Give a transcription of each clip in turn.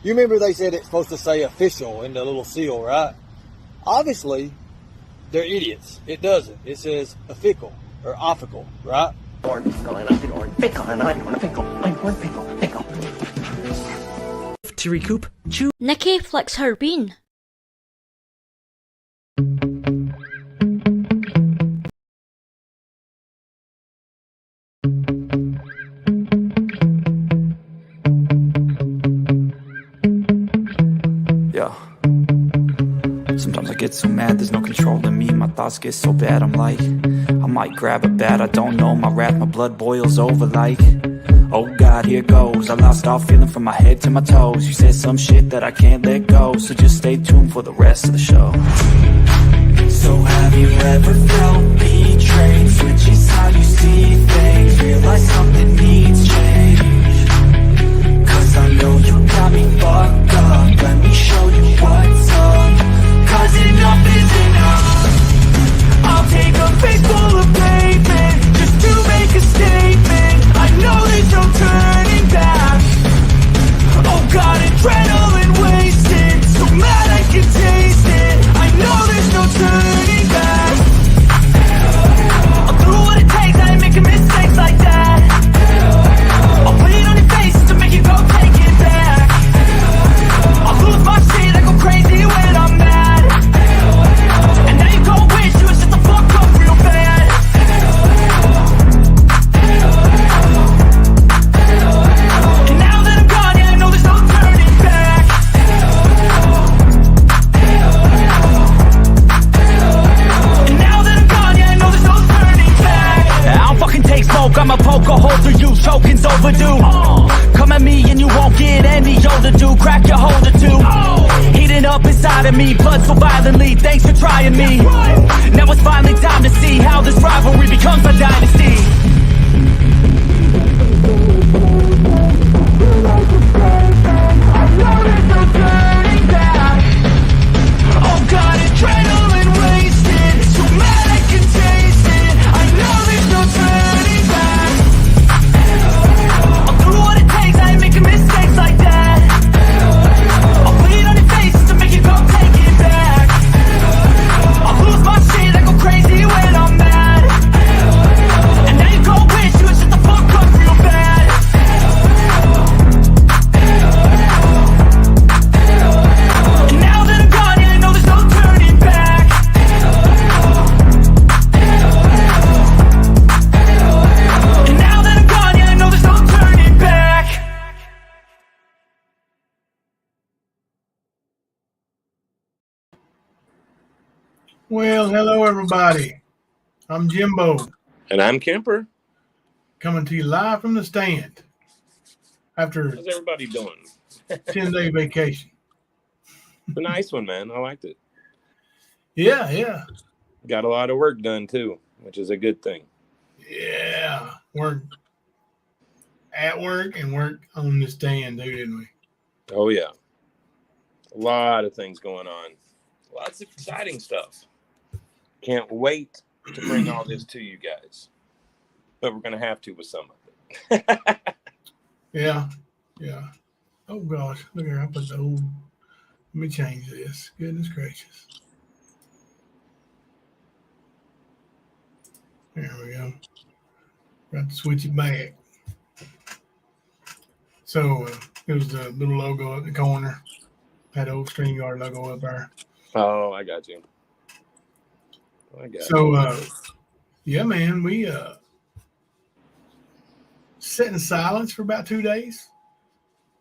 You remember they said it's supposed to say official in the little seal, right? Obviously, they're idiots. It doesn't. It says official or official, right? To recoup, Nikki flicks her bean. yeah. Sometimes I get so mad, there's no controlling me. My thoughts get so bad, I'm like, I might grab a bat, I don't know. My wrath, my blood boils over like, oh God, here goes. I lost all feeling from my head to my toes. You said some shit that I can't let go, so just stay tuned for the rest of the show. So have you ever felt betrayed? Switches how you see things, realize something needs change. Cause I know you got me fucked up, let me show you what's up. Cause enough is enough. I'll take a face full of pavement just to make a statement. I know there's no turning back. Oh God, adrenaline wasted, so mad I can taste it. I know there's no turning back. I'll do what it takes, I ain't making mistakes like that. I'll put it on your face to make you go take it back. I'll lose my shit, I go crazy when I'm mad. And now you gon' wish you would shut the fuck up real bad. And now that I'm gone, yeah, I know there's no turning back. And now that I'm gone, yeah, I know there's no turning back. I don't fucking take smoke, I'ma poke a hole through you, choking's overdue. Come at me and you won't get any older, dude. Crack your holder too. Heating up inside of me, blood so violently. Thanks for trying me. Now it's finally time to see how this rivalry becomes a dynasty. Oh God, adrenaline wasted, so mad I can taste it. I know there's no turning back. I'll do what it takes, I ain't making mistakes like that. I'll put it on your face to make you go take it back. I'll lose my shit, I go crazy when I'm mad. And now you gon' wish you would shut the fuck up real bad. And now that I'm gone, yeah, I know there's no turning back. And now that I'm gone, yeah, I know there's no turning back. Well, hello everybody. I'm Jimbo, And I'm Kemper. coming to you live from the stand after How's everybody doing? 10-day vacation. A nice one, man. I liked it. Yeah. Got a lot of work done too, which is a good thing. Yeah. Work at work and work on the stand, didn't we? Oh yeah. A lot of things going on. Lots of exciting stuff. Can't wait to bring all this to you guys. But we're gonna have to with some of it. Yeah. Oh gosh, look here. I put the old. Let me change this. Goodness gracious. There we go. Got to switch it back. So it was the little logo at the corner. Had the old StreamYard logo up there. Oh, I got you. So yeah, man, we sat in silence for about 2 days.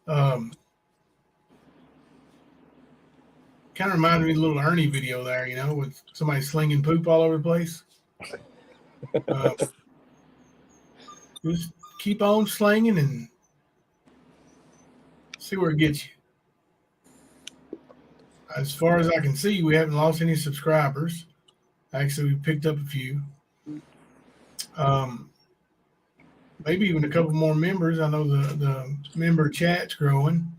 Kind of reminded me of a little Ernie video there, you know, with somebody slinging poop all over the place. Just keep on slinging and see where it gets you. As far as I can see, we haven't lost any subscribers. Actually, we picked up a few. Maybe even a couple more members. I know the member chat's growing.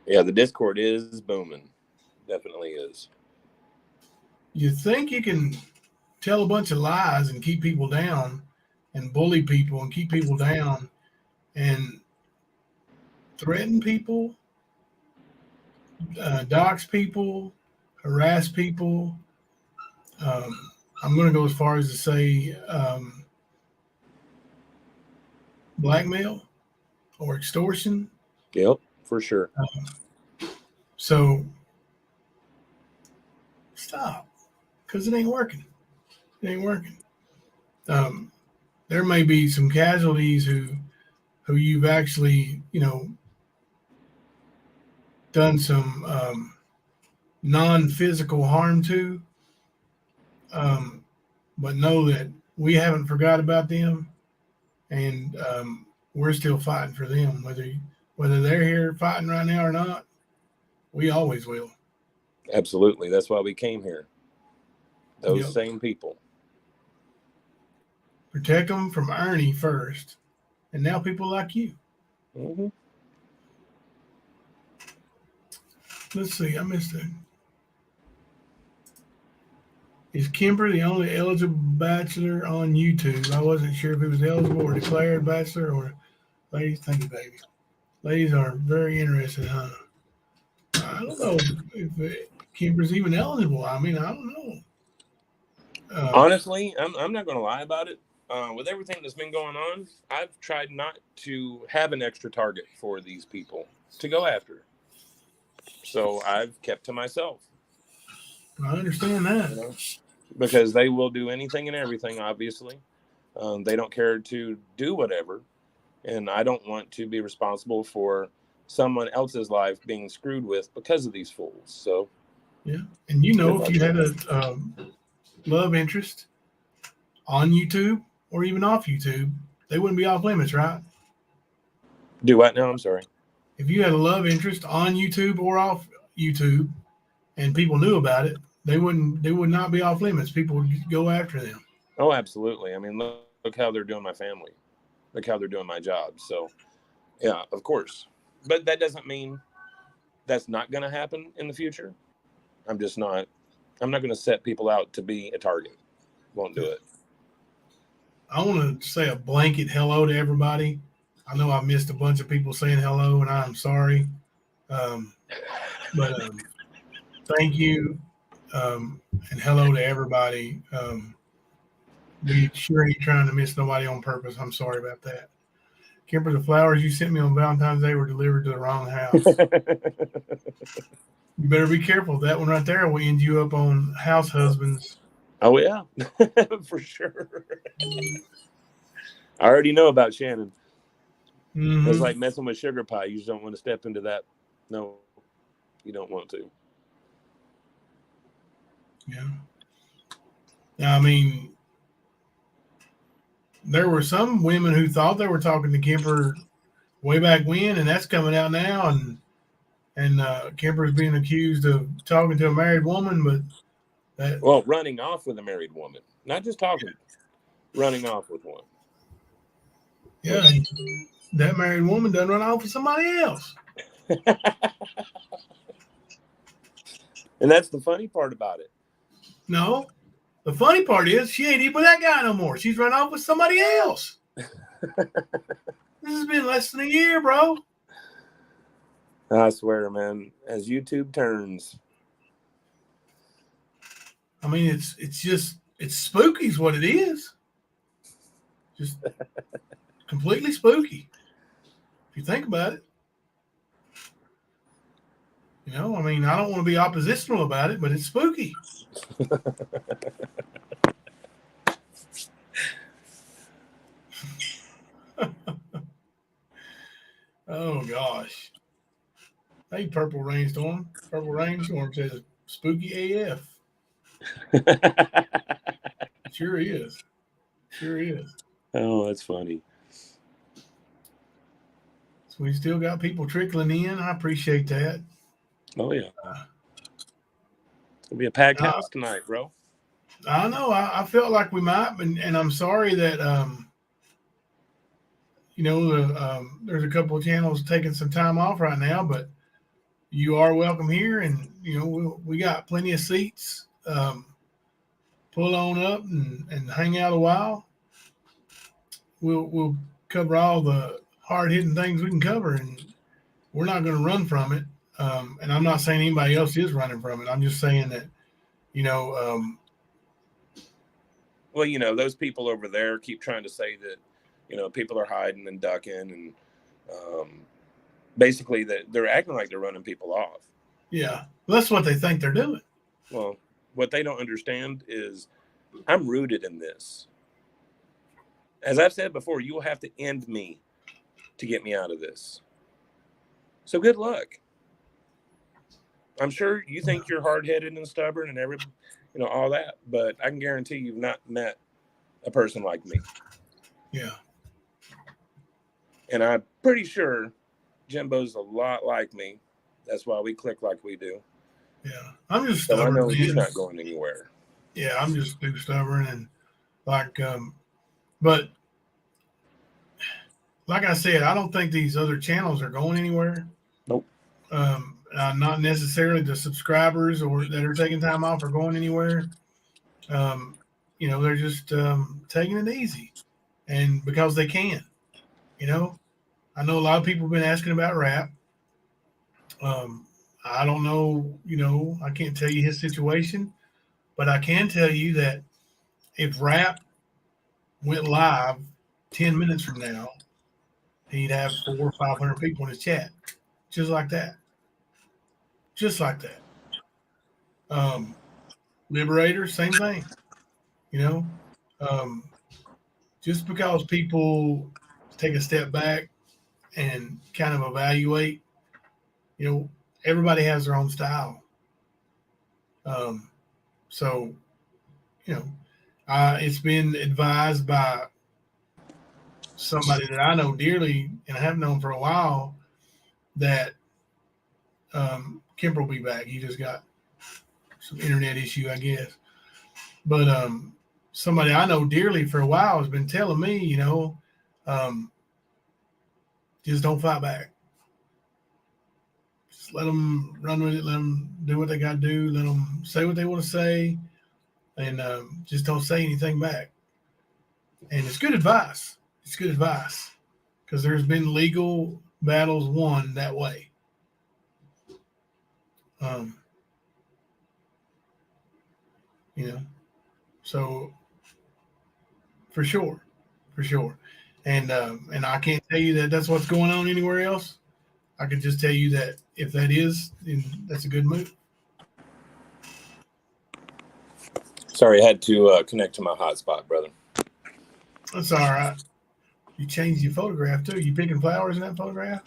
Yeah, the Discord is booming. Definitely is. You think you can tell a bunch of lies and keep people down and bully people and keep people down and threaten people, dox people, harass people. I'm going to go as far as to say blackmail or extortion. Yep, for sure. So stop, because it ain't working. It ain't working. There may be some casualties who you've actually, done some non-physical harm to, but know that we haven't forgot about them, and we're still fighting for them, whether they're here fighting right now or not. We always will. Absolutely. That's why we came here. Those Yep. same people. Protect them from Ernie first, and now people like you. Mm-hmm. Let's see. I missed it. Is Kimber the only eligible bachelor on YouTube? I wasn't sure if it was eligible or declared bachelor or ladies. Thank you, baby. Ladies are very interested, huh? I don't know if Kimber's even eligible. I mean, I don't know. Honestly, I'm not going to lie about it. With everything that's been going on, I've tried not to have an extra target for these people to go after. So I've kept to myself. I understand that. Because they will do anything and everything, obviously. They don't care to do whatever. And I don't want to be responsible for someone else's life being screwed with because of these fools. So, yeah. And if you had a love interest on YouTube or even off YouTube, they wouldn't be off limits, right? Do what now? I'm sorry. If you had a love interest on YouTube or off YouTube and people knew about it, they would not be off limits. People would go after them. Oh, absolutely. I mean, look how they're doing my family. Look how they're doing my job. So, yeah, of course. But that doesn't mean that's not going to happen in the future. I'm not going to set people out to be a target. Won't do it. I want to say a blanket hello to everybody. I know I missed a bunch of people saying hello, and I'm sorry. But thank you, and hello to everybody. We sure ain't trying to miss nobody on purpose. I'm sorry about that. Kimber, the flowers you sent me on Valentine's Day were delivered to the wrong house. You better be careful. That one right there will end you up on house husbands. Oh, yeah, for sure. I already know about Shannon. Mm-hmm. It's like messing with sugar pie. You just don't want to step into that. No, you don't want to. Yeah. I mean, there were some women who thought they were talking to Kimber way back when, and that's coming out now. And Kimber's being accused of talking to a married woman, but running off with a married woman, not just talking, running off with one. Yeah, that married woman done run off with somebody else. And that's the funny part about it. No, the funny part is she ain't even with that guy no more. She's run off with somebody else. This has been less than a year, bro. I swear, man, as YouTube turns. I mean, it's spooky is what it is. Just completely spooky. If you think about it. I mean, I don't want to be oppositional about it, but it's spooky. Oh, gosh. Hey, Purple Rainstorm. Purple Rainstorm says spooky AF. Sure is. Sure is. Oh, that's funny. So we still got people trickling in. I appreciate that. Oh, yeah. It'll be a packed house tonight, bro. I know. I felt like we might, and I'm sorry that, there's a couple of channels taking some time off right now, but you are welcome here, and, we got plenty of seats. Pull on up and hang out a while. We'll cover all the hard-hitting things we can cover, and we're not going to run from it. And I'm not saying anybody else is running from it. I'm just saying that, well, those people over there keep trying to say that, people are hiding and ducking, and basically that they're acting like they're running people off. Yeah, that's what they think they're doing. Well, what they don't understand is I'm rooted in this. As I've said before, you will have to end me to get me out of this. So good luck. I'm sure you think you're hard-headed and stubborn and all that, but I can guarantee you've not met a person like me. Yeah. And I'm pretty sure Jimbo's a lot like me. That's why we click like we do. Yeah. I'm just So stubborn. I know you're not going anywhere. Yeah, I'm just too stubborn, and but like I said, I don't think these other channels are going anywhere. Nope. Not necessarily the subscribers or that are taking time off are going anywhere. They're just taking it easy, and because they can. I know a lot of people have been asking about rap. I don't know, I can't tell you his situation, but I can tell you that if rap went live 10 minutes from now, he'd have 400 or 500 people in his chat, just like that. Just like that. Liberators, same thing. Just because people take a step back and kind of evaluate, everybody has their own style. So, it's been advised by somebody that I know dearly and I have known for a while that Kemper will be back. He just got some internet issue, I guess. But somebody I know dearly for a while has been telling me, just don't fight back. Just let them run with it. Let them do what they got to do. Let them say what they want to say, and just don't say anything back. And it's good advice. It's good advice because there's been legal battles won that way. So for sure. And I can't tell you that that's what's going on anywhere else. I can just tell you that if that is, then that's a good move. Sorry, I had to connect to my hotspot, brother. That's all right. You changed your photograph too. You picking flowers in that photograph?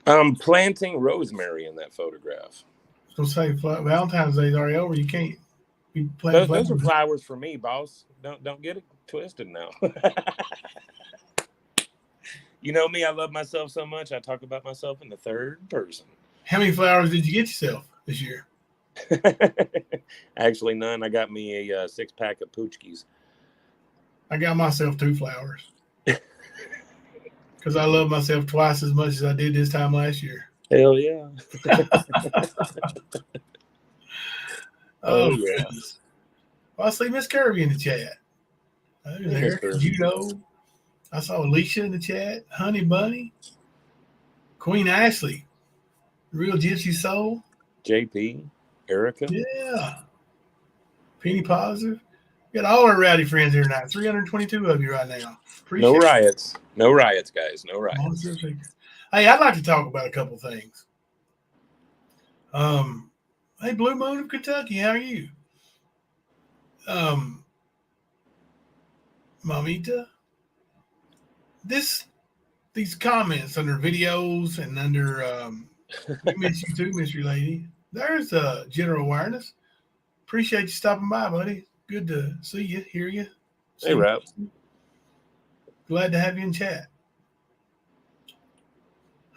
I'm planting rosemary in that photograph. So say Valentine's Day is already over. You can't be planting flowers. Those are flowers for me, boss. Don't get it twisted now. You know me, I love myself so much. I talk about myself in the third person. How many flowers did you get yourself this year? Actually, none. I got me a 6-pack of Poochkies. I got myself 2 flowers. Because I love myself twice as much as I did this time last year. Hell yeah. Oh, yes. Well, I see Miss Kirby in the chat. There, Judo. I saw Alicia in the chat. Honey Bunny. Queen Ashley. Real Gypsy Soul. JP. Erica. Yeah. Penny Positive. Got all our rowdy friends here tonight. 322 of you right now. Appreciate no riots. It. No riots, guys. No riots. Hey, I'd like to talk about a couple things. Hey, Blue Moon of Kentucky, how are you? Mamita, these comments under videos and under we miss you too, Mystery Lady. There's general awareness. Appreciate you stopping by, buddy. Good to see you, hear you. Hey, Rap. Glad to have you in chat.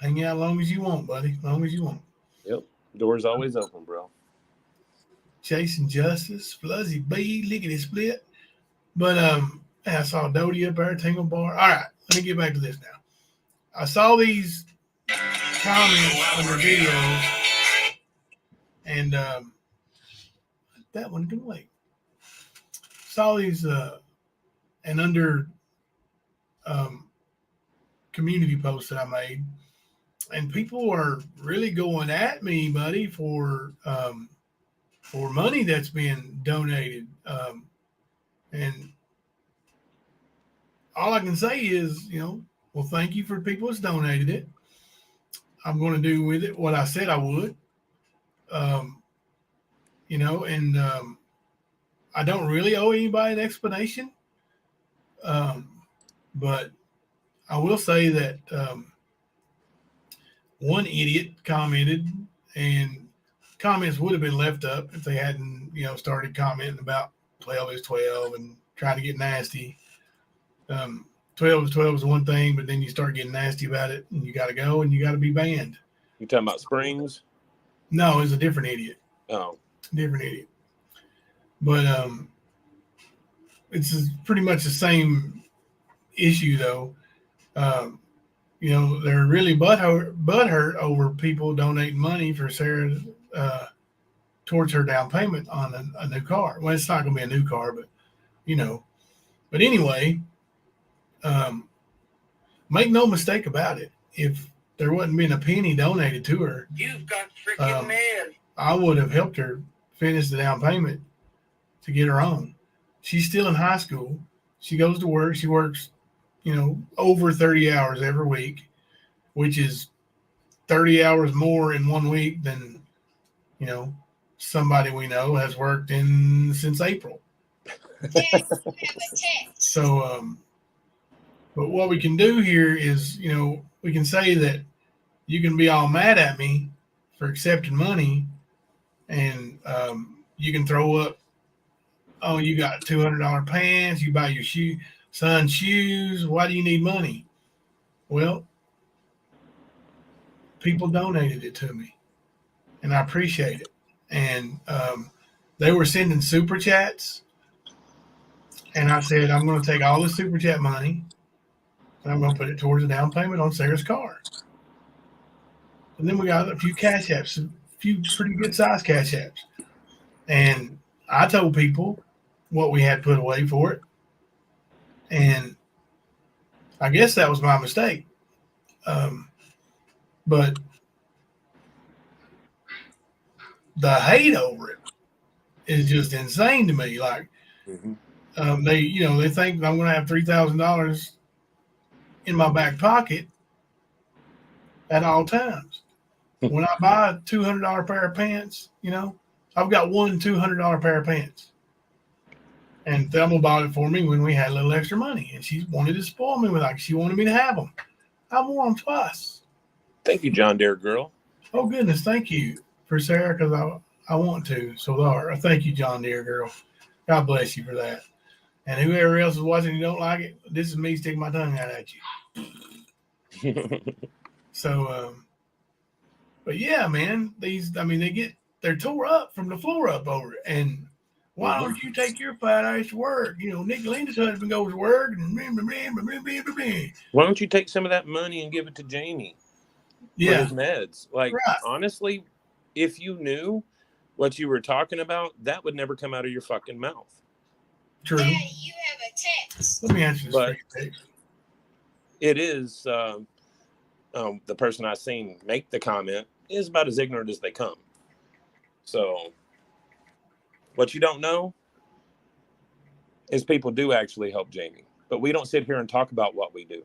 Hang out as long as you want, buddy. As long as you want. Yep. Door's always open, bro. Chasing Justice, Fluzzy B, lickety split. But I saw Dodie up there, Tingle Bar. All right, let me get back to this now. I saw these comments under videos, and that one can wait. Saw these and under community posts that I made, and people are really going at me, buddy, for money that's being donated. And all I can say is, well, thank you for people that's donated it. I'm going to do with it what I said I would. And I don't really owe anybody an explanation. But I will say that one idiot commented, and comments would have been left up if they hadn't, started commenting about 12 is 12 and trying to get nasty. 12 is 12 is one thing, but then you start getting nasty about it, and you got to go, and you got to be banned. You talking about Springs? No, it's a different idiot. Oh, Different idiot. But it's pretty much the same issue, though. They're really butthurt over people donating money for Sarah towards her down payment on a new car. Well, it's not going to be a new car, but But anyway, make no mistake about it. If there wasn't been a penny donated to her, you've got freaking mad. I would have helped her finish the down payment to get her on. She's still in high school. She goes to work. She works, over 30 hours every week, which is 30 hours more in 1 week than, somebody we know has worked since April. So, but what we can do here is, we can say that you can be all mad at me for accepting money, and you can throw up, oh, you got $200 pants, you buy your son's shoes, why do you need money? Well, people donated it to me, and I appreciate it. And they were sending super chats, and I said, I'm going to take all the super chat money, and I'm going to put it towards a down payment on Sarah's car. And then we got a few cash apps, a few pretty good size cash apps. And I told people what we had put away for it. And I guess that was my mistake. But the hate over it is just insane to me. Like, they think I'm going to have $3,000 in my back pocket at all times. When I buy a $200 pair of pants, I've got one $200 pair of pants. And Thelma bought it for me when we had a little extra money, and she wanted to spoil me with she wanted me to have them. I wore them twice. Thank you, John Deere girl. Oh goodness, thank you for Sarah, because I want to. So there, thank you, John Deere girl. God bless you for that. And whoever else is watching and don't like it, this is me sticking my tongue out at you. So, but yeah, man, they're tore up from the floor up over it. And why don't you take your fat ass to work? Nick Linda's husband goes to work. And why don't you take some of that money and give it to Jamie for his meds? Like, honestly, if you knew what you were talking about, that would never come out of your fucking mouth. True. Daddy, you have a text. Let me answer this. But it is, the person I seen make the comment is about as ignorant as they come. So what you don't know is people do actually help Jamie, but we don't sit here and talk about what we do.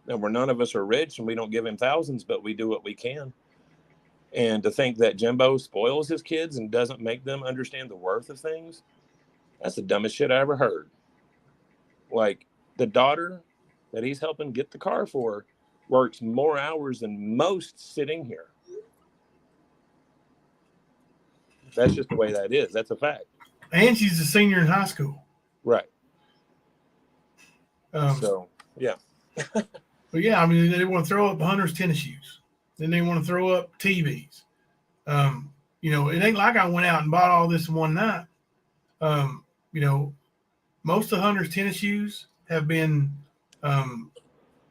And none of us are rich, and we don't give him thousands, but we do what we can. And to think that Jimbo spoils his kids and doesn't make them understand the worth of things, that's the dumbest shit I ever heard. Like, the daughter that he's helping get the car for works more hours than most sitting here. That's just the way that is. That's a fact. And she's a senior in high school. Right. So, yeah. But yeah, they want to throw up Hunter's tennis shoes. Then they want to throw up TVs. It ain't like I went out and bought all this in one night. Most of Hunter's tennis shoes have been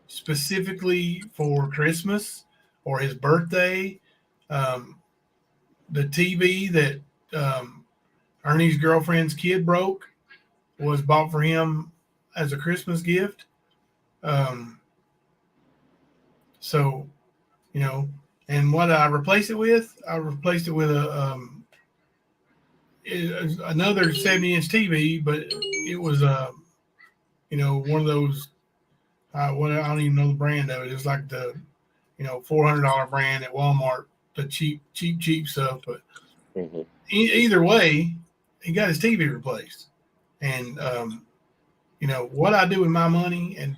specifically for Christmas or his birthday. The TV that Ernie's girlfriend's kid broke was bought for him as a Christmas gift. So, you know, and what I replaced it with, another 70-inch TV, but it was one of those. What I don't even know the brand of it. It's like the $400 brand at Walmart, the cheap stuff. But either way, he got his TV replaced. And what I do with my money and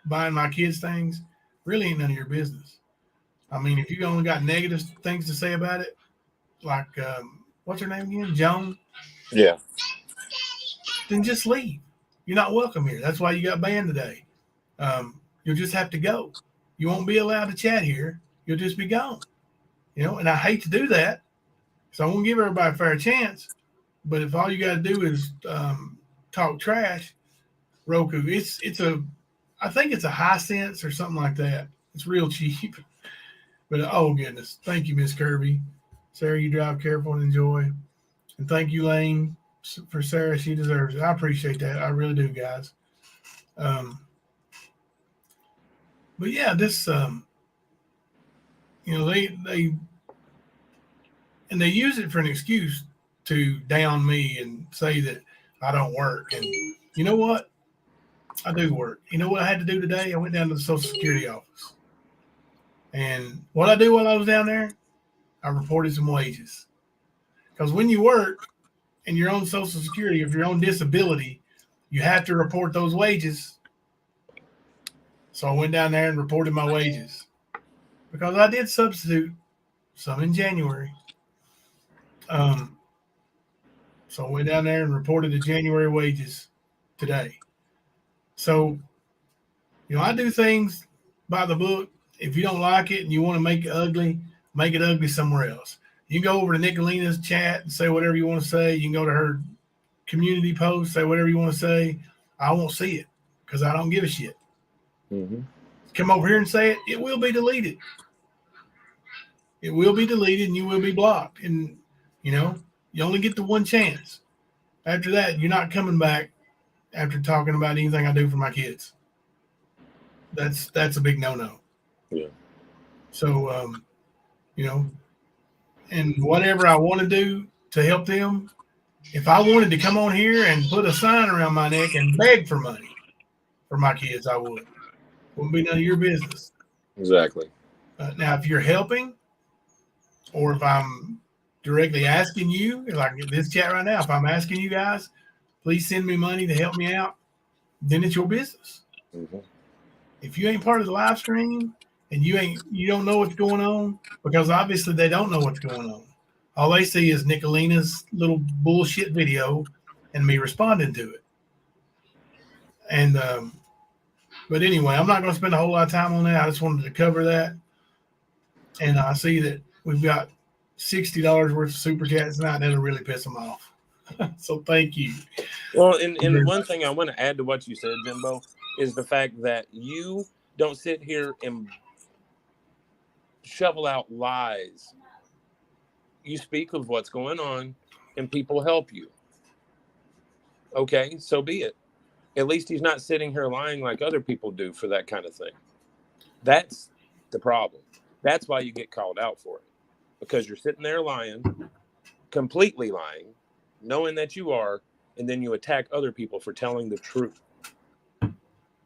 buying my kids things really ain't none of your business. I mean, if you only got negative things to say about it, like what's her name again, Joan? Yeah. Then just leave. You're not welcome here. That's why you got banned today. You'll just have to go. You won't be allowed to chat here. You'll just be gone. And I hate to do that, so I won't give everybody a fair chance. But if all you got to do is talk trash, Roku, I think it's a Hisense or something like that. It's real cheap. But oh goodness, thank you, Miss Kirby. Sarah, you drive careful and enjoy. And thank you, Lane, for Sarah. She deserves it. I appreciate that. I really do, guys. But yeah, this they use it for an excuse to down me and say that I don't work. And you know what? I do work. You know what I had to do today? I went down to the Social Security office. And what I do while I was down there, I reported some wages. Because when you work and you're on Social Security, if you're on disability, you have to report those wages. So I went down there and reported my wages. Because I did substitute some in January. So I went down there and reported the January wages today. So, I do things by the book. If you don't like it and you want to make it ugly somewhere else. You can go over to Nicolina's chat and say whatever you want to say. You can go to her community post, say whatever you want to say. I won't see it because I don't give a shit. Mm-hmm. Come over here and say it. It will be deleted. It will be deleted and you will be blocked. And, you only get the one chance. After that, you're not coming back after talking about anything I do for my kids. That's a big no-no. Yeah. So, and whatever I want to do to help them, if I wanted to come on here and put a sign around my neck and beg for money for my kids, I would. Wouldn't be none of your business. Exactly. Now, if you're helping or if I'm directly asking you, like in this chat right now, if I'm asking you guys, please send me money to help me out, then it's your business. Mm-hmm. If you ain't part of the live stream and you don't know what's going on, because obviously they don't know what's going on. All they see is Nicolina's little bullshit video and me responding to it. And but anyway, I'm not going to spend a whole lot of time on that. I just wanted to cover that. And I see that we've got $60 worth of super chats tonight. That'll really piss them off. So thank you. Well, and one thing I want to add to what you said, Jimbo, is the fact that you don't sit here and shovel out lies. You speak of what's going on and people help you. Okay, so be it. At least he's not sitting here lying like other people do for that kind of thing. That's the problem. That's why you get called out for it. Because you're sitting there lying, completely lying, knowing that you are, and then you attack other people for telling the truth.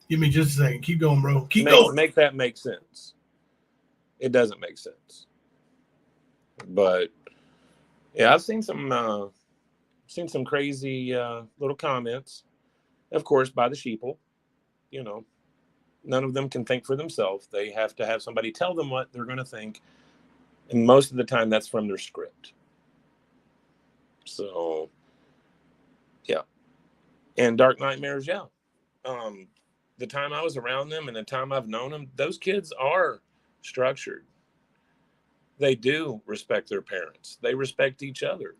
Give me just a second. Keep going, bro. Keep going. Make that make sense. It doesn't make sense. But yeah, I've seen some crazy little comments, of course, by the sheeple. None of them can think for themselves. They have to have somebody tell them what they're going to think. And most of the time that's from their script. So, yeah. And Dark Nightmares, yeah. The time I was around them and the time I've known them, those kids are structured. They do respect their parents. They respect each other.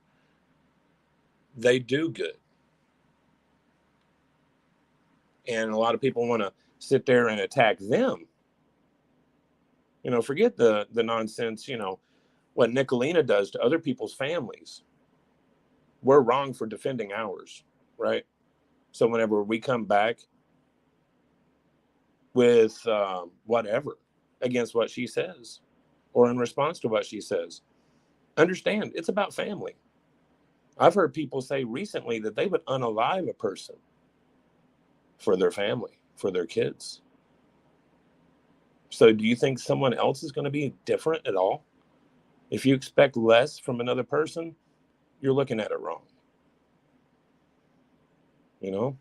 They do good. And a lot of people want to sit there and attack them. Forget the nonsense, what Nicolina does to other people's families. We're wrong for defending ours, right? So whenever we come back with whatever, against what she says or in response to what she says. Understand, it's about family. I've heard people say recently that they would unalive a person for their family, for their kids. So do you think someone else is going to be different at all? If you expect less from another person, you're looking at it wrong. You know?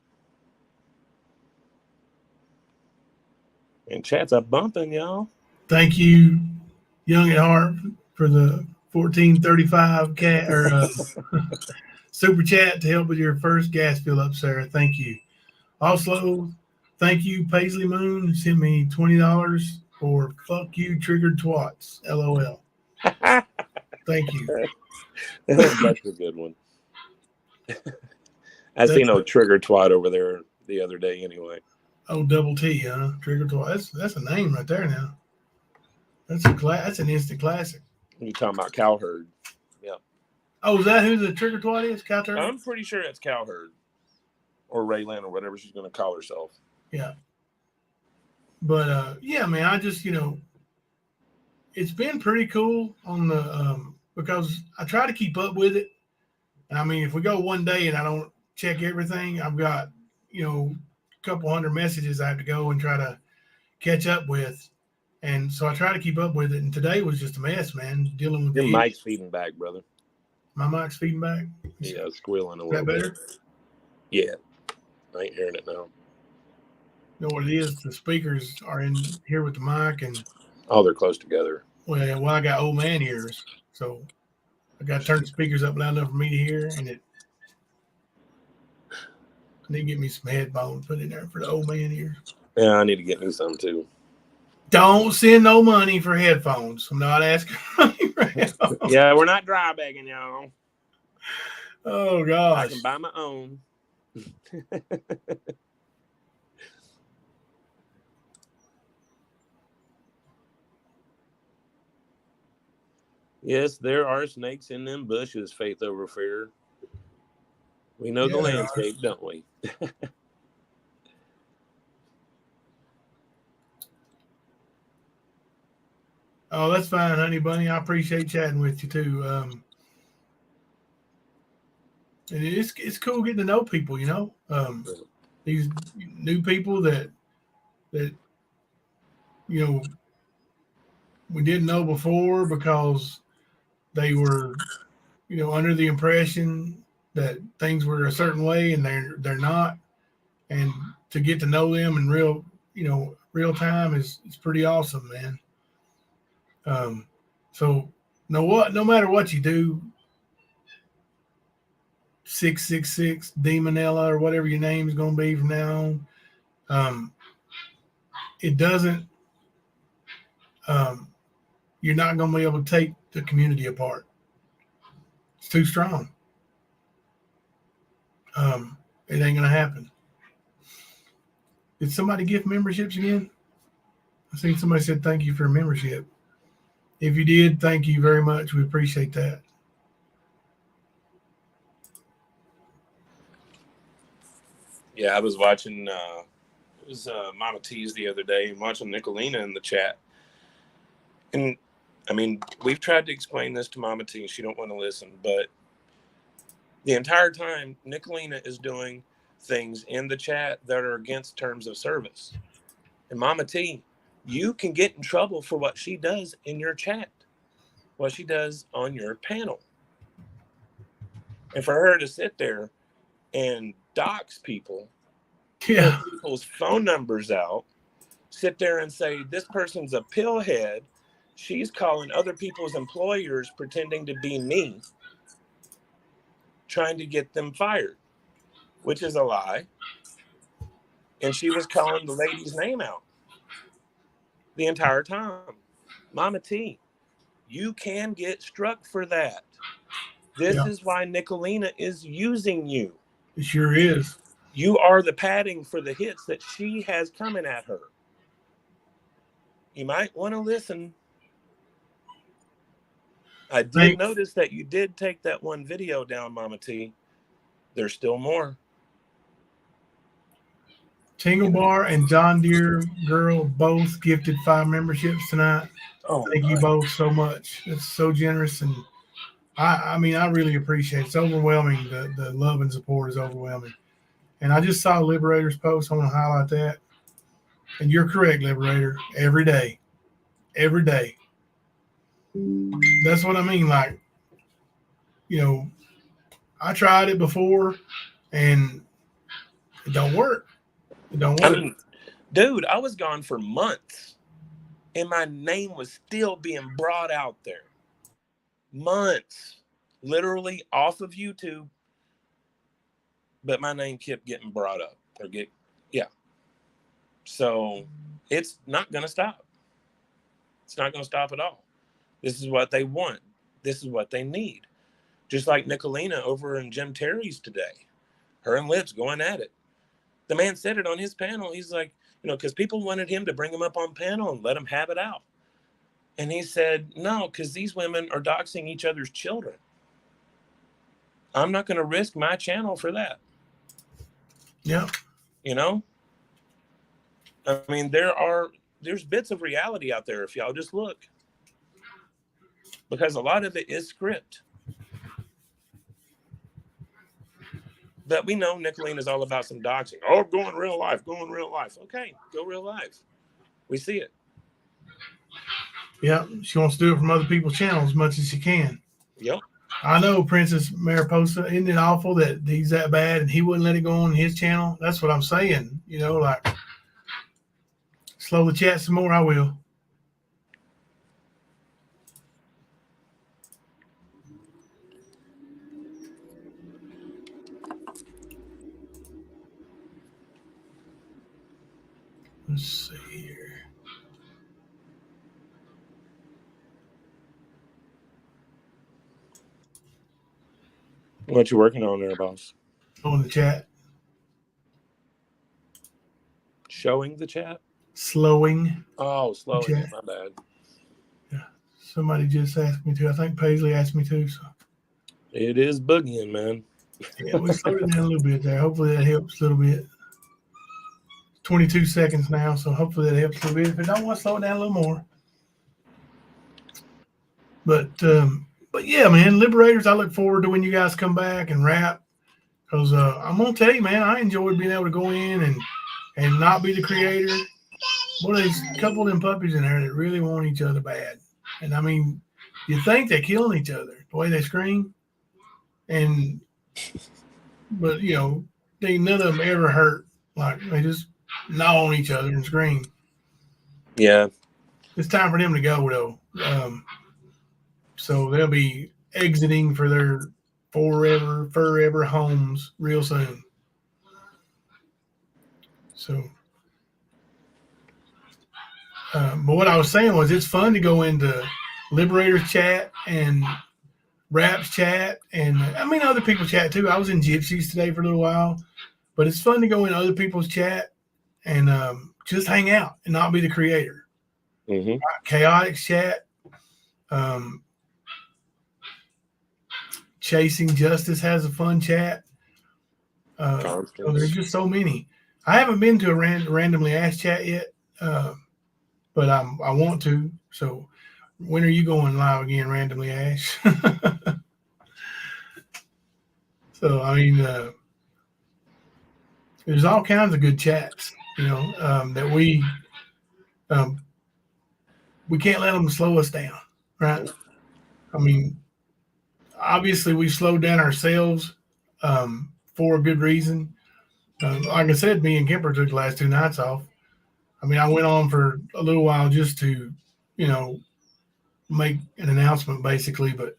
And chat's a bumping, y'all. Thank you, Young at Heart, for the 1435 cat or super chat to help with your first gas fill up, Sarah. Thank you. Also, thank you, Paisley Moon, sent me $20 for fuck you, triggered twats. LOL. Thank you. That's a good one. I seen no trigger twat over there the other day anyway. Oh, double T, huh? Trigger twat. That's a name right there now. That's an instant classic. You're talking about Cowherd. Yeah. Oh, is that who the trigger twat is? Cowherd? I'm pretty sure it's Cowherd. Or Raylan or whatever she's going to call herself. Yeah. But, yeah, man, I just, it's been pretty cool on the, because I try to keep up with it. And I mean, if we go one day and I don't check everything, I've got, a couple hundred messages I have to go and try to catch up with. And so I try to keep up with it. And today was just a mess, man, dealing with your mic's feeding back, brother. My mic's feeding back? Yeah, squealing a Is little that better? bit. Yeah. I ain't hearing it now. You know what it is? The speakers are in here with the mic and they're close together. Well, I got old man ears, so I got to turn the speakers up loud enough for me to hear, and I need to get me some headphones put in there for the old man ears. Yeah, I need to get me some too. Don't send no money for headphones. I'm not asking money for headphones. Yeah, we're not dry bagging, y'all. Oh, gosh. I can buy my own. Yes, there are snakes in them bushes, faith over fear. We know the landscape, don't we? Oh, that's fine, honey bunny. I appreciate chatting with you too. And it's cool getting to know people, these new people that we didn't know before because they were, under the impression that things were a certain way and they're not. And to get to know them in real time is pretty awesome, man. So no matter what you do, 666 Demonella or whatever your name is going to be from now on, it doesn't, you're not going to be able to take the community apart. It's too strong. It ain't going to happen. Did somebody gift memberships again? I think somebody said thank you for a membership. If you did, thank you very much. We appreciate that. Yeah, I was watching, it was Mama T's the other day, and watching Nicolina in the chat. And, I mean, we've tried to explain this to Mama T. She don't want to listen, but the entire time, Nicolina is doing things in the chat that are against terms of service. And Mama T, you can get in trouble for what she does in your chat, what she does on your panel. And for her to sit there and dox people, pull people's phone numbers out, sit there and say, this person's a pillhead, she's calling other people's employers pretending to be me, trying to get them fired, which is a lie. And she was calling the lady's name out the entire time. Mama T, you can get struck for that. This is why Nicolina is using you. It sure is. You are the padding for the hits that she has coming at her. You might want to listen. I did notice that you did take that one video down, Mama T. There's still more. Tingle Bar and John Deere Girl both gifted 5 memberships tonight. Oh, Thank you both so much. It's so generous, and I mean, I really appreciate it. It's overwhelming. The love and support is overwhelming. And I just saw Liberator's post. I want to highlight that. And you're correct, Liberator. Every day. Every day. That's what I mean. Like, you know, I tried it before and it don't work. It don't I work. mean, dude, I was gone for months and my name was still being brought out there. Months. Literally off of YouTube. But my name kept getting brought up. So it's not going to stop. It's not going to stop at all. This is what they want. This is what they need. Just like Nicolina over in Jim Terry's today. Her and Lips going at it. The man said it on his panel. He's like, because people wanted him to bring him up on panel and let him have it out. And he said, no, because these women are doxing each other's children. I'm not going to risk my channel for that. Yeah. I mean, there's bits of reality out there if y'all just look. Because a lot of it is script. But we know Nicolene is all about some doxing. Oh, go in real life. Okay, go real life. We see it. Yeah, she wants to do it from other people's channels as much as she can. Yep. I know, Princess Mariposa. Isn't it awful that he's that bad and he wouldn't let it go on his channel? That's what I'm saying. Like, slow the chat some more, I will. Let's see here. What you working on there, boss? On the chat. Showing the chat? Slowing. Oh, slowing it. My bad. Yeah. Somebody just asked me to. I think Paisley asked me to. So. It is boogieing, man. Yeah, we slowed it down a little bit there. Hopefully that helps a little bit. 22 seconds now, so hopefully that helps a little bit. If it don't want to slow it down a little more. But yeah, man, Liberators, I look forward to when you guys come back and rap. Because I'm going to tell you, man, I enjoyed being able to go in and not be the creator. Boy, there's a couple of them puppies in there that really want each other bad. And I mean, you think they're killing each other, the way they scream. But none of them ever hurt. Like, they just gnaw on each other and scream. Yeah. It's time for them to go, though. So they'll be exiting for their forever homes real soon. So, but what I was saying was it's fun to go into Liberators chat and Raps chat and other people's chat too. I was in Gypsies today for a little while, but it's fun to go in other people's chat and just hang out and not be the creator. Mm-hmm. Chaotic chat. Chasing Justice has a fun chat. So there's just so many. I haven't been to a randomly asked chat yet, but I want to. So when are you going live again, randomly asked? So I mean, there's all kinds of good chats, that we can't let them slow us down, right? I mean, obviously we slowed down ourselves for a good reason. Like I said, me and Kemper took the last 2 nights off. I mean, I went on for a little while just to, make an announcement basically. But,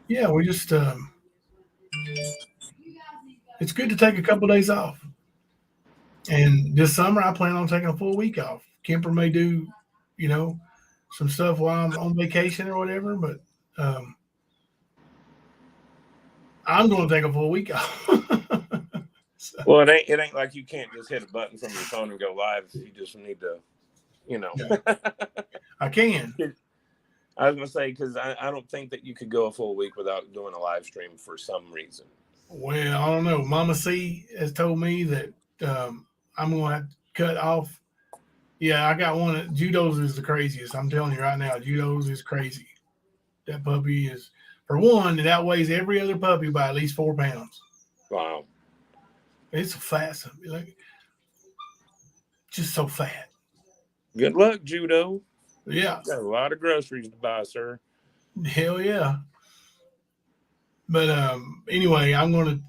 yeah, we just, it's good to take a couple of days off. And this summer I plan on taking a full week off. Kemper may do, some stuff while I'm on vacation or whatever, but I'm going to take a full week off. So. Well, it ain't like you can't just hit a button from your phone and go live. You just need to, Yeah. I can. I was going to say, because I don't think that you could go a full week without doing a live stream for some reason. Well, I don't know. Mama C has told me that I'm going to have to cut off. Yeah, I got one. Judo's is the craziest. I'm telling you right now, Judo's is crazy. That puppy is, for one, it outweighs every other puppy by at least 4 pounds. Wow. It's a fat, like, just so fat. Good luck, Judo. Yeah. Got a lot of groceries to buy, sir. Hell yeah. But anyway, I'm going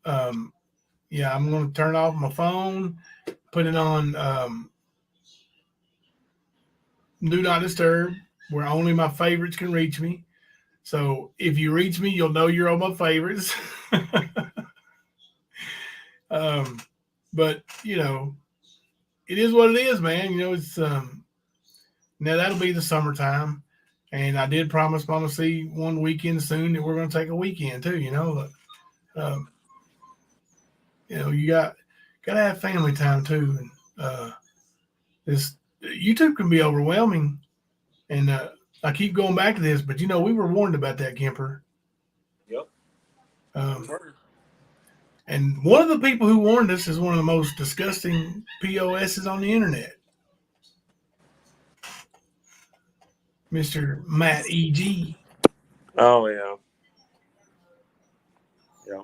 to turn off my phone, put it on Do Not Disturb, where only my favorites can reach me. So if you reach me, you'll know you're on my favorites. But it is what it is, man. It's now that'll be the summertime, and I did promise Mama C one weekend soon that we're going to take a weekend too. You got to have family time too, and this YouTube can be overwhelming, and I keep going back to this, but we were warned about that, Kemper. Yep. And one of the people who warned us is one of the most disgusting POSs on the internet, Mr. Matt E.G. Oh, yeah. Yeah.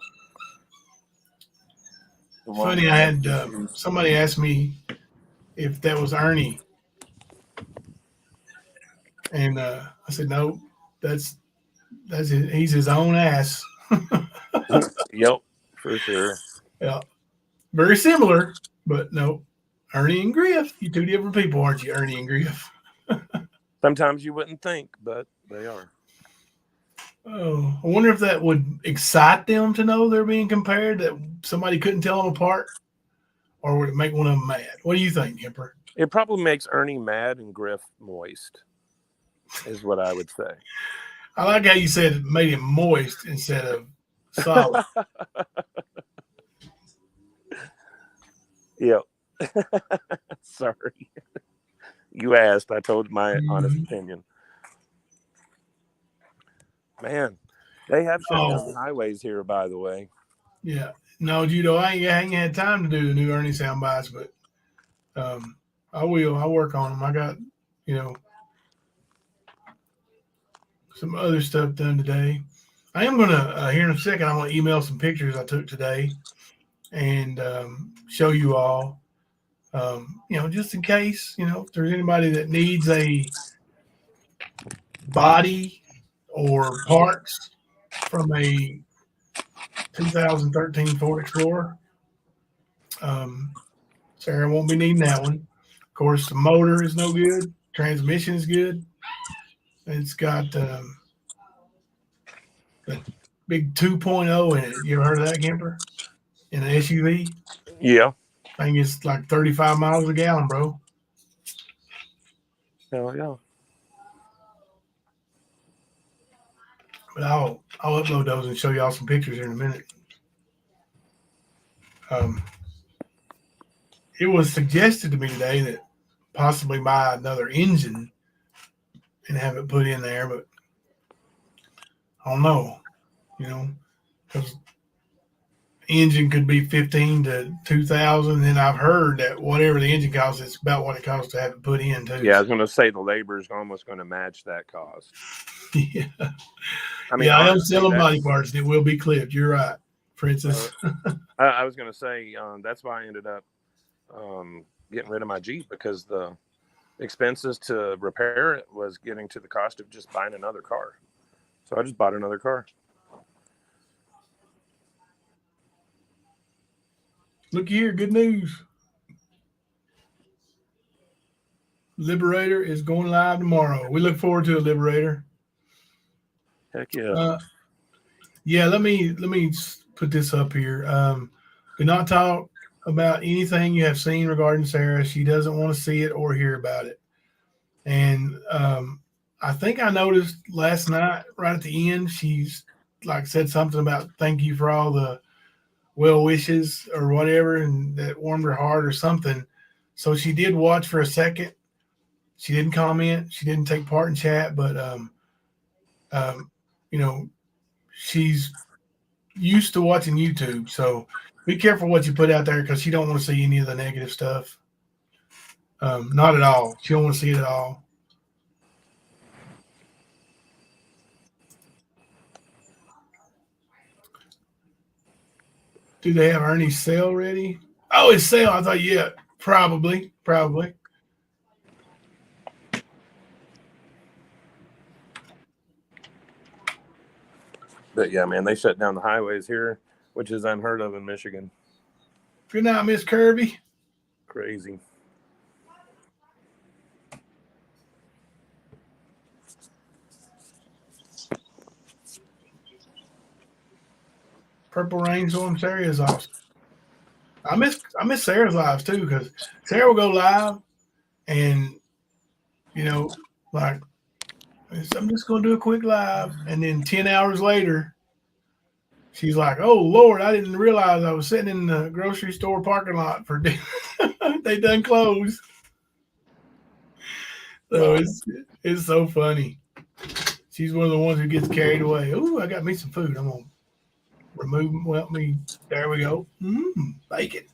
Funny, I had somebody ask me if that was Ernie, and I said no, that's he's his own ass. Yep, for sure. Yeah, very similar, but no, Ernie and Griff, you two different people, aren't you, Ernie and Griff? Sometimes you wouldn't think, but they are. Oh, I wonder if that would excite them to know they're being compared, that somebody couldn't tell them apart, or would it make one of them mad? What do you think, Kemper? It probably makes Ernie mad and Griff moist, is what I would say. I like how you said it made him moist instead of solid. Yep. Sorry. You asked. I told my honest opinion. Man, they have shut down the highways here, by the way. Yeah. No, Judo, I ain't had time to do the new Ernie sound bites, but I will. I'll work on them. I got, some other stuff done today. I am going to, here in a second, I'm going to email some pictures I took today and show you all, just in case, if there's anybody that needs a body or parts from a 2013 Ford Explorer. Sarah won't be needing that one. Of course, the motor is no good. Transmission is good. It's got that big 2.0 in it. You ever heard of that, Kemper? In an SUV? Yeah. I think it's like 35 miles a gallon, bro. Hell yeah. But I'll upload those and show y'all some pictures here in a minute. It was suggested to me today that possibly buy another engine and have it put in there, but I don't know, because engine could be 15 to 2,000, and I've heard that whatever the engine costs, it's about what it costs to have it put in too. Yeah, I was going to say the labor is almost going to match that cost. Yeah. I mean, I am selling body parts. It will be clipped. You're right, Princess. I was going to say that's why I ended up getting rid of my Jeep, because the expenses to repair it was getting to the cost of just buying another car. So I just bought another car. Look here, good news. Liberator is going live tomorrow. We look forward to it, Liberator. Heck yeah. Let me put this up here. Do not talk about anything you have seen regarding Sarah. She doesn't want to see it or hear about it. And I think I noticed last night, right at the end, she's said something about thank you for all the well wishes or whatever, and that warmed her heart or something. So she did watch for a second. She didn't comment. She didn't take part in chat, but she's used to watching YouTube, so be careful what you put out there because she don't want to see any of the negative stuff. Not at all. She don't want to see it at all. Do they have Ernie's sale ready? Oh, it's sale. I thought, yeah, probably. But yeah, man, they shut down the highways here, which is unheard of in Michigan. Good night, Miss Kirby. Crazy. Purple Rainstorm Sarah is awesome. I miss Sarah's lives too because Sarah will go live and like I'm just gonna do a quick live, and then 10 hours later, she's like, "Oh Lord, I didn't realize I was sitting in the grocery store parking lot for they done closed." So it's so funny. She's one of the ones who gets carried away. Oh, I got me some food. I'm gonna remove. Well, there we go. Bacon.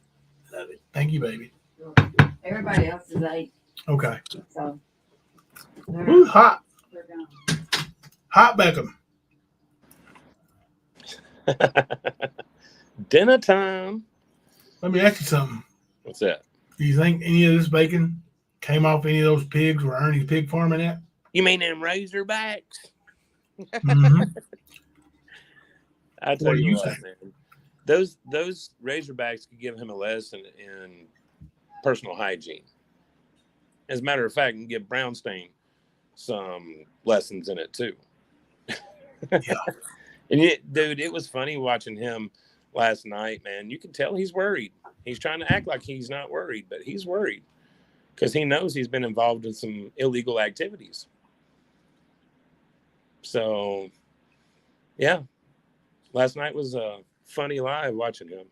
Love it. Thank you, baby. Everybody else is ate. Okay. So Ooh, hot. they're gone. Hot bacon. Dinner time. Let me ask you something. What's that? Do you think any of this bacon came off any of those pigs where Ernie's pig farming at? You mean them Razorbacks? Mm-hmm. I tell What do you you what, think? man. Those Razorbacks could give him a lesson in personal hygiene. As a matter of fact, can give Brownstein some lessons in it too. Yeah. And dude, it was funny watching him last night, man. You can tell he's worried. He's trying to act like he's not worried, but he's worried because he knows he's been involved in some illegal activities. So, yeah, last night was a funny live watching him.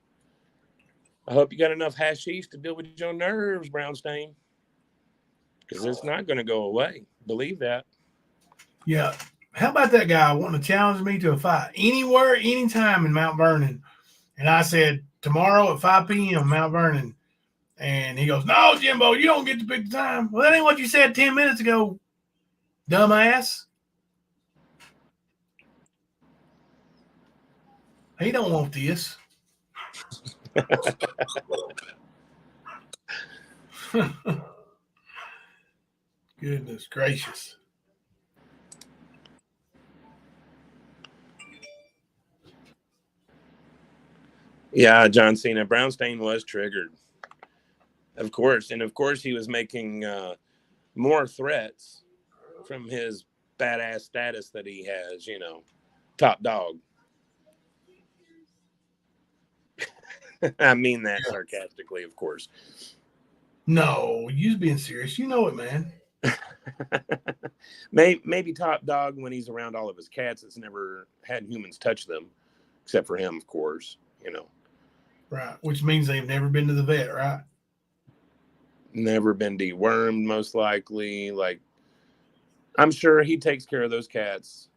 I hope you got enough hashish to deal with your nerves, Brownstein, because it's not going to go away. Believe that. Yeah. How about that guy wanting to challenge me to a fight anywhere, anytime in Mount Vernon? And I said, tomorrow at 5 p.m., Mount Vernon. And he goes, "No, Jimbo, you don't get to pick the time." Well, that ain't what you said 10 minutes ago, dumbass. He don't want this. Goodness gracious. Yeah, John Cena. Brownstein was triggered. Of course. And of course, he was making more threats from his badass status that he has, top dog. I mean that sarcastically, of course. No, you's being serious. You know it, man. Maybe top dog when he's around all of his cats that's never had humans touch them, except for him, of course, Right, which means they've never been to the vet, right? Never been dewormed, most likely. Like, I'm sure he takes care of those cats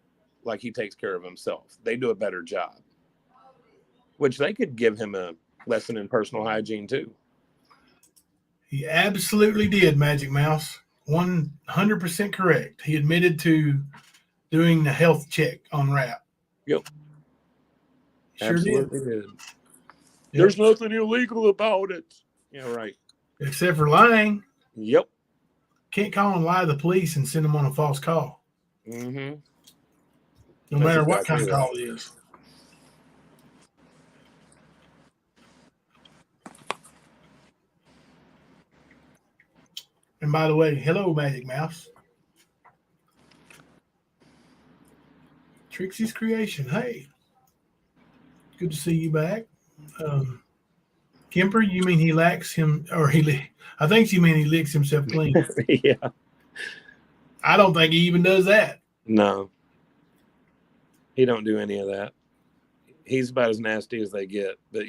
like he takes care of himself. They do a better job, which they could give him a lesson in personal hygiene too. He absolutely did, Magic Mouse. 100% correct. He admitted to doing the health check on Rap. Yep. Sure Absolutely did. Yep. There's nothing illegal about it. Yeah, right. Except for lying. Yep. Can't call and lie to the police and send them on a false call. Mm-hmm. No matter what kind of call it is. And by the way, hello, Magic Mouse. Trixie's Creation. Hey. Good to see you back. Kemper, you mean he lacks him, or I think you mean he licks himself clean. Yeah. I don't think he even does that. No. He don't do any of that. He's about as nasty as they get. But,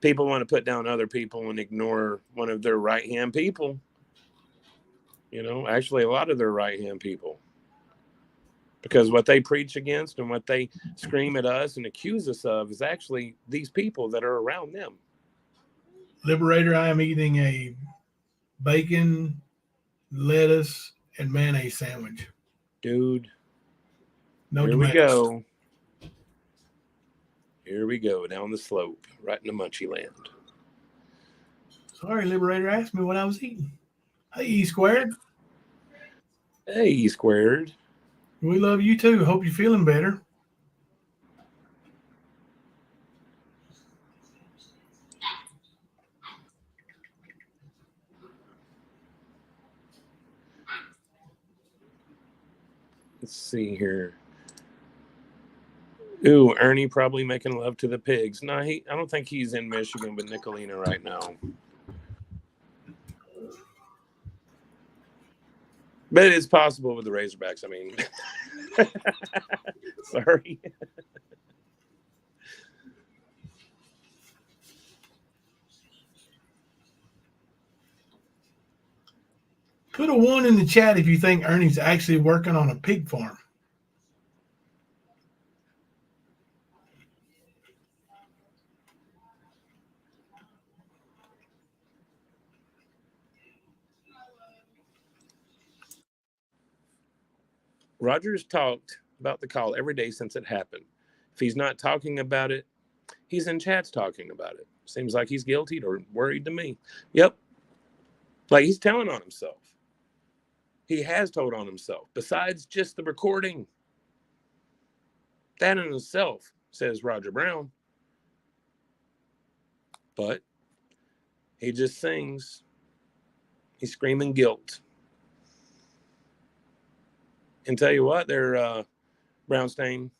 people want to put down other people and ignore one of their right-hand people. Actually, a lot of their right-hand people. Because what they preach against and what they scream at us and accuse us of is actually these people that are around them. Liberator, I am eating a bacon, lettuce, and mayonnaise sandwich. Dude, No here we tomatoes. go. Here we go down the slope, right in the munchie land. Sorry, Liberator asked me what I was eating. Hey, E squared. Hey, E squared. We love you too. Hope you're feeling better. Let's see here. Ooh, Ernie probably making love to the pigs. No, I don't think he's in Michigan with Nicolina right now. But it is possible with the Razorbacks. I mean, sorry. Put a 1 in the chat if you think Ernie's actually working on a pig farm. Roger's talked about the call every day since it happened. If he's not talking about it, he's in chats talking about it. Seems like he's guilty or worried to me. Yep. Like he's telling on himself. He has told on himself. Besides just the recording. That in itself, says Roger Brown. But he just sings. He's screaming guilt. And tell you what, there, Brownstein,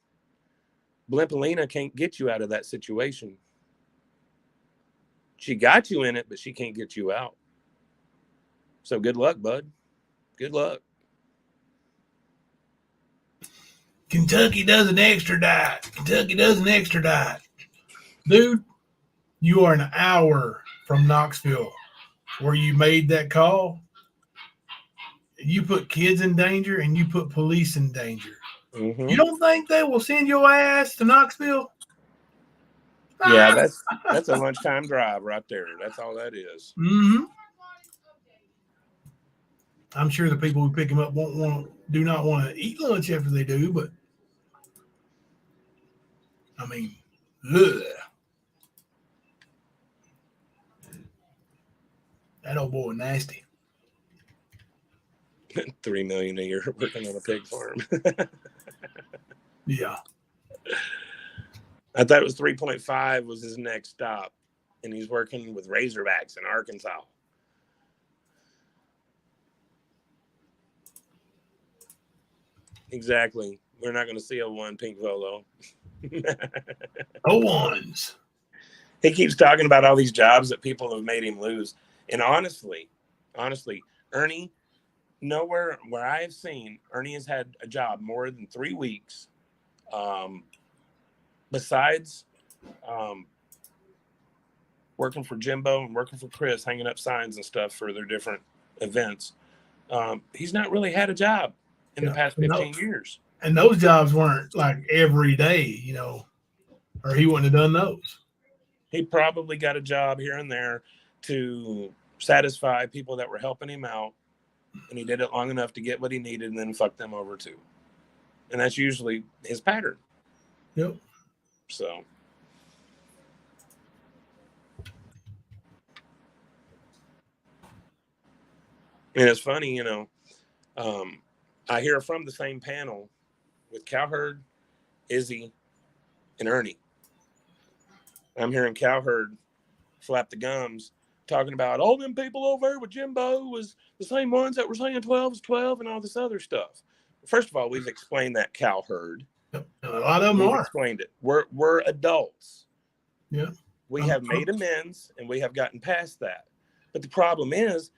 Blimpalina can't get you out of that situation. She got you in it, but she can't get you out. So good luck, bud. Good luck. Kentucky doesn't extradite. Kentucky doesn't extradite. Dude, you are an hour from Knoxville where you made that call. You put kids in danger and you put police in danger. Mm-hmm. You don't think they will send your ass to Knoxville? Yeah, that's a lunchtime drive right there. That's all that is. Mm-hmm. I'm sure the people who pick them up do not want to eat lunch after they do, but I mean, ugh. That old boy nasty. $3 million a year working on a pig farm. Yeah. I thought it was 3.5 was his next stop, and he's working with Razorbacks in Arkansas. Exactly. We're not going to see a 1 pink Volo. No ones. He keeps talking about all these jobs that people have made him lose. And honestly, Ernie, nowhere where I have seen Ernie has had a job more than 3 weeks. Besides working for Jimbo and working for Chris, hanging up signs and stuff for their different events, he's not really had a job in the past 15 years. And those jobs weren't like every day, you know, or he wouldn't have done those. He probably got a job here and there to satisfy people that were helping him out, and he did it long enough to get what he needed and then fuck them over too. And that's usually his pattern. Yep. So. And it's funny, you know, I hear from the same panel with Cowherd, Izzy, and Ernie. I'm hearing Cowherd flap the gums talking about all them people over there with Jimbo was the same ones that were saying 12 is 12 and all this other stuff. First of all, we've explained that, Cowherd. Yep. A lot of them We've are. explained it. We're adults. Yeah. We have made amends and we have gotten past that. But the problem is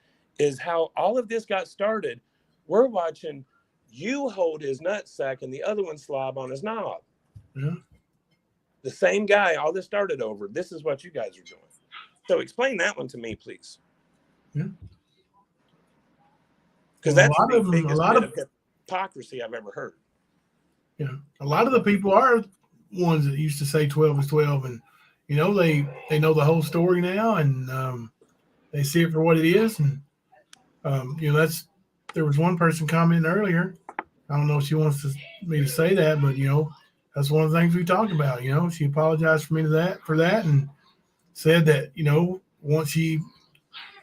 how all of this got started. We're watching you hold his nutsack and the other one slob on his knob. Yeah. The same guy, all this started over. This is what you guys are doing. So explain that one to me, please. Yeah. Because that's the biggest bit of hypocrisy I've ever heard. Yeah, a lot of the people are ones that used to say 12 is 12, and you know they know the whole story now, and they see it for what it is. And you know, there was one person commenting earlier. I don't know if she wants me to say that, but you know, that's one of the things we talked about. You know, she apologized for that, and said that, you know, once she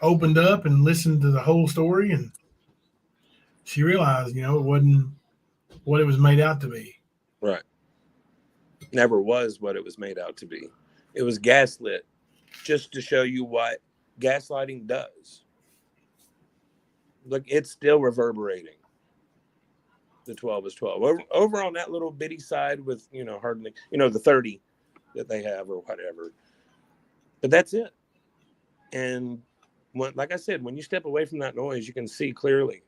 opened up and listened to the whole story, and she realized, you know, it wasn't what it was made out to be. Right. Never was what it was made out to be. It was gaslit just to show you what gaslighting does. Look, it's still reverberating. The 12 is 12. Over on that little bitty side with, you know, hardly, you know, the 30 that they have or whatever. But that's it. And when, like I said, when you step away from that noise, you can see clearly.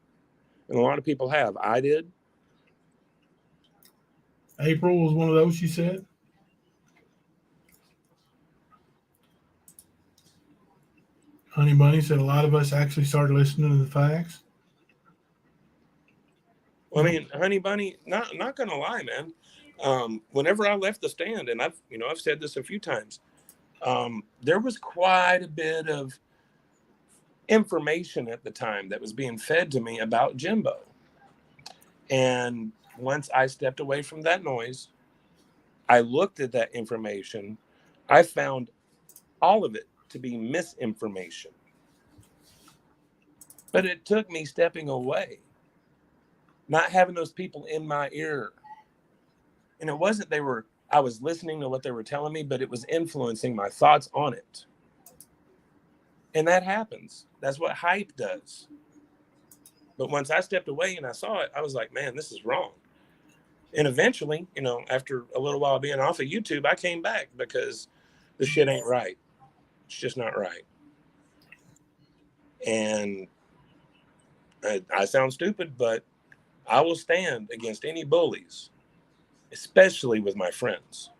And a lot of people have. I did. April was one of those, she said. Honey Bunny said a lot of us actually started listening to the facts. Well, I mean, Honey Bunny, not gonna lie, man. Whenever I left the stand, and I've said this a few times, there was quite a bit of information at the time that was being fed to me about Jimbo. And once I stepped away from that noise, I looked at that information. I found all of it to be misinformation. But it took me stepping away, not having those people in my ear. And it wasn't I was listening to what they were telling me, but it was influencing my thoughts on it. And that happens. That's what hype does. But once I stepped away and I saw it, I was like, man, this is wrong. And eventually, you know, after a little while being off of YouTube, I came back because the shit ain't right. It's just not right. And I sound stupid, but I will stand against any bullies, especially with my friends.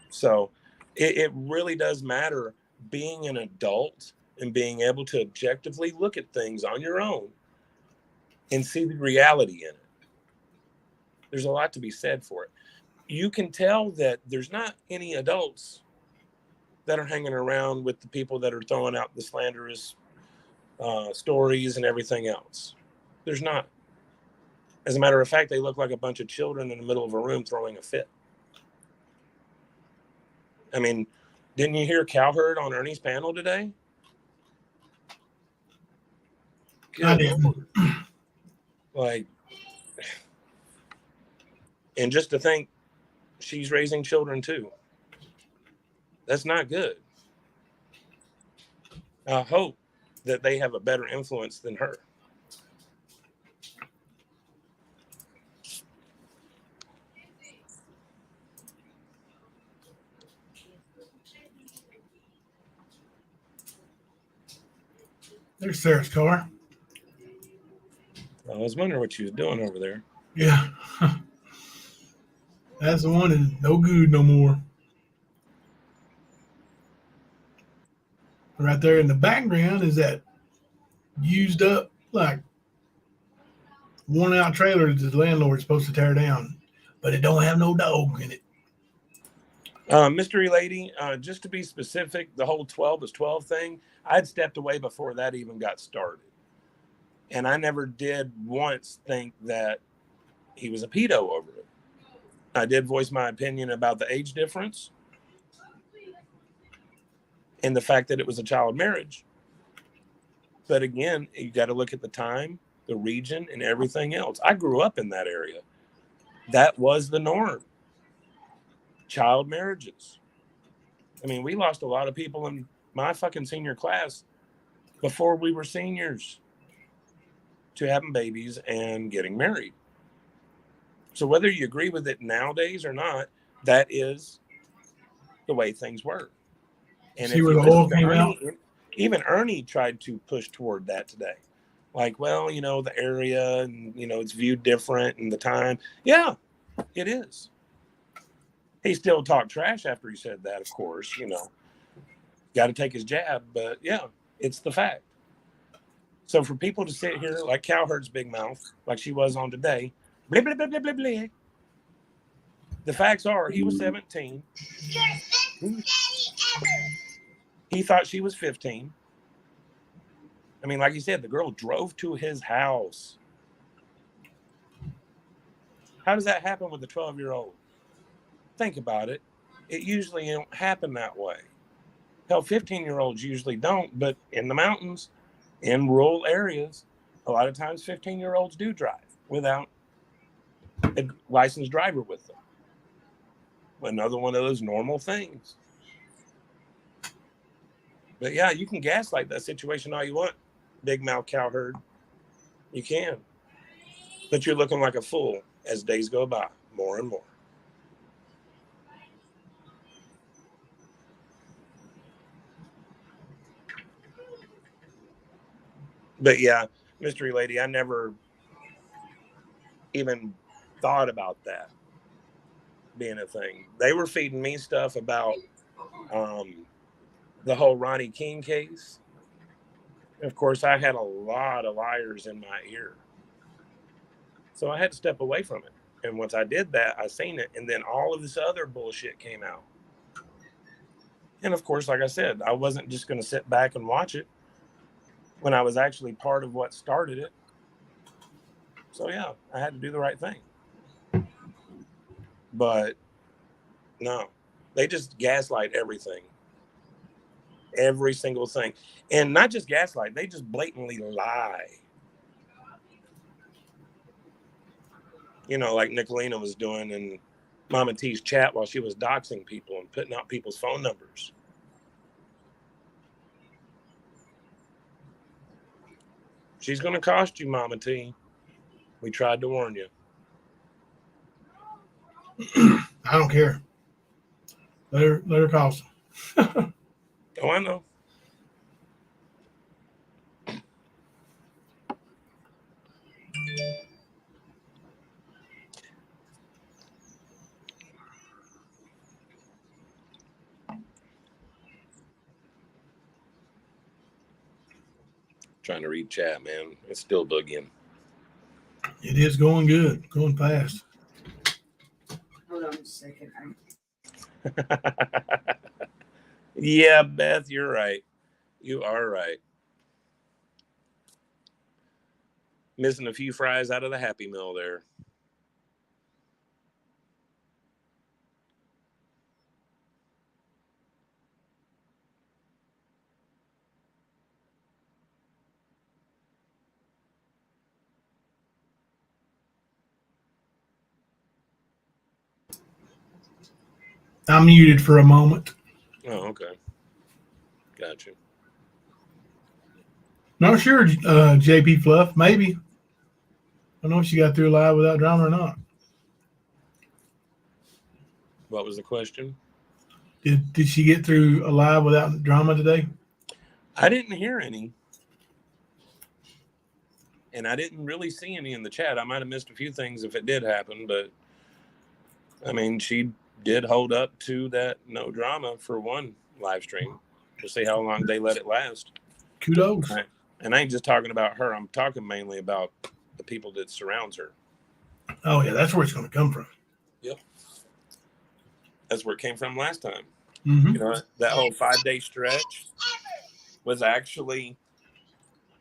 So it really does matter being an adult and being able to objectively look at things on your own and see the reality in it. There's a lot to be said for it. You can tell that there's not any adults that are hanging around with the people that are throwing out the slanderous stories and everything else. There's not. As a matter of fact, they look like a bunch of children in the middle of a room throwing a fit. I mean, didn't you hear Cowherd on Ernie's panel today? Good Lord. Like, and just to think she's raising children too. That's not good. I hope that they have a better influence than her. There's Sarah's car. I was wondering what she was doing over there. Yeah. That's the one that's no good no more. Right there in the background is that used up, like, worn out trailer that the landlord's supposed to tear down, but it don't have no dog in it. Mystery Lady, just to be specific, the whole 12 is 12 thing, I'd stepped away before that even got started. And I never did once think that he was a pedo over it. I did voice my opinion about the age difference and the fact that it was a child marriage. But again, you got to look at the time, the region, and everything else. I grew up in that area. That was the norm. Child marriages. I mean, we lost a lot of people in my fucking senior class before we were seniors to having babies and getting married. So whether you agree with it nowadays or not, that is the way things were. And See where the oil came out? Even Ernie tried to push toward that today. Like, well, you know, the area and, you know, it's viewed different and the time. Yeah, it is. He still talked trash after he said that, of course, you know. Got to take his jab, but yeah, it's the fact. So for people to sit here like Cowherd's big mouth, like she was on today, blah, blah, blah, blah, blah, blah. The facts are he was 17. He thought she was 15. I mean, like you said, the girl drove to his house. How does that happen with a 12-year-old? Think about it. It usually don't happen that way. Hell, 15-year-olds usually don't, but in the mountains, in rural areas, a lot of times 15-year-olds do drive without a licensed driver with them. Another one of those normal things. But yeah, you can gaslight that situation all you want, big mouth Cowherd. You can. But you're looking like a fool as days go by, more and more. But yeah, Mystery Lady, I never even thought about that being a thing. They were feeding me stuff about the whole Ronnie King case. Of course, I had a lot of liars in my ear. So I had to step away from it. And once I did that, I seen it. And then all of this other bullshit came out. And of course, like I said, I wasn't just going to sit back and watch it when I was actually part of what started it. So yeah, I had to do the right thing. But no, they just gaslight everything. Every single thing. And not just gaslight, they just blatantly lie. You know, like Nicolina was doing in Mama T's chat while she was doxing people and putting out people's phone numbers. She's going to cost you, Mama T. We tried to warn you. I don't care. Let her cost them. Oh, I know. Trying to read chat, man. It's still boogieing. It is going good, going fast. Hold on a second. Yeah, Beth, you're right. You are right. Missing a few fries out of the Happy Meal there. I'm muted for a moment. Oh, okay. Gotcha. Not sure, JP Fluff. Maybe. I don't know if she got through live without drama or not. What was the question? Did she get through a live without drama today? I didn't hear any. And I didn't really see any in the chat. I might have missed a few things if it did happen, but I mean, she did hold up to that no drama for one live stream. We'll see how long they let it last. Kudos. And I ain't just talking about her. I'm talking mainly about the people that surrounds her. Oh, yeah, that's where it's going to come from. Yep. That's where it came from last time. Mm-hmm. You know, that whole 5-day stretch was actually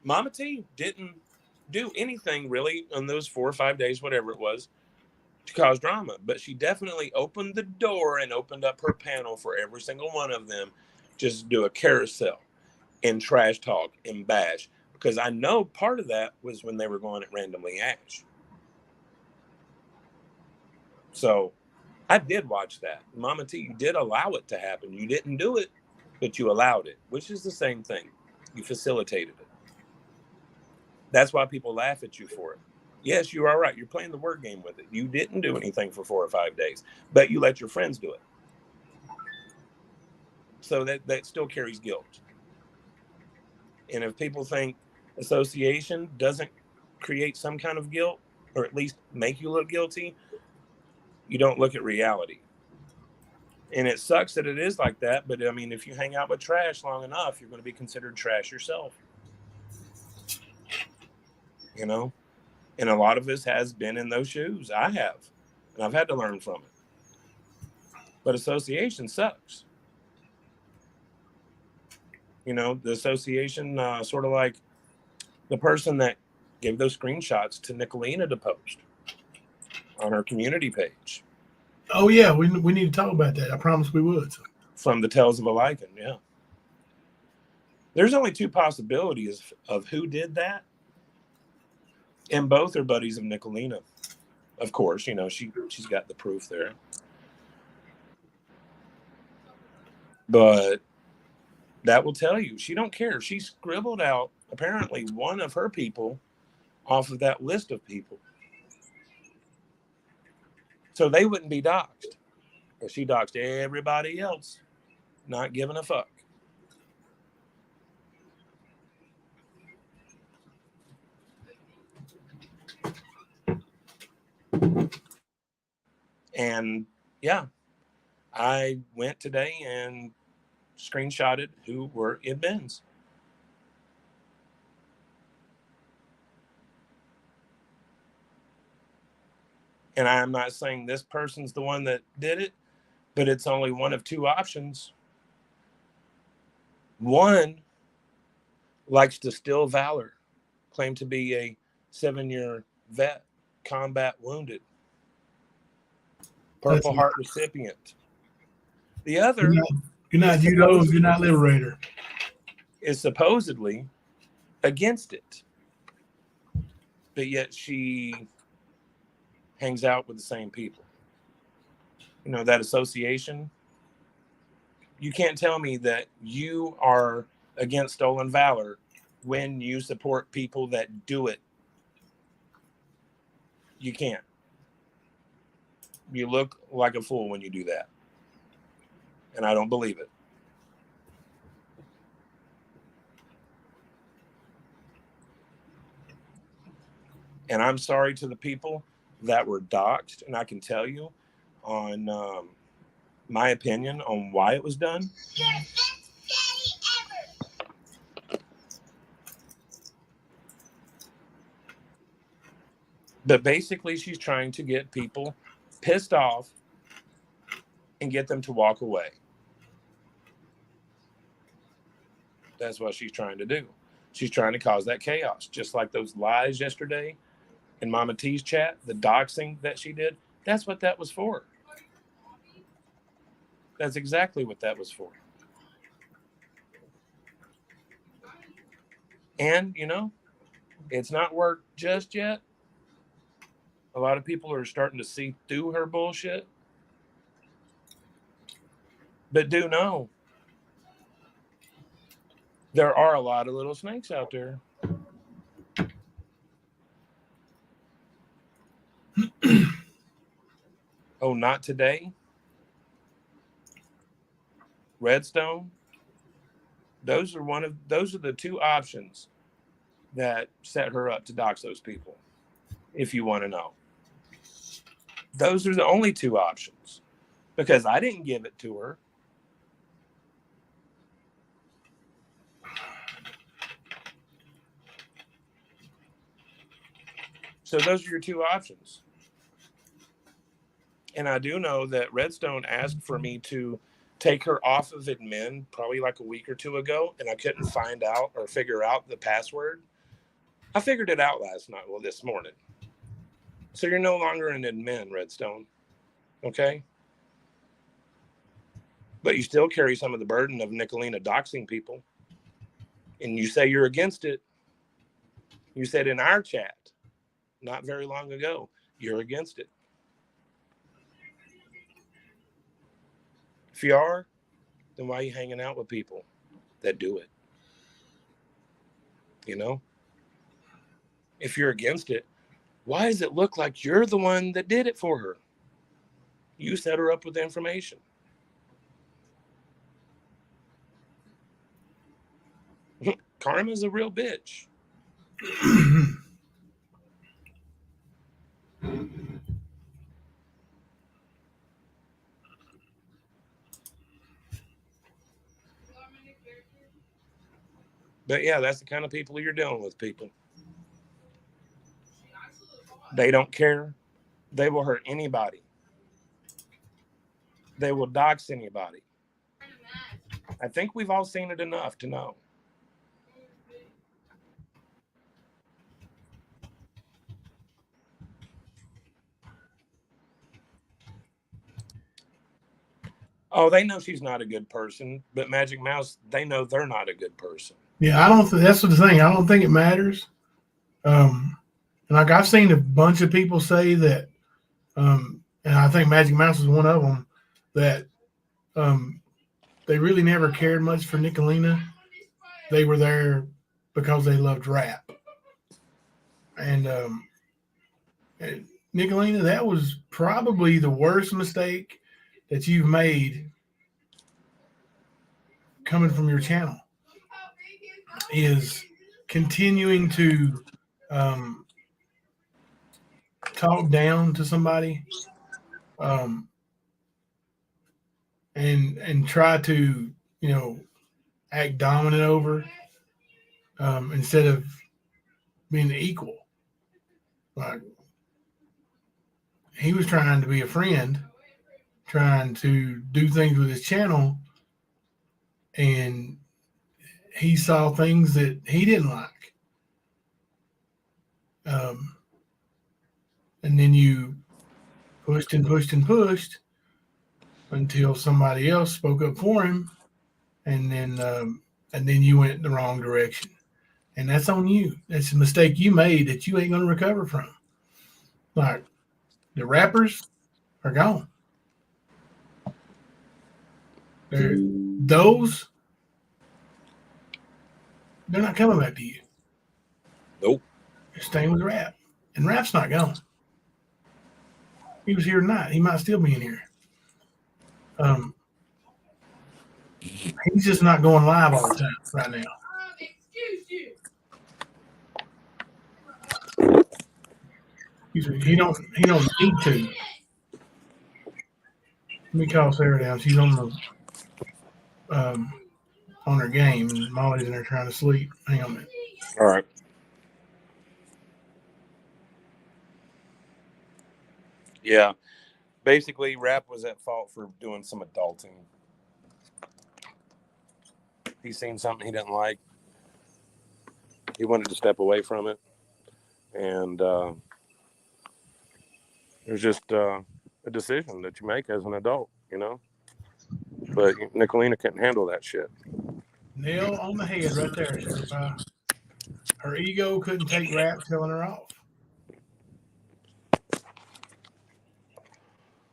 Mama T didn't do anything really on those 4 or 5 days, whatever it was, to cause drama. But she definitely opened the door and opened up her panel for every single one of them just do a carousel and trash talk and bash. Because I know part of that was when they were going at Randomly Ash. So I did watch that. Mama T, you did allow it to happen. You didn't do it, but you allowed it, which is the same thing. You facilitated it. That's why people laugh at you for it. Yes, you are right. You're playing the word game with it. You didn't do anything for 4 or 5 days, but you let your friends do it. So that still carries guilt. And if people think association doesn't create some kind of guilt, or at least make you look guilty, you don't look at reality. And it sucks that it is like that, but I mean, if you hang out with trash long enough, you're going to be considered trash yourself. you know? And a lot of us has been in those shoes. I have. And I've had to learn from it. But association sucks. You know, the association, sort of like the person that gave those screenshots to Nicolina to post on her community page. Oh, yeah, we need to talk about that. I promised we would. So. From the Tales of a Lycan, yeah. There's only two possibilities of who did that. And both are buddies of Nicolina. Of course, you know, she's got the proof there. But that will tell you she don't care. She scribbled out apparently one of her people off of that list of people. So they wouldn't be doxxed. But she doxed everybody else, not giving a fuck. And yeah, I went today and screenshotted who were in bins. And I'm not saying this person's the one that did it, but it's only one of two options. One likes to steal valor, claim to be a 7-year vet, combat wounded, Purple Heart recipient. The other, you're not Judos, you're not Liberator, is supposedly against it, but yet she hangs out with the same people. You know, that association. You can't tell me that you are against stolen valor when you support people that do it. You can't. You look like a fool when you do that. And I don't believe it. And I'm sorry to the people that were doxxed. And I can tell you on my opinion on why it was done. But basically, she's trying to get people pissed off and get them to walk away. That's what she's trying to do. She's trying to cause that chaos, just like those lies yesterday in Mama T's chat, the doxing that she did. That's what that was for. That's exactly what that was for. And, you know, it's not worked just yet. A lot of people are starting to see through her bullshit. But do know, there are a lot of little snakes out there. Oh, not today. Redstone. Those are the two options that set her up to dox those people. If you want to know, those are the only two options, because I didn't give it to her. So those are your two options. And I do know that Redstone asked for me to take her off of admin probably like a week or two ago, and I couldn't find out or figure out the password. I figured it out last night, well, this morning. So you're no longer an admin, Redstone. Okay? But you still carry some of the burden of Nicolina doxing people. And you say you're against it. You said in our chat, not very long ago, you're against it. If you are, then why are you hanging out with people that do it? You know? If you're against it, why does it look like you're the one that did it for her? You set her up with the information. Karma's a real bitch. But yeah, that's the kind of people you're dealing with, people. They don't care. They will hurt anybody. They will dox anybody. I think we've all seen it enough to know. Oh, they know she's not a good person, but Magic Mouse, they know they're not a good person. Yeah, I don't. That's the thing. I don't think it matters. And like I've seen a bunch of people say that, and I think Magic Mouse is one of them, that they really never cared much for Nicolina. They were there because they loved rap. And Nicolina, that was probably the worst mistake that you've made coming from your channel, is continuing to talk down to somebody and try to, act dominant over instead of being equal. Like, he was trying to be a friend, trying to do things with his channel, and he saw things that he didn't like. And then you pushed and pushed and pushed until somebody else spoke up for him, and then you went the wrong direction. And that's on you. That's a mistake you made that you ain't going to recover from. Like, the rappers are gone. They're not coming back to you. Nope. They're staying with rap. And rap's not gone. He was here tonight. He might still be in here. He's just not going live all the time right now. He don't need to. Let me call Sarah down. She's on her game, and Molly's in there trying to sleep. Hang on a minute. All right. Yeah. Basically, Rap was at fault for doing some adulting. He seen something he didn't like. He wanted to step away from it. And it was just a decision that you make as an adult, But Nicolina couldn't handle that shit. Nail on the head right there, Sarah. Her ego couldn't take Rap telling her off.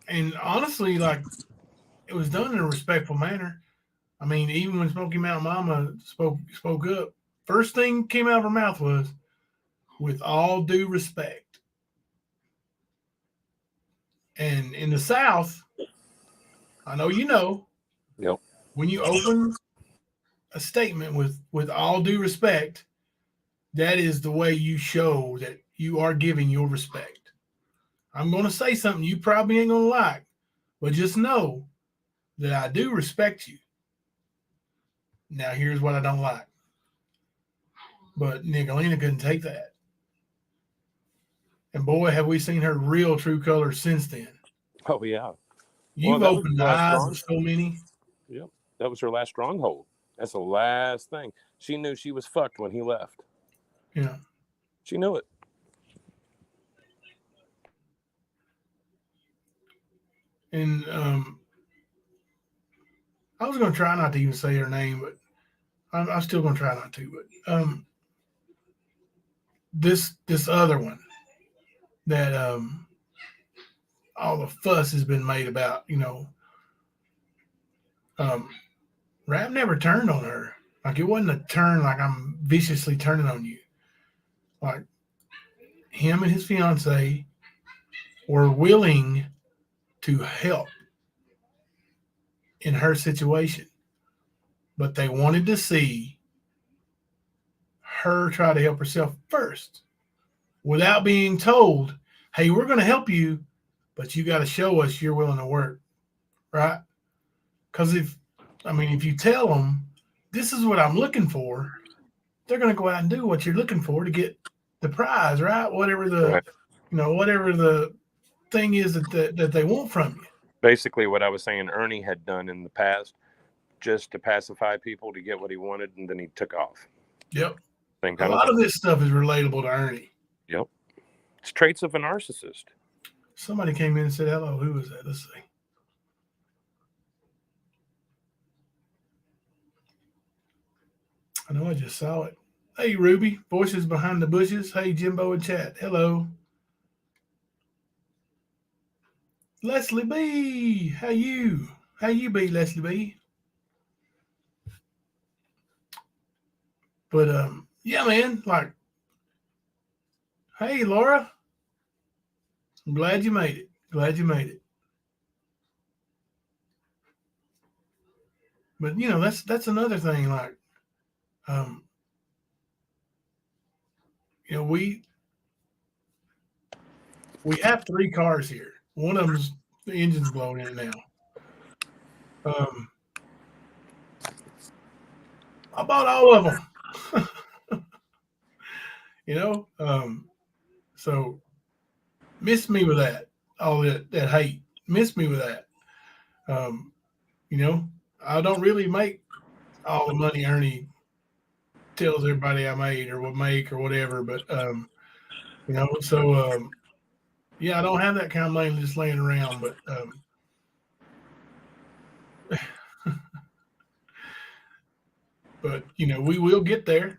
And honestly, like, it was done in a respectful manner. I mean, even when Smoky Mountain Mama spoke up, first thing came out of her mouth was, "With all due respect." And in the South, I know Yep. when you open a statement with all due respect, that is the way you show that you are giving your respect. I'm going to say something you probably ain't going to like, but just know that I do respect you. Now, here's what I don't like. But Nicolina couldn't take that. And boy, have we seen her real true colors since then. Oh, yeah. You've opened the eyes of so many. Yep. That was her last stronghold. That's the last thing. She knew she was fucked when he left. Yeah. She knew it. And I was going to try not to even say her name, but I'm still going to try not to. But this other one that all the fuss has been made about, Rap never turned on her. Like, it wasn't a turn like I'm viciously turning on you. Like, him and his fiance were willing to help in her situation, but they wanted to see her try to help herself first without being told, "Hey, we're going to help you, but you got to show us you're willing to work," right? Because if you tell them, "This is what I'm looking for," they're going to go out and do what you're looking for to get the prize, right? Whatever the, whatever the thing is that they want from you. Basically, what I was saying Ernie had done in the past, just to pacify people to get what he wanted, and then he took off. Yep. Same A kind lot of of this stuff is relatable to Ernie. Yep. It's traits of a narcissist. Somebody came in and said hello. Who was that? Let's see. I know I just saw it. Hey, Ruby. Voices behind the bushes. Hey, Jimbo and chat. Hello. Leslie B. How you? How you be, Leslie B? But yeah, man. Like, hey, Laura. I'm glad you made it. Glad you made it. But that's another thing. Like, we have 3 cars here. One of them's the engine's blowing in it now. I bought all of them. So miss me with that. All that hate. Miss me with that. I don't really make all the money Ernie tells everybody I made or will make or whatever, but yeah, I don't have that kind of money just laying around, but we will get there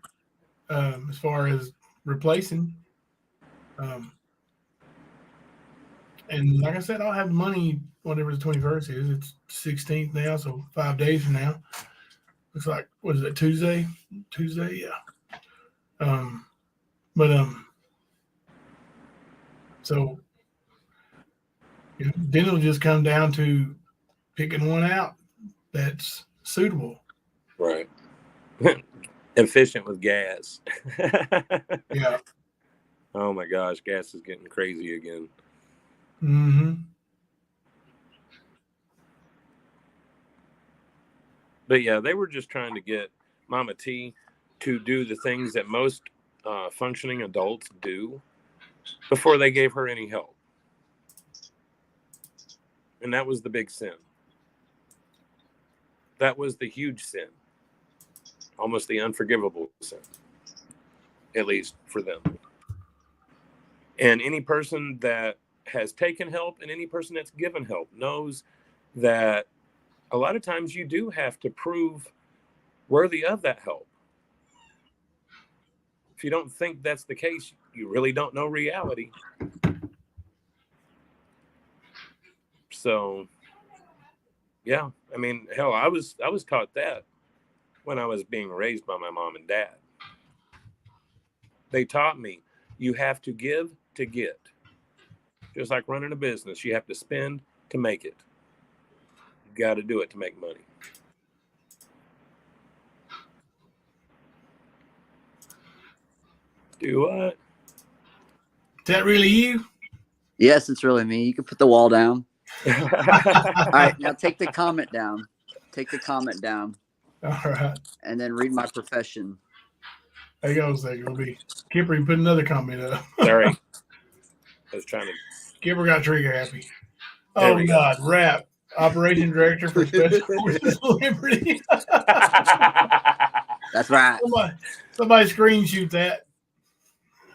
as far as replacing. And like I said, I'll have the money whatever the 21st is. It's 16th now, so 5 days from now. Looks like, what is it, Tuesday? Tuesday, yeah. So then it'll just come down to picking one out that's suitable. Right. Efficient with gas. Yeah. Oh my gosh, gas is getting crazy again. Mm-hmm. But yeah, they were just trying to get Mama T to do the things that most functioning adults do before they gave her any help. And that was the big sin. That was the huge sin. Almost the unforgivable sin. At least for them. And any person that has taken help and any person that's given help knows that a lot of times you do have to prove worthy of that help. If you don't think that's the case, you really don't know reality. So, yeah, I mean, hell, I was taught that when I was being raised by my mom and dad. They taught me you have to give to get. Just like running a business, you have to spend to make it. You got to do it to make money. Do what? Is that really you? Yes, it's really me. You can put the wall down. All right, now take the comment down. Take the comment down. All right. And then read my profession. Hang on a second. It'll be Kipper, you put another comment up. Sorry. I was trying to. Kipper got trigger happy. Oh, God. Rap. Operation Director for Special Forces Liberty. That's right. Somebody screenshot that.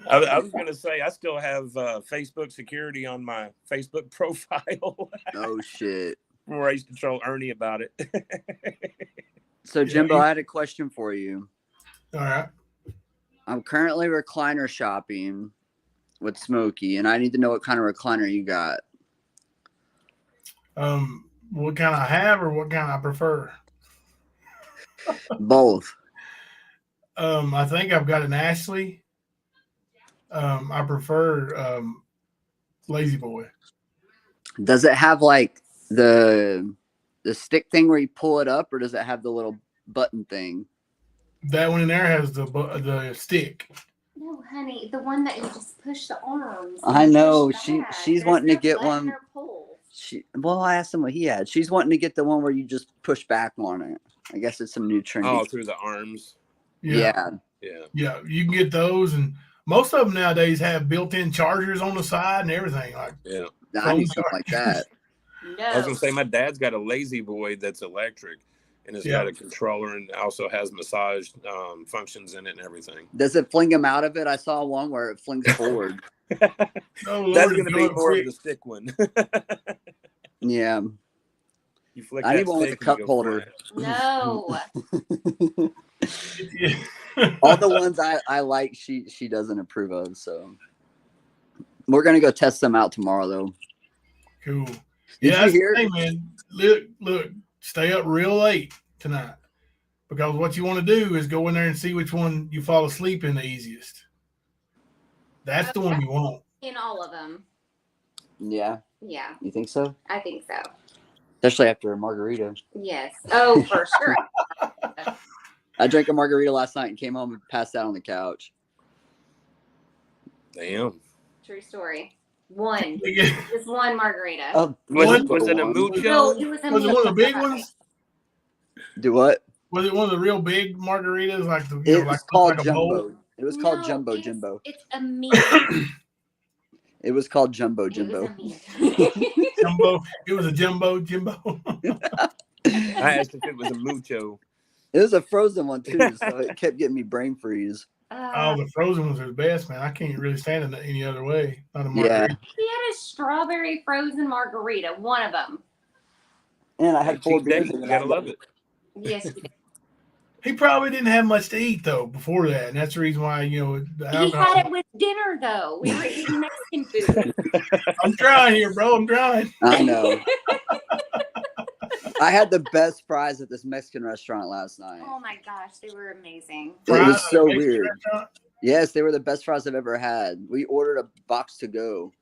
I was going to say, I still have Facebook security on my Facebook profile. Oh, shit. Where I used to troll Ernie about it. So, Jimbo, I had a question for you. All right. I'm currently recliner shopping with Smokey, and I need to know what kind of recliner you got. What kind I have or what kind I prefer? Both. I think I've got an Ashley. I prefer Lazy Boy. Does it have like the stick thing where you pull it up, or does it have the little button thing? That one in there has the stick. No, honey, the one that you just push the arms. I know she's There's wanting no to get button one. or pull. I asked him what he had. She's wanting to get the one where you just push back on it. I guess it's some new trend. Oh, through the arms. Yeah. You can get those, and Most of them nowadays have built-in chargers on the side and everything. Like, Yeah. I need something like that. I was No. gonna say my dad's got a lazy boy that's electric, and it's got a controller and also has massage functions in it and everything. Does it fling him out of it? I saw one where it flings forward. Oh, Lord, That's gonna be it's more quick. of the stick one. Yeah. You flick I that need one with a stick and cup you go holder. flying. No. All the ones I like, she doesn't approve of. So we're gonna go test them out tomorrow, though. Cool. Did Yeah, you that's hear? the thing, man. Look, stay up real late tonight because what you want to do is go in there and see which one you fall asleep in the easiest. That's the one you want. In all of them. Yeah. Yeah, You think so? I think so. Especially after a margarita. Yes. Oh, for sure. I drank a margarita last night and came home and passed out on the couch. Damn. True story. One. Yeah. Just one margarita. Oh, Was it a one. mucho? No, it was a Was it one of the big meal. ones? Do what? Was it one of the real big margaritas? Like the It was like called a bowl? Jumbo. It was called No, Jumbo it's, Jimbo. It's a meal. It was called Jumbo It Jimbo. was a meal. Jumbo. It was a jumbo Jimbo. I asked if it was a mucho. It was a frozen one too, so it kept getting me brain freeze. Oh, the frozen ones are the best, man. I can't really stand it any other way. Not a margarita. He had a strawberry frozen margarita, one of them. And I had 4 Cheap date. beers. You gotta love it. Yes, he did. He probably didn't have much to eat though before that, and that's the reason why the He alcohol. had it with dinner, though. We were eating Mexican food. I'm trying here, bro. I'm trying. I know. I had the best fries at this Mexican restaurant last night. Oh my gosh, they were amazing. It was Fries at so a Mexican weird. restaurant? Yes, they were the best fries I've ever had. We ordered a box to go.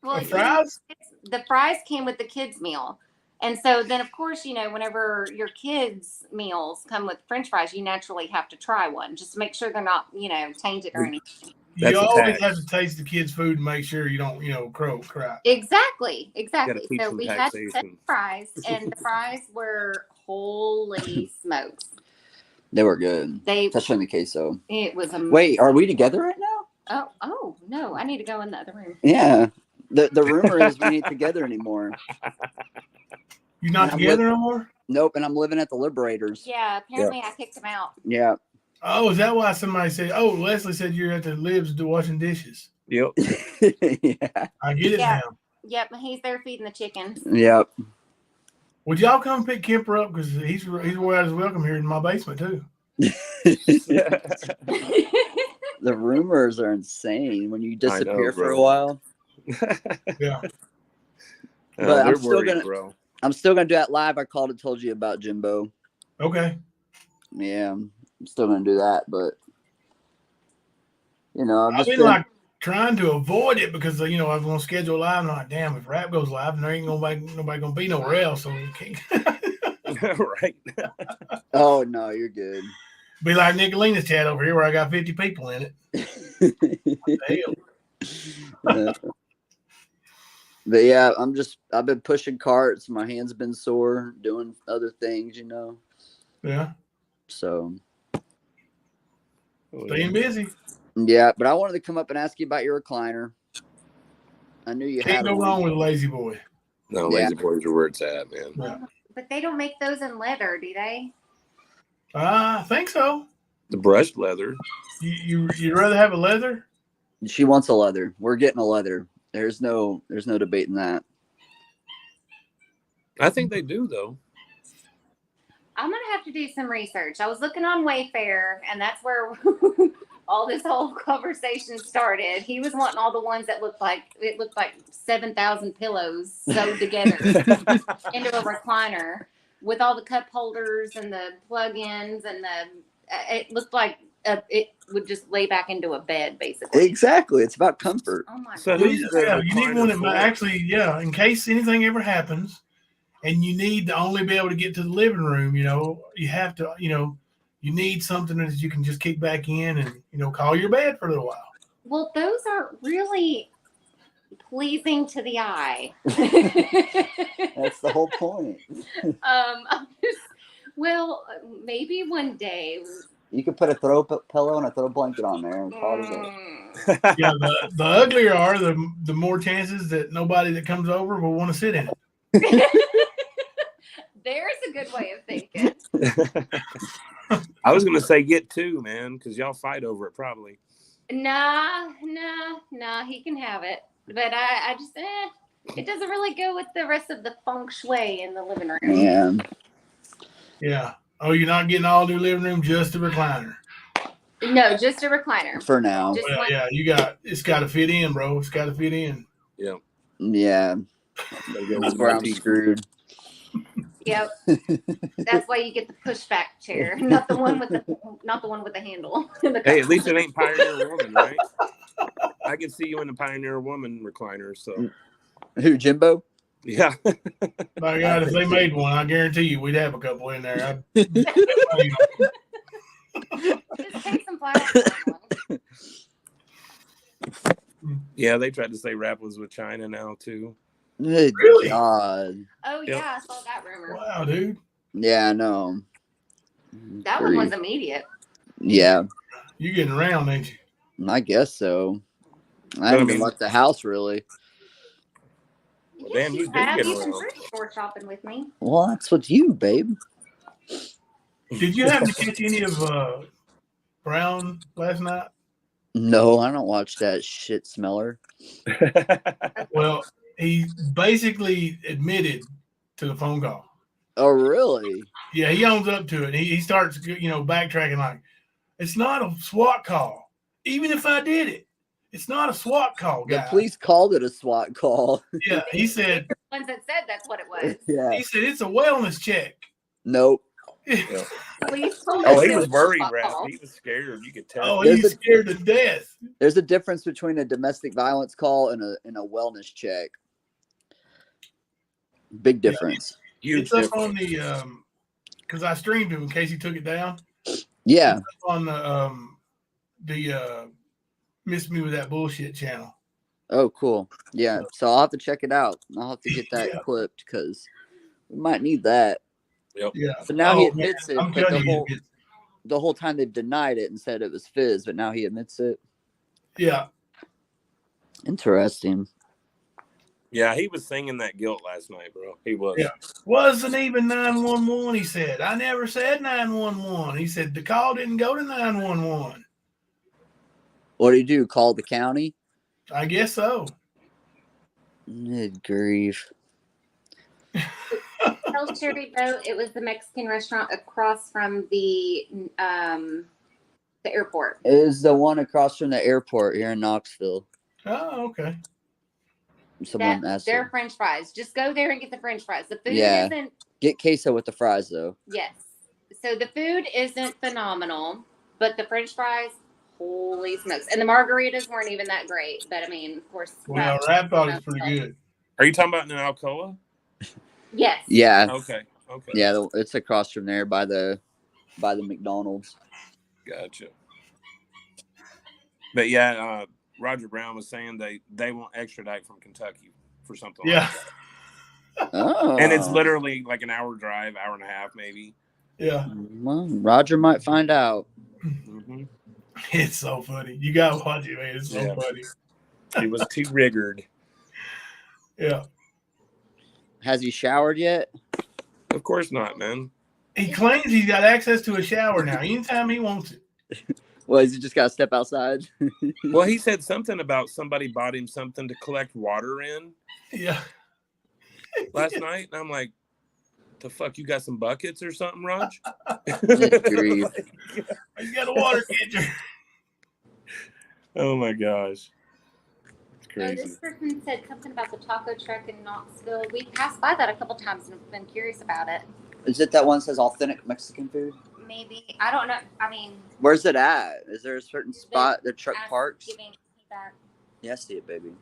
Well, The fries? the fries came with the kids' meal. And so then, of course, whenever your kids' meals come with French fries, you naturally have to try one just to make sure they're not, tainted or anything. That's You a always tax. have to taste the kids' food and make sure you don't, crap. Exactly. Gotta teach So them we had set taxation. fries, and the fries were holy smokes. They were good, especially in the queso. It was amazing. Wait, are we together right now? Oh no! I need to go in the other room. Yeah. The rumor is we ain't together anymore. You're not And I'm together no more? Nope, and I'm living at the Liberators. Yeah, apparently I kicked him out. Yeah. Oh, is that why somebody said, Leslie said you're at the Libs washing dishes? Yep. Yeah. I get it Yeah. now. Yep, he's there feeding the chickens. Yep. Would y'all come pick Kemper up? Because he's where I was welcome here in my basement, too. The rumors are insane when you disappear for a bro. while. Yeah. But they're I'm still worried, gonna- bro. I'm still gonna do that live. I called and told you about Jimbo. Okay. Yeah, I'm still gonna do that, but I've I've just been like trying to avoid it because I was going to schedule live. And I'm like, damn, if rap goes live, and there ain't nobody going to be nowhere else, so we can't. Right. Oh no, you're good. Be like Nicolina's chat over here where I got 50 people in it. Hell. But yeah, I've been pushing carts. My hands have been sore, doing other things, Yeah. So Staying busy. yeah, but I wanted to come up and ask you about your recliner. I knew you Can't had go one. wrong with a lazy boy. No, Yeah. lazy boys are where it's at, man. Yeah. But they don't make those in leather, do they? I think so. The brushed leather. You'd rather have a leather? She wants a leather. We're getting a leather. There's no debating that. I think they do, though. I'm gonna have to do some research. I was looking on Wayfair, and that's where all this whole conversation started. He was wanting all the ones that looked like 7,000 pillows sewed together into a recliner with all the cup holders and the plug-ins, and it looked like it would just lay back into a bed, basically. Exactly. It's about comfort. Oh my So god! who's the Yeah, you need one that recliner might for? actually, in case anything ever happens, and you need to only be able to get to the living room, you have to, you need something that you can just kick back in and, call your bed for a little while. Well, those are really pleasing to the eye. That's the whole point. Well, maybe one day You could put a throw pillow and a throw blanket on there and call it a day. Yeah, the uglier are, the more chances that nobody that comes over will want to sit in it. There's a good way of thinking. I was gonna say get two, man, because y'all fight over it probably. Nah, he can have it. But I just, it doesn't really go with the rest of the feng shui in the living room. Yeah. Yeah. Oh, you're not getting all new living room, just a recliner. No, just a recliner. For now. Just Well, one. yeah, it's got to fit in, bro. It's got to fit in. Yeah. Yeah. That's where I'm screwed. Yep. That's why you get the pushback chair, not the one with the handle. Hey, at least it ain't Pioneer Woman, right? I can see you in the Pioneer Woman recliner. So who, Jimbo? Yeah. My God, if they made one, I guarantee you we'd have a couple in there. Just take some flowers. Yeah, they tried to say rap was with China now too. Good Really? God. Oh yeah, I saw that rumor. Wow, dude. Yeah, I know. That one was immediate. Yeah. You getting around, ain't you? I guess so. I haven't even left the house really. Well, damn, you You've been around. grocery store shopping with me. Well, that's what you, babe. Did you happen to catch any of Brown last night? No, I don't watch that shit smeller. Well, he basically admitted to the phone call. Oh, really? Yeah, he owns up to it. He starts, backtracking like, it's not a SWAT call. Even if I did it, it's not a SWAT call, guys. The police called it a SWAT call. Yeah, he said. The ones that said that's what it was. Yeah. He said it's a wellness check. Nope. Yeah. Police told Oh, us he it was worried, a Rap. call. He was scared. You could tell. Oh, he's scared to death. There's a difference between a domestic violence call and a wellness check. Big difference. It's up on the because I streamed him in case he took it down. Yeah. It's up on the Miss Me With That Bullshit channel. Oh, cool. Yeah. So I'll have to check it out. I'll have to get that clipped because we might need that. Yep. Yeah. So now he Oh, admits man, it, I'm but telling you, the whole time they've denied it and said it was fizz, but now he admits it. yeah. Interesting. Yeah, he was singing that guilt last night, bro. He was. Yeah. Wasn't even 911, he said. I never said 911. He said the call didn't go to 911. What do you do? Call the county? I guess so. Good grief. Tell Sherry though it was the Mexican restaurant across from the airport. It is the one across from the airport here in Knoxville. Oh, okay. Someone asked Their me. French fries. Just go there and get the French fries. The food Yeah. isn't. Get queso with the fries, though. Yes. So the food isn't phenomenal, but the French fries, holy smokes. And the margaritas weren't even that great. But I mean, of course. Well, Rap thought it was pretty good. Are you talking about in Alcoa? Yes. Yeah. Okay. Yeah, it's across from there by the McDonald's. Gotcha. But yeah, Roger Brown was saying they won't extradite from Kentucky for something like that. Oh. And it's literally like an hour drive, hour and a half maybe. Yeah. Well, Roger might find out. Mm-hmm. It's so funny. You got to watch it, man. It's so funny. He was too riggered. Yeah. Has he showered yet? Of course not, man. He claims he's got access to a shower now anytime he wants it. Well, has he just got to step outside? Well, he said something about somebody bought him something to collect water in. Yeah. Last night, and I'm like, the fuck, you got some buckets or something, Raj? Good grief. He's got a water catcher. Oh my gosh. It's So crazy. this person said something about the taco truck in Knoxville. We passed by that a couple times and have been curious about it. Is it that one that says authentic Mexican food? Maybe. I don't know. I mean. Where's it at? Is there a certain spot the truck parks? Giving feedback. Yeah, I see it, baby.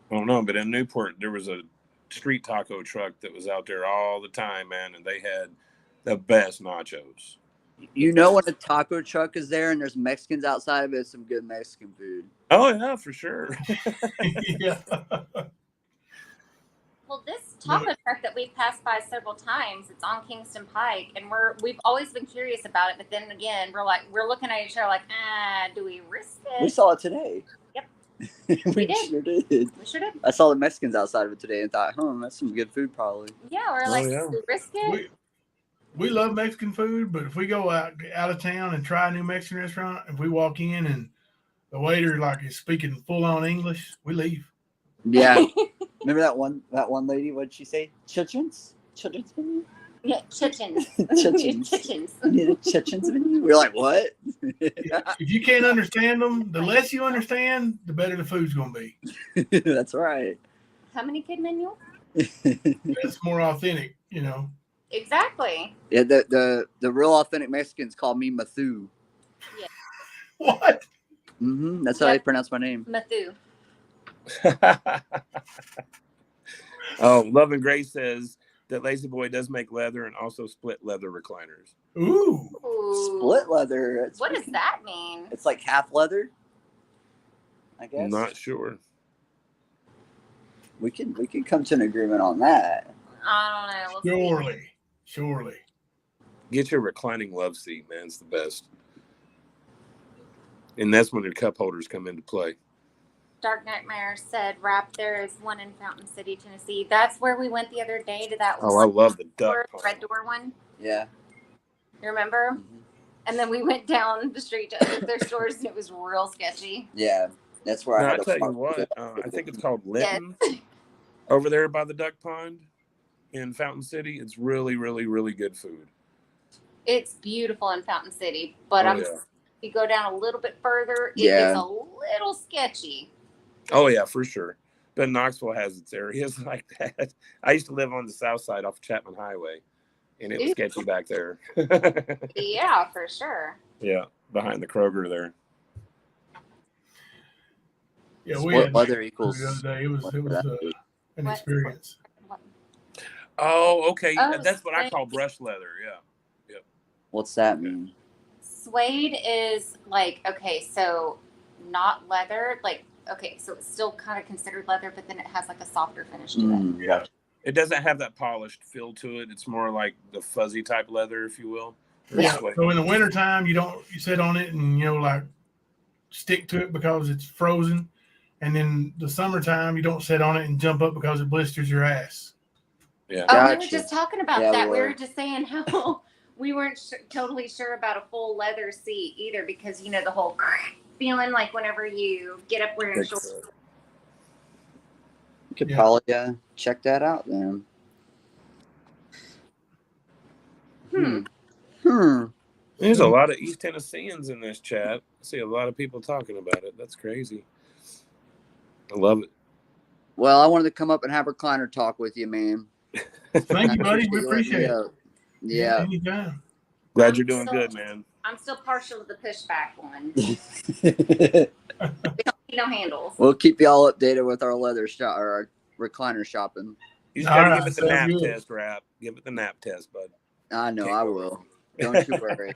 I don't know, but in Newport, there was a street taco truck that was out there all the time, man, and they had the best nachos. You know when a taco truck is there and there's Mexicans outside of it, it's some good Mexican food. Oh, yeah, for sure. Yeah. Well, this taco truck that we've passed by several times. It's on Kingston Pike, and we've always been curious about it. But then again, we're looking at each other like, do we risk it? We saw it today. Yep. we did. sure did. We sure did. I saw the Mexicans outside of it today and thought, that's some good food probably. Yeah, we're like, do we risk it? We love Mexican food, but if we go out of town and try a new Mexican restaurant, if we walk in and the waiter is speaking full on English, we leave. Yeah. Remember that one lady? What did she say? Children's menu? Yeah, chichens. Chichens. You need a chichens menu? We're like, what? If you can't understand them, the less you understand, the better the food's going to be. That's right. How many kid menu? That's more authentic, Exactly. Yeah, the real authentic Mexicans call me Mathu. Yeah. What? That's how I pronounce my name. Mathu. Oh, Love and Grace says that Lazy Boy does make leather and also split leather recliners. Ooh. Split leather. What does that mean? It's like half leather, I guess. I'm not sure. We could come to an agreement on that. I don't know. Surely. Get your reclining love seat, man. It's the best. And that's when your cup holders come into play. Dark Nightmare said, "Rap, there is one in Fountain City, Tennessee." That's where we went the other day to that. Oh, I love the duck pond. Red Door one. Yeah. You remember? Mm-hmm. And then we went down the street to their stores, and it was real sketchy. Yeah, that's where I tell you what. I think it's called Linton. Yes. Over there by the duck pond in Fountain City. It's really, really, really good food. It's beautiful in Fountain City, but if you go down a little bit further, it gets a little sketchy. Oh yeah, for sure. But Knoxville has its areas like that. I used to live on the south side off Chapman Highway, and it was sketchy back there. Yeah, for sure. Yeah, behind the Kroger there. Yeah, we what had weather equals. the other day. It was an experience. Oh, okay. Oh, that's what I call brush leather. Yeah. What's that mean? Suede is so not leather, so it's still kind of considered leather, but then it has a softer finish to it. Yeah. It doesn't have that polished feel to it. It's more like the fuzzy type leather, if you will. Yeah. So in the wintertime, you sit on it and, stick to it because it's frozen. And then the summertime, you don't sit on it and jump up because it blisters your ass. Yeah. Oh, we were just talking about that. We were just saying how we weren't totally sure about a full leather seat either because, the whole feeling like whenever you get up wearing shorts. You could probably check that out then. There's a lot of East Tennesseans in this chat. I see a lot of people talking about it. That's crazy. I love it. Well, I wanted to come up and have recliner talk with you, man. Thank you, buddy. We appreciate it. Yeah. Anytime. Glad you're doing good, man. I'm still partial to the pushback one. We don't need no handles. We'll keep y'all updated with our leather shop or our recliner shopping. You just gotta give it the nap test, Rap. Give it the nap test, bud. I know, I will. Don't you worry.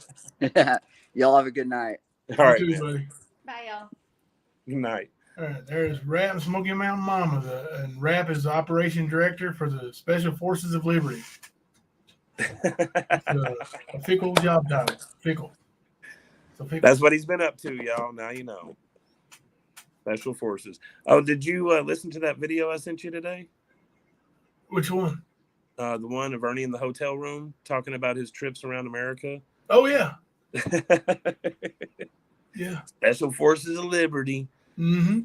Y'all have a good night. All right, You too, man. buddy. Bye, y'all. Good night. All right, there's Rap Smoky Mountain Mama, and Rap is the operation director for the Special Forces of Liberty. It's a fickle job title. Fickle. That's what he's been up to, y'all. Now you know. Special Forces. Oh, did you listen to that video I sent you today? Which one? The one of Ernie in the hotel room talking about his trips around America. Oh, yeah. Yeah. Special Forces of Liberty. Mm-hmm.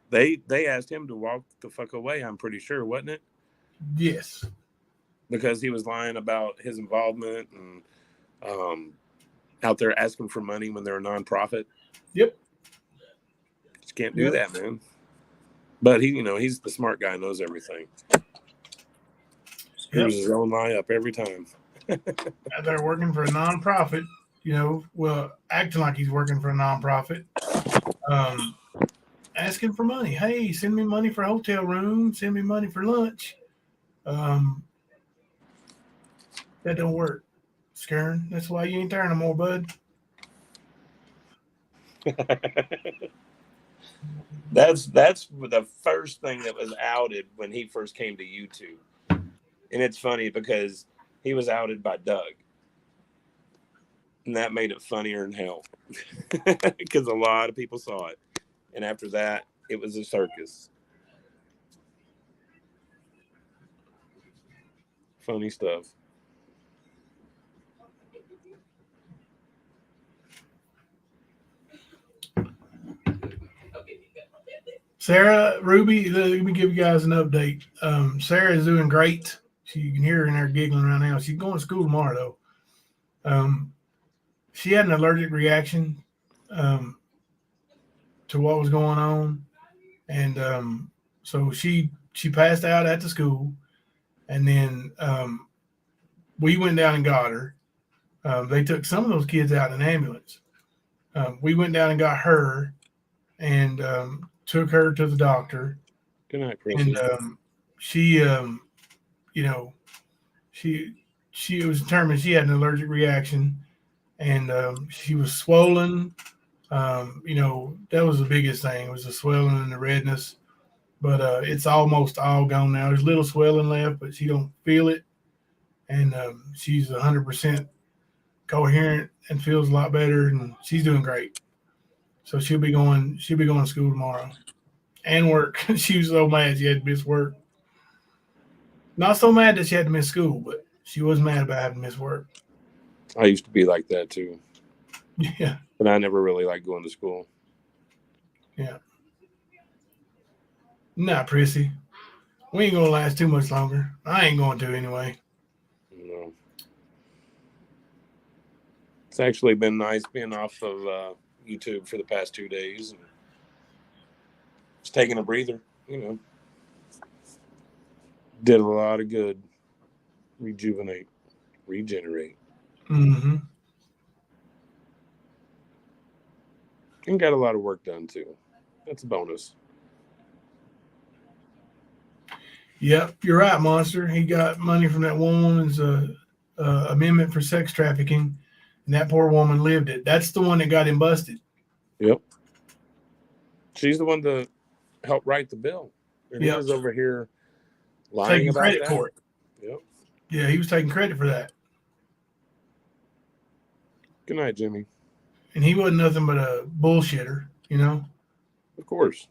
They asked him to walk the fuck away, I'm pretty sure, wasn't it? Yes. Because he was lying about his involvement and out there asking for money when they're a nonprofit. Yep. Just can't do that, man. But he's the smart guy, knows everything. Screws his own lie up every time. Out there working for a nonprofit, acting like he's working for a nonprofit. Asking for money. Hey, send me money for a hotel room. Send me money for lunch. That don't work. Skern. That's why you ain't there no more, bud. That's the first thing that was outed when he first came to YouTube. And it's funny because he was outed by Doug. And that made it funnier than hell. Because a lot of people saw it. And after that, it was a circus. Funny stuff. Sarah, Ruby, let me give you guys an update. Sarah is doing great. You can hear her in there giggling right now. She's going to school tomorrow, though. She had an allergic reaction to what was going on. And so she passed out at the school. And then we went down and got her. They took some of those kids out in an ambulance. We went down and got her and took her to the doctor. Good night, Chrissy. And she was determined she had an allergic reaction, and she was swollen. That was the biggest thing, was the swelling and the redness. But it's almost all gone now. There's little swelling left, but she don't feel it. And she's 100% coherent and feels a lot better, and she's doing great. So she'll be going to school tomorrow and work. She was so mad she had to miss work. Not so mad that she had to miss school, but she was mad about having to miss work. I used to be like that too. Yeah. But I never really liked going to school. Yeah. Nah, Prissy. We ain't gonna last too much longer. I ain't going to anyway. No. It's actually been nice being off of YouTube for the past 2 days. And just taking a breather, Did a lot of good. Rejuvenate. Regenerate. Mm-hmm. And got a lot of work done too. That's a bonus. Yep, you're right, Monster. He got money from that one woman's amendment for sex trafficking, and that poor woman lived it. That's the one that got him busted. Yep. She's the one that helped write the bill. And he was over here lying taking about credit that. for it. Yep. Yeah, he was taking credit for that. Good night, Jimmy. And he wasn't nothing but a bullshitter, Of course.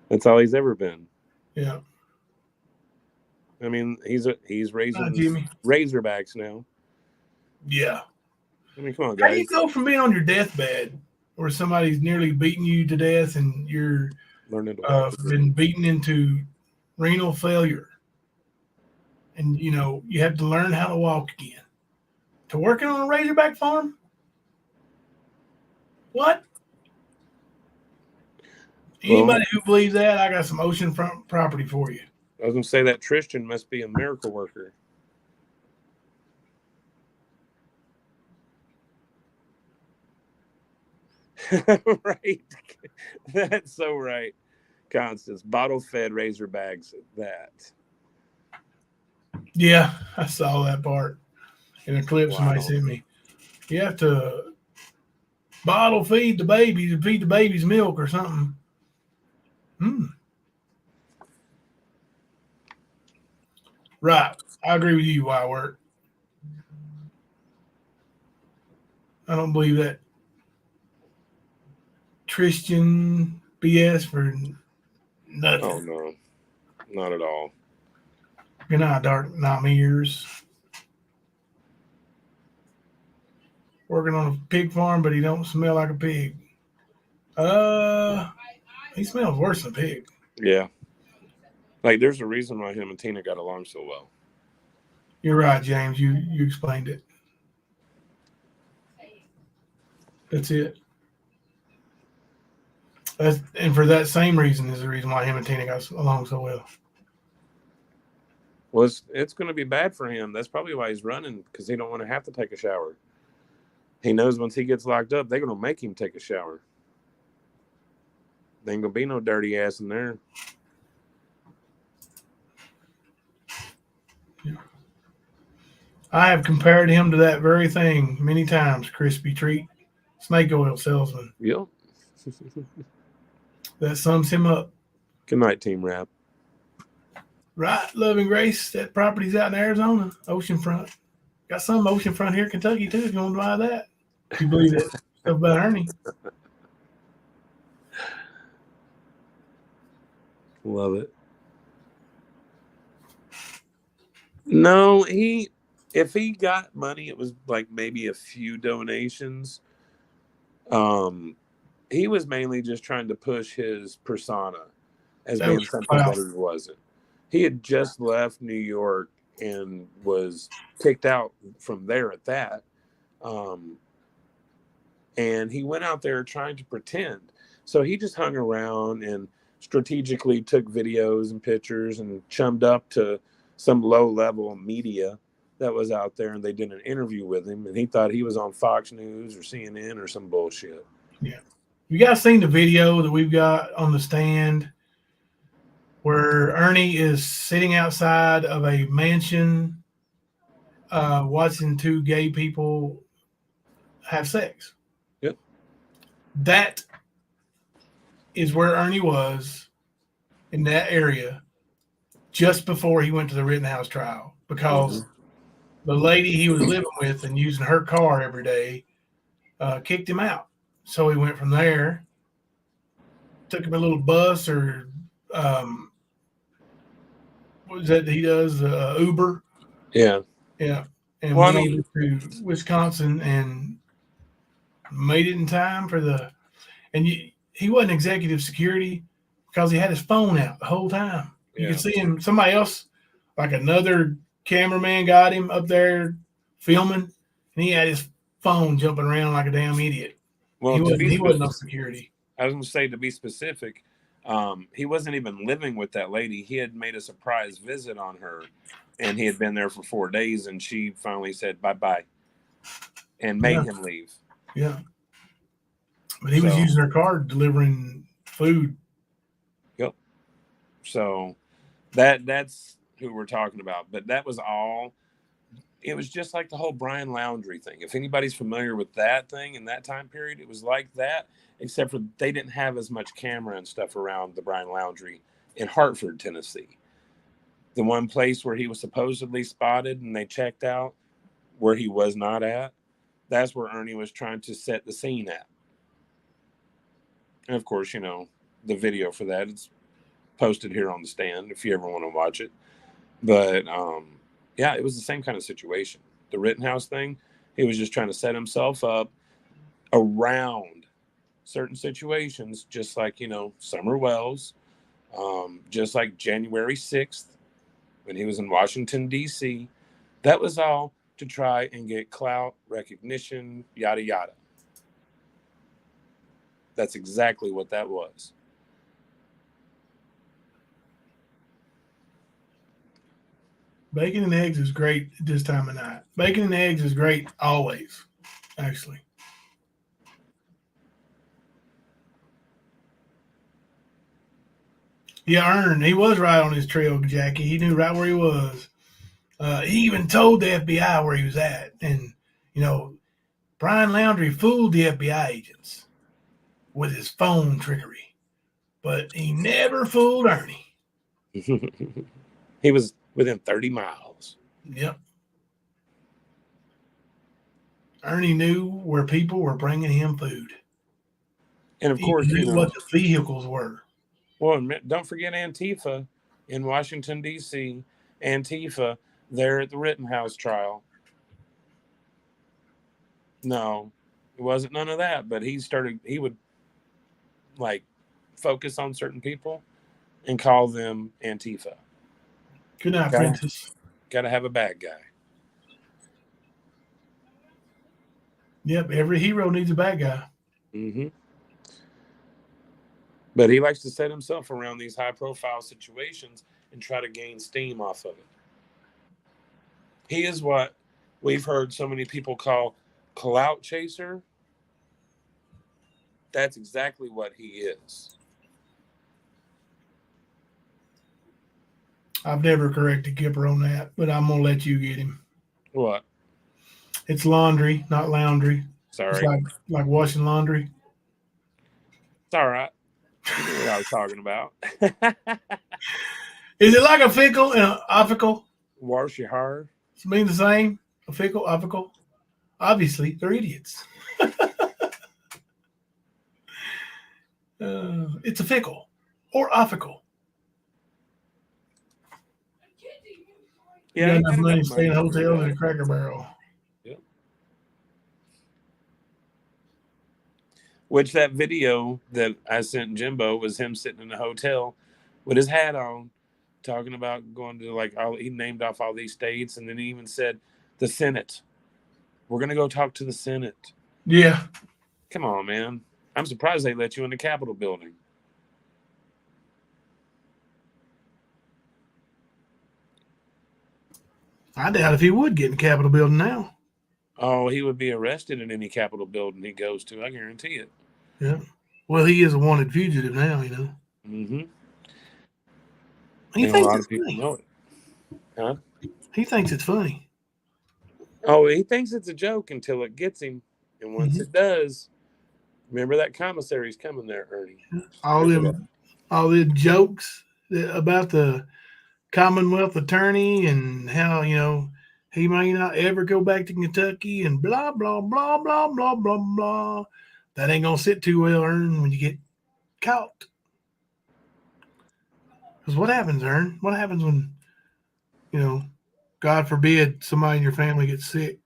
That's all he's ever been. Yeah. I mean, he's raising Jimmy. Razorbacks now. Yeah. I mean, come on, How guys. do you go from being on your deathbed where somebody's nearly beating you to death and you're been beaten into renal failure, and you have to learn how to walk again, to working on a Razorback farm? What? Anybody who believes that, I got some oceanfront property for you. I was going to say that Tristan must be a miracle worker. Right. That's so right. Constance, bottle-fed Razorbacks. That. Yeah, I saw that part in a clip somebody sent me. You have to bottle feed the babies and feed the babies milk or something. Right. I agree with you, Wywork. I don't believe that Tristan BS for nothing. Oh, no. Not at all. Good night, Dark Nightmares. Working on a pig farm, but he don't smell like a pig. He smells worse than a pig. Yeah. Like, there's a reason why him and Tina got along so well. You're right, James. You explained it. That's it. And for that same reason is the reason why him and Tina got along so well. Well, it's going to be bad for him. That's probably why he's running, because he don't want to have to take a shower. He knows once he gets locked up, they're going to make him take a shower. There ain't going to be no dirty ass in there. Yeah. I have compared him to that very thing many times, Crispy Treat, snake oil salesman. Yep. That sums him up. Good night, Team Rap. Right, Love and Grace. That property's out in Arizona, oceanfront. Got some oceanfront here in Kentucky too. If you want to buy that, if you believe that stuff about Ernie. Love it. No, if he got money, it was like maybe a few donations. He was mainly just trying to push his persona as That being was something Clout. that he wasn't. He had just left New York and was kicked out from there at that. And he went out there trying to pretend. So he just hung around and strategically took videos and pictures and chummed up to some low-level media that was out there, and they did an interview with him, and he thought he was on Fox News or CNN or some bullshit. Yeah. You guys seen the video that we've got on the stand where Ernie is sitting outside of a mansion watching two gay people have sex? Yep. That is where Ernie was in that area just before he went to the Rittenhouse trial, because the lady he was living with and using her car every day kicked him out. So he went from there, took him a little bus or what is that he does? Uber. Yeah. Yeah. And Well, went over to Wisconsin and made it in time for the. And he wasn't executive security because he had his phone out the whole time. You Yeah. could see him. Somebody else, like another cameraman, got him up there filming, and he had his phone jumping around like a damn idiot. Well, He wasn't no security. I was going to say, to be specific, he wasn't even living with that lady. He had made a surprise visit on her, and he had been there for 4 days, and she finally said bye-bye and made him leave. Yeah. But he was using her car delivering food. Yep. So that's who we're talking about. But that was all. It was just like the whole Brian Laundrie thing. If anybody's familiar with that thing in that time period, it was like that, except for they didn't have as much camera and stuff around the Brian Laundrie in Hartford, Tennessee. The one place where he was supposedly spotted and they checked out where he was not at, that's where Ernie was trying to set the scene at. And of course, you know, the video for that is posted here on the stand if you ever want to watch it. But yeah, it was the same kind of situation. The Rittenhouse thing, he was just trying to set himself up around certain situations, just like, you know, Summer Wells, just like January 6th when he was in Washington, D.C. That was all to try and get clout, recognition, yada, yada. That's exactly what that was. Bacon and eggs is great at this time of night. Bacon and eggs is great always, actually. Yeah, he was right on his trail, Jackie. He knew right where he was. He even told the FBI where he was at. And, you know, Brian Laundrie fooled the FBI agents with his phone trickery. But he never fooled Ernie. He was within 30 miles. Yep. Ernie knew where people were bringing him food. And of course, he knew you know what the vehicles were. Well, don't forget Antifa in Washington, D.C. Antifa there at the Rittenhouse trial. No, it wasn't none of that. But he would like focus on certain people and call them Antifa. Good night, Princess. Got to have a bad guy. Yep, every hero needs a bad guy. Mm-hmm. But he likes to set himself around these high-profile situations and try to gain steam off of it. He is what we've heard so many people call clout chaser. That's exactly what he is. I've never corrected Kipper on that, but I'm going to let you get him. What? It's laundry, not laundry. Sorry. It's like washing laundry. It's all right. You knew what I was talking about. Is it like a fickle and an optical? Wash your hair. It's mean the same. A fickle, optical. Obviously, they're idiots. It's a fickle or optical. Yeah, You he got got enough money enough to stay in a money to hotel do and a that. Cracker Barrel. Yep. Which that video that I sent Jimbo was him sitting in a hotel with his hat on, talking about going to like all. He named off all these states, and then he even said the Senate. We're gonna go talk to the Senate. Yeah. Come on, man. I'm surprised they let you in the Capitol building. I doubt if he would get in the Capitol building now. Oh, he would be arrested in any Capitol building he goes to. I guarantee it. Yeah. Well, he is a wanted fugitive now, you know. Mm-hmm. He And a thinks lot it's of people funny. know it. Huh? He thinks it's funny. Oh, he thinks it's a joke until it gets him. And once it does, remember that commissary's coming there, Ernie. All the jokes about the Commonwealth attorney and how, you know, he may not ever go back to Kentucky and blah, blah, blah, blah, blah, blah, blah. That ain't going to sit too well, Ern, when you get caught. Because what happens, Ern? What happens when, you know, God forbid somebody in your family gets sick?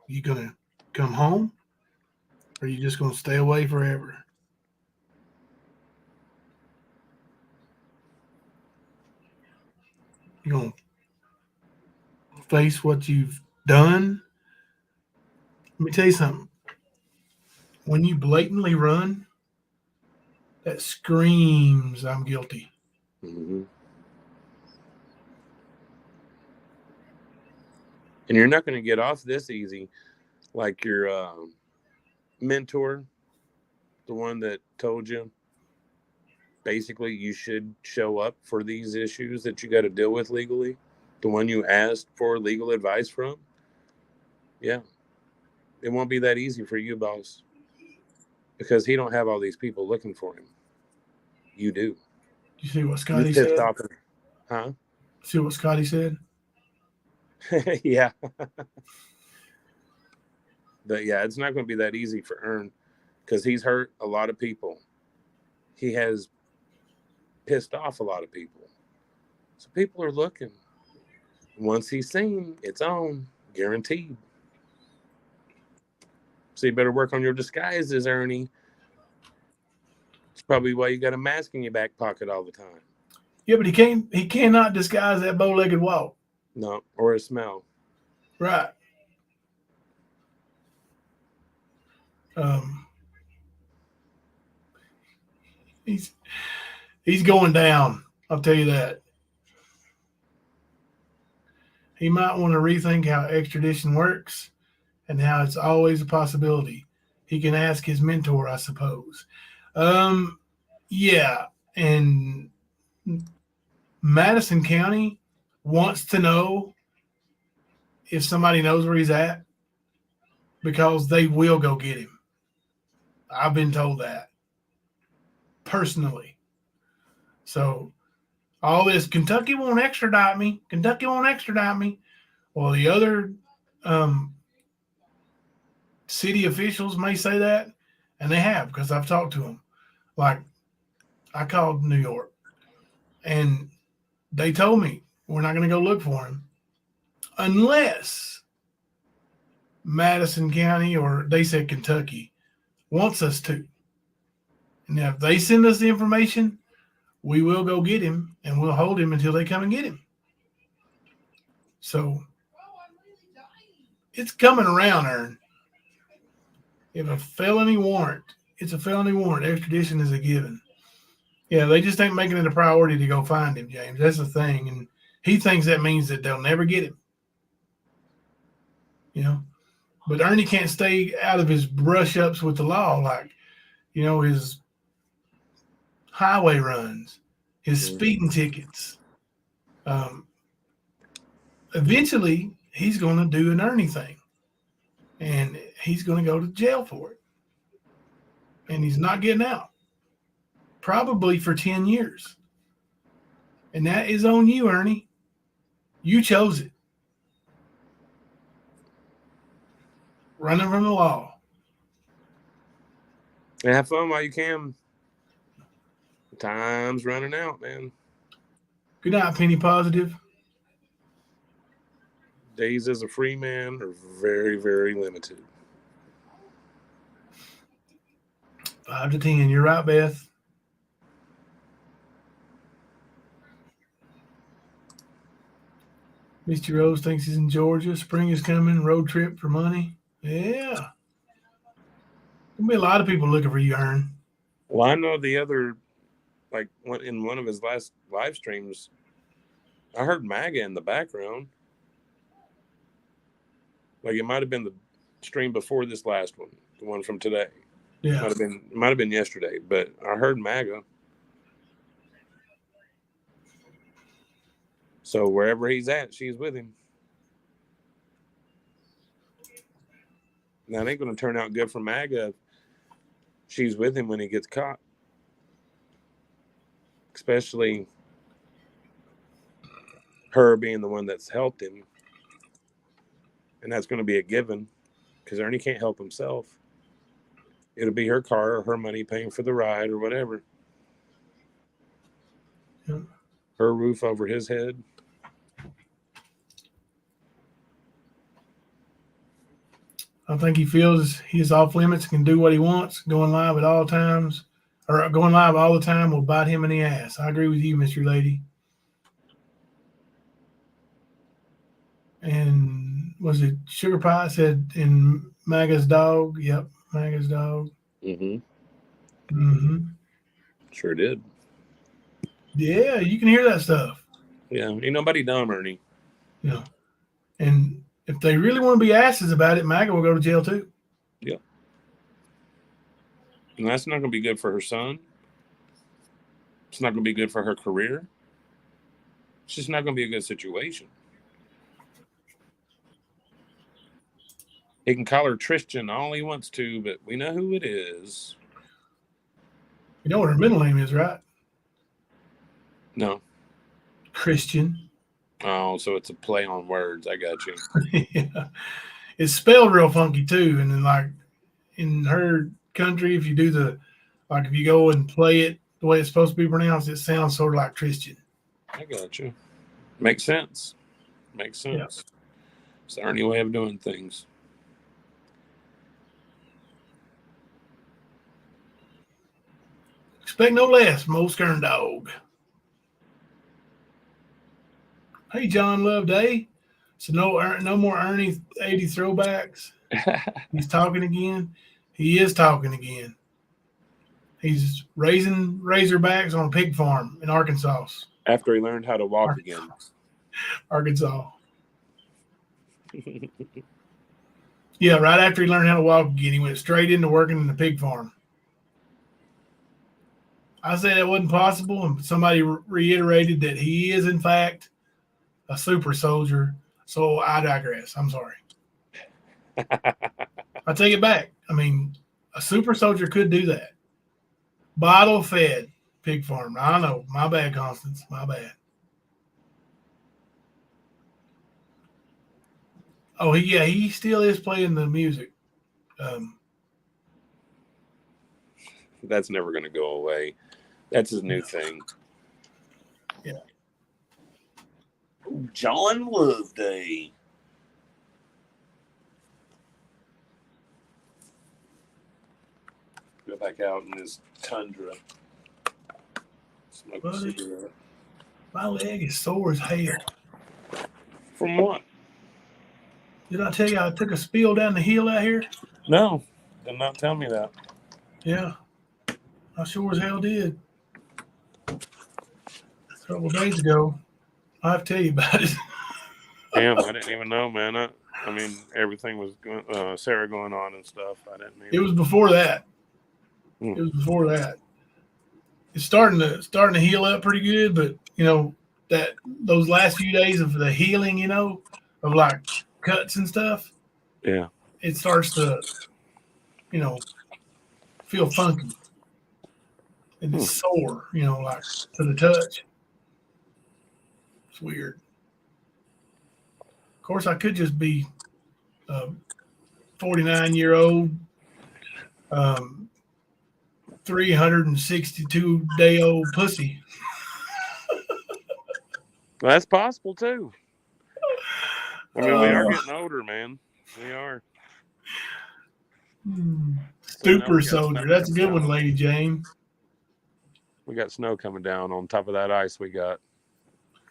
You going to come home? Or are you just going to stay away forever? You're going to face what you've done? Let me tell you something. When you blatantly run, that screams, I'm guilty. Mm-hmm. And you're not going to get off this easy like your mentor, the one that told you basically you should show up for these issues that you got to deal with legally, the one you asked for legal advice from. Yeah. It won't be that easy for you, boss, because he don't have all these people looking for him. You do. You see what You Scotty pissed said? off. Huh? See what Scotty said? Yeah. But yeah, it's not going to be that easy for Ern because he's hurt a lot of people. He has pissed off a lot of people. So people are looking. Once he's seen, it's on, guaranteed. So you better work on your disguises, Ernie. It's probably why you got a mask in your back pocket all the time. Yeah, but he cannot disguise that bow-legged walk. No, or a smell. Right. He's going down. I'll tell you that. He might want to rethink how extradition works and how it's always a possibility. He can ask his mentor, I suppose. Yeah, and Madison County wants to know if somebody knows where he's at because they will go get him. I've been told that personally. So all this, Kentucky won't extradite me. Kentucky won't extradite me. Well, the other city officials may say that, and they have because I've talked to them. Like, I called New York, and they told me we're not going to go look for him unless Madison County, or they said Kentucky, wants us to. Now, if they send us the information, we will go get him, and we'll hold him until they come and get him. So it's coming around, Ern. If a felony warrant, it's a felony warrant. Extradition is a given. Yeah, they just ain't making it a priority to go find him, James. That's the thing. And he thinks that means that they'll never get him. You know? But Ernie can't stay out of his brush-ups with the law, like, you know, his highway runs, his speeding tickets. Eventually, he's going to do an Ernie thing, and he's going to go to jail for it. And he's not getting out, probably for 10 years. And that is on you, Ernie. You chose it. Running from the law. And have fun while you can. Time's running out, man. Good night, Penny Positive. Days as a free man are very, very limited. 5 to 10. You're right, Beth. Mr. Rose thinks he's in Georgia. Spring is coming. Road trip for money. Yeah. There'll be a lot of people looking for you, Ern. Well, I know the other, like in one of his last live streams, I heard MAGA in the background. Like it might have been the stream before this last one, the one from today. Yeah. Might have been yesterday, but I heard MAGA. So wherever he's at, she's with him. Now it ain't going to turn out good for MAGA if she's with him when he gets caught. Especially her being the one that's helped him. And that's going to be a given because Ernie can't help himself. It'll be her car or her money paying for the ride or whatever. Yeah. Her roof over his head. I think he feels he's off limits, can do what he wants, going live at all times, or going live all the time will bite him in the ass. I agree with you, Mr. Lady. And was it Sugar Pie said in MAGA's dog? Yep, MAGA's dog. Mm-hmm. Mm-hmm. Sure did. Yeah, you can hear that stuff. Yeah, ain't nobody dumb, Ernie. Yeah. And if they really want to be asses about it, MAGA will go to jail too. Yeah. And that's not going to be good for her son. It's not going to be good for her career. It's just not going to be a good situation. He can call her Tristan all he wants to, but we know who it is. You know what her middle name is, right? No. Christian. Oh, so it's a play on words. I got you. Yeah. It's spelled real funky too. And then like in her country, if you do if you go and play it the way it's supposed to be pronounced, it sounds sort of like Christian. I got you. Makes sense. Makes sense. Yeah. It's the Ernie way of doing things. Expect no less from old Skern Dog. Hey, John Loveday. So no more Ernie 80 throwbacks. He's talking again. He is talking again. He's raising razorbacks on a pig farm in Arkansas. After he learned how to walk again. Arkansas. Yeah, right after he learned how to walk again, he went straight into working in the pig farm. I said it wasn't possible, and somebody reiterated that he is, in fact, a super soldier. So I digress. I'm sorry. I take it back. I mean, a super soldier could do that. Bottle fed pig farm. I know. My bad, Constance. My bad. Oh, he still is playing the music. That's never going to go away. That's his new thing. Yeah. John Loveday. Go back out in this tundra. Smoke a cigarette. My leg is sore as hell. From what? Did I tell you I took a spill down the hill out here? No. Did not tell me that. Yeah. I sure as hell did. A couple of days ago. I'll have to tell you about it. Damn, I didn't even know, man. I mean, everything was Sarah going on and stuff. I didn't even... It was before that. It was before that. It's starting to heal up pretty good, but you know that those last few days of the healing, you know, of like cuts and stuff. Yeah. It starts to, you know, feel funky. And it's sore, you know, like to the touch. weird. Of course, I could just be a 49-year-old, 362-day-old pussy. Well, that's possible too. I mean, we are getting older, man. We are. Super soldier. That's a good one, Lady Jane. We got snow coming down on top of that ice we got.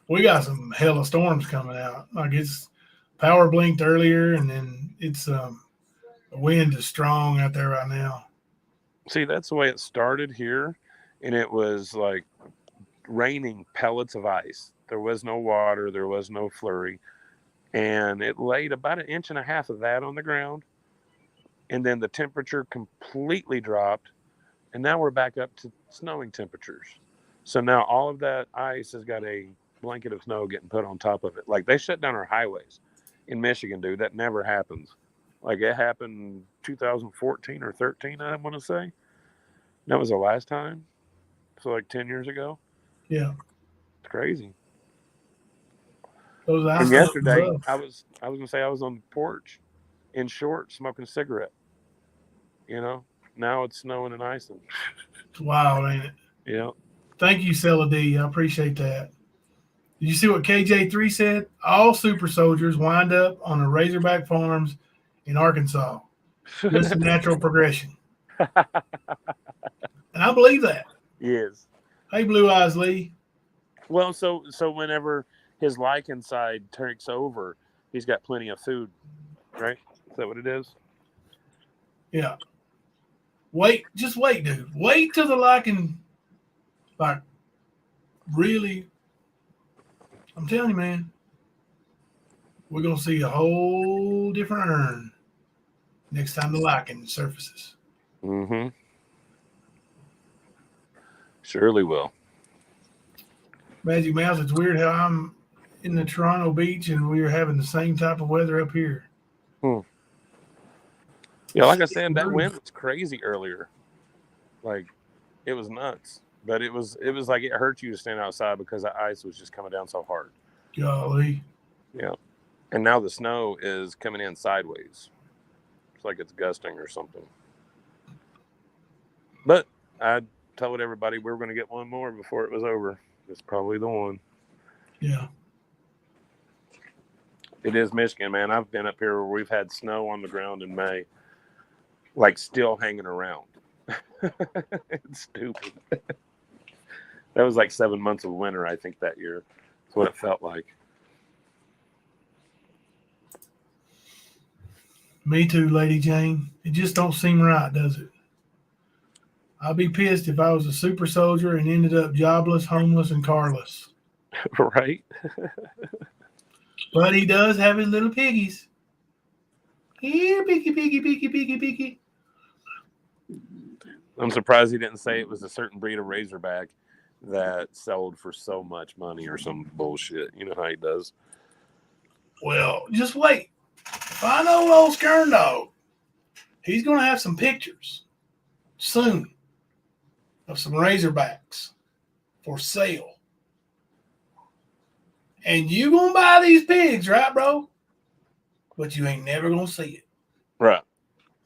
We got some hella storms coming out. Like it's power blinked earlier, and then it's the wind is strong out there right now. See, that's the way it started here, and it was like raining pellets of ice. There was no water, there was no flurry, and it laid about 1.5 inches of that on the ground, and then the temperature completely dropped, and now we're back up to snowing temperatures. So now all of that ice has got a blanket of snow getting put on top of it. Like they shut down our highways in Michigan, dude. That never happens. Like it happened 2014 or 13, I want to say. That was the last time. So like 10 years ago. Yeah. It's crazy. Those and yesterday I was gonna say I was on the porch in shorts smoking a cigarette. You know, now it's snowing and icing. It's wild, ain't it? Yeah. Thank you, Cella D. I appreciate that. Did you see what KJ3 said? All super soldiers wind up on the Razorback farms in Arkansas. Just a natural progression. And I believe that. Yes. Hey, Blue Eyes Lee. Well, so whenever his lichen side takes over, he's got plenty of food, right? Is that what it is? Yeah. Just wait, dude. Wait till the lichen, like, really. I'm telling you, man, we're going to see a whole different urn next time the lichen surfaces. Mm-hmm. Surely will. Magic Mouse, it's weird how I'm in the Toronto beach and we're having the same type of weather up here. Yeah, like I said, that wind was crazy earlier. Like, it was nuts. But it was like it hurt you to stand outside because the ice was just coming down so hard. Golly. Yeah. And now the snow is coming in sideways. It's like it's gusting or something. But I told everybody we were going to get one more before it was over. It's probably the one. Yeah. It is Michigan, man. I've been up here where we've had snow on the ground in May, like still hanging around. It's stupid. That was like 7 months of winter, I think, that year. That's what it felt like. Me too, Lady Jane. It just don't seem right, does it? I'd be pissed if I was a super soldier and ended up jobless, homeless, and carless. Right? But he does have his little piggies. Here, piggy, piggy, piggy, piggy, piggy. I'm surprised he didn't say it was a certain breed of Razorback that sold for so much money or some bullshit. You know how he does. Well, just wait. If I know old Skern Dog, he's going to have some pictures soon of some Razorbacks for sale. And you going to buy these pigs, right, bro? But you ain't never going to see it. Right.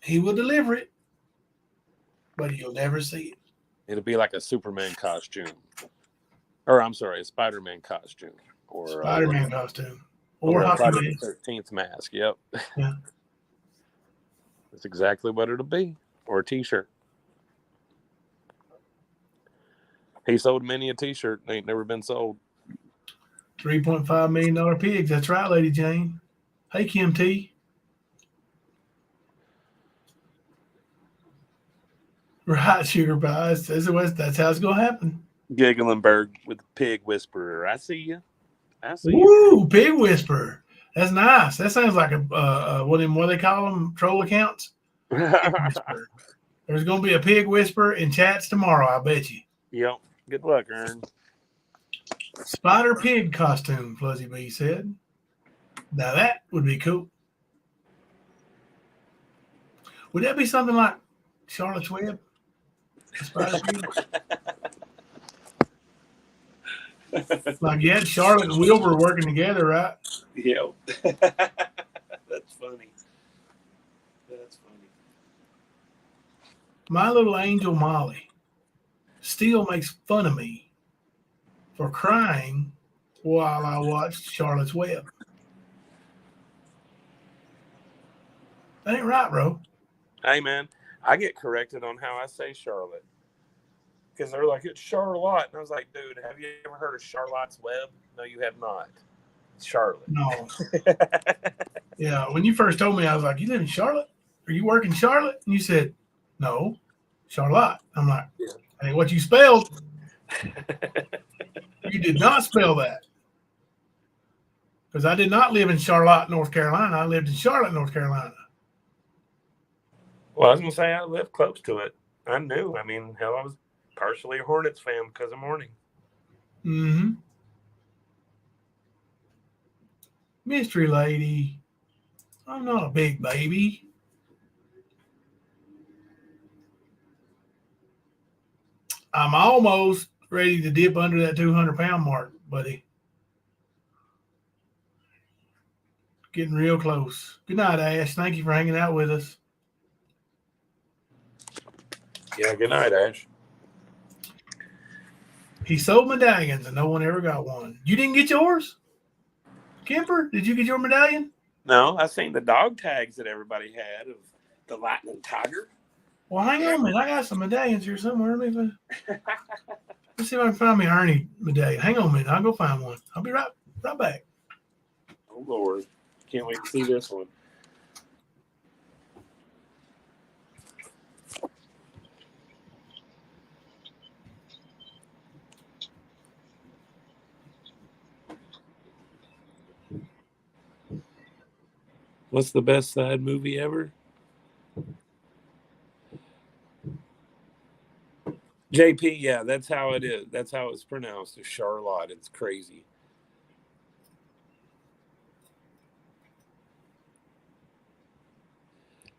He will deliver it, but you'll never see it. It'll be like a Superman costume. Or, I'm sorry, a Spider-Man costume. Or Spider-Man costume. Or a Hockey Friday mask. the 13th mask. Yep. Yeah. That's exactly what it'll be. Or a t-shirt. He sold many a t-shirt. They ain't never been sold. $3.5 million pigs. That's right, Lady Jane. Hey, Kim T. Right, Sugar Pie. That's how it's going to happen. Gigglenberg with the pig whisperer. I see you. I see you. Woo, pig whisperer. That's nice. That sounds like what do they call them? Troll accounts? Pig whisperer. There's going to be a pig whisperer in chats tomorrow, I bet you. Yep. Good luck, Ern. Spider pig costume, Fuzzy B said. Now that would be cool. Would that be something like Charlotte's Web? Spider pig? Like you had Charlotte and Wilbur working together, right? Yeah. That's funny. That's funny. My little angel Molly still makes fun of me for crying while I watched Charlotte's Web. That ain't right, bro. Hey, man, I get corrected on how I say Charlotte. Because they're like, it's Charlotte. And I was like, dude, have you ever heard of Charlotte's Web? No, you have not. It's Charlotte. No. Yeah, when you first told me, I was like, you live in Charlotte? Are you working Charlotte? And you said, no, Charlotte. I'm like, hey, what you spelled? You did not spell that. Because I did not live in Charlotte, North Carolina. I lived in Charlotte, North Carolina. Well, I was going to say I lived close to it. I knew. I mean, hell, I was partially a Hornets fan because of Morning. Mm-hmm. Mystery lady. I'm not a big baby. I'm almost ready to dip under that 200-pound mark, buddy. Getting real close. Good night, Ash. Thank you for hanging out with us. Yeah, good night, Ash. He sold medallions and no one ever got one. You didn't get yours? Kemper, did you get your medallion? No, I seen the dog tags that everybody had of the Lightning Tiger. Well, hang on a minute. I got some medallions here somewhere. Let's see if I can find me an Ernie medallion. Hang on a minute. I'll go find one. I'll be right back. Oh, Lord. Can't wait to see this one. What's the best side movie ever? JP, yeah, that's how it is. That's how it's pronounced. It's Charlotte. It's crazy.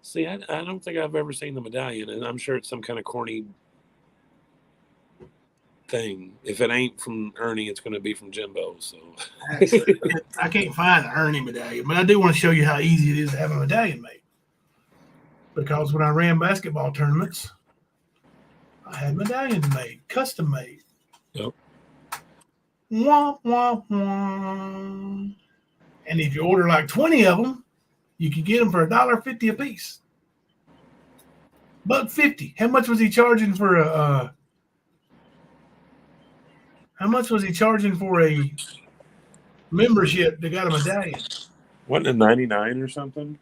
See, I don't think I've ever seen the medallion, and I'm sure it's some kind of corny thing. If it ain't from Ernie, it's going to be from Jimbo. So I can't find an Ernie medallion, but I do want to show you how easy it is to have a medallion made. Because when I ran basketball tournaments, I had medallions made, custom made. Yep. Wah, wah, wah. And if you order like 20 of them, you can get them for $1.50 a piece. $1.50. How much was he charging for a? How much was he charging for a membership that got a medallion? Wasn't it 99 or something?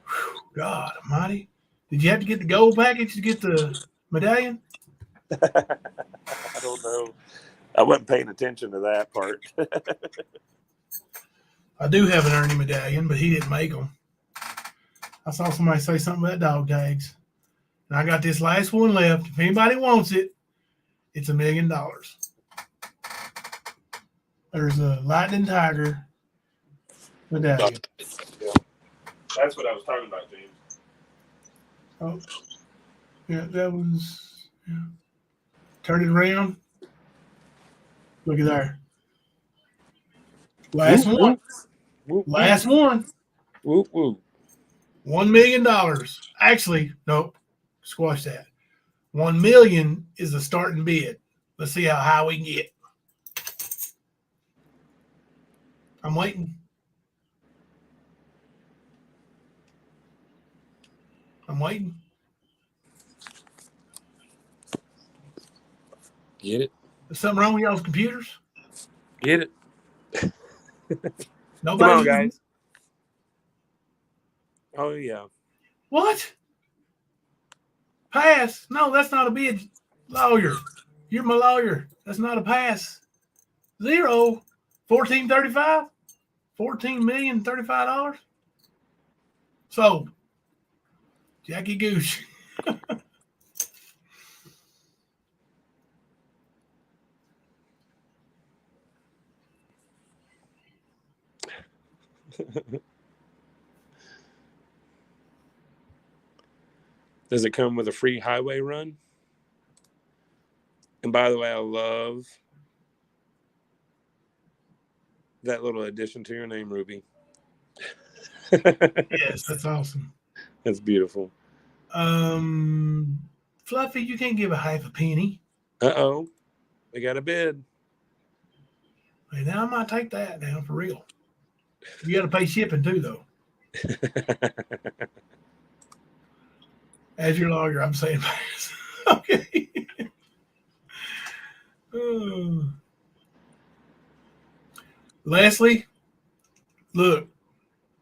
Whew, God Almighty! Did you have to get the gold package to get the medallion? I don't know. I wasn't paying attention to that part. I do have an Ernie medallion, but he didn't make them. I saw somebody say something about dog tags. And I got this last one left. If anybody wants it, it's $1 million. There's a Lightning Tiger medallion. Yeah. That's what I was talking about, James. Oh, yeah, that was. Yeah. Turn it around. Look at there. Last Whoop, one. whoop, Last one. Whoop, whoop. $1 million. Actually, nope. Squash that. 1 million is the starting bid. Let's see how high we can get. I'm waiting. I'm waiting. Get it? Is something wrong with y'all's computers? Get it? Nobody. Come on, guys. Oh, yeah. What? Pass? No, that's not a bid. Lawyer. You're my lawyer. That's not a pass. 0. 1435. $14,035. Sold. Jackie Goose. Does it come with a free highway run? And by the way, I love that little addition to your name, Ruby. Yes, that's awesome. That's beautiful. Fluffy, you can't give a half a penny. Uh-oh. We got a bid. Hey, now I might take that now for real. You got to pay shipping too, though. As your lawyer, I'm saying this. Okay. Leslie, look,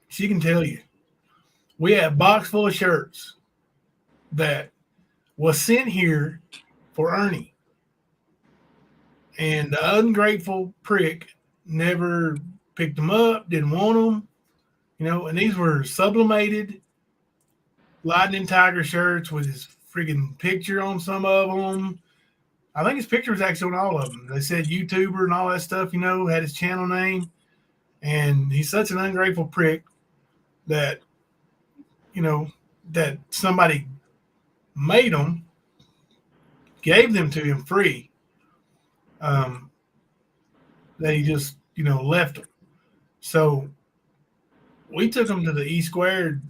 she can tell you. We had a box full of shirts that was sent here for Ernie. And the ungrateful prick never picked them up, didn't want them, and these were sublimated Lightning Tiger shirts with his friggin' picture on some of them. I think his picture was actually on all of them. They said YouTuber and all that stuff, had his channel name. And he's such an ungrateful prick that, that somebody made them, gave them to him free, that he just, left them. So we took them to the E Squared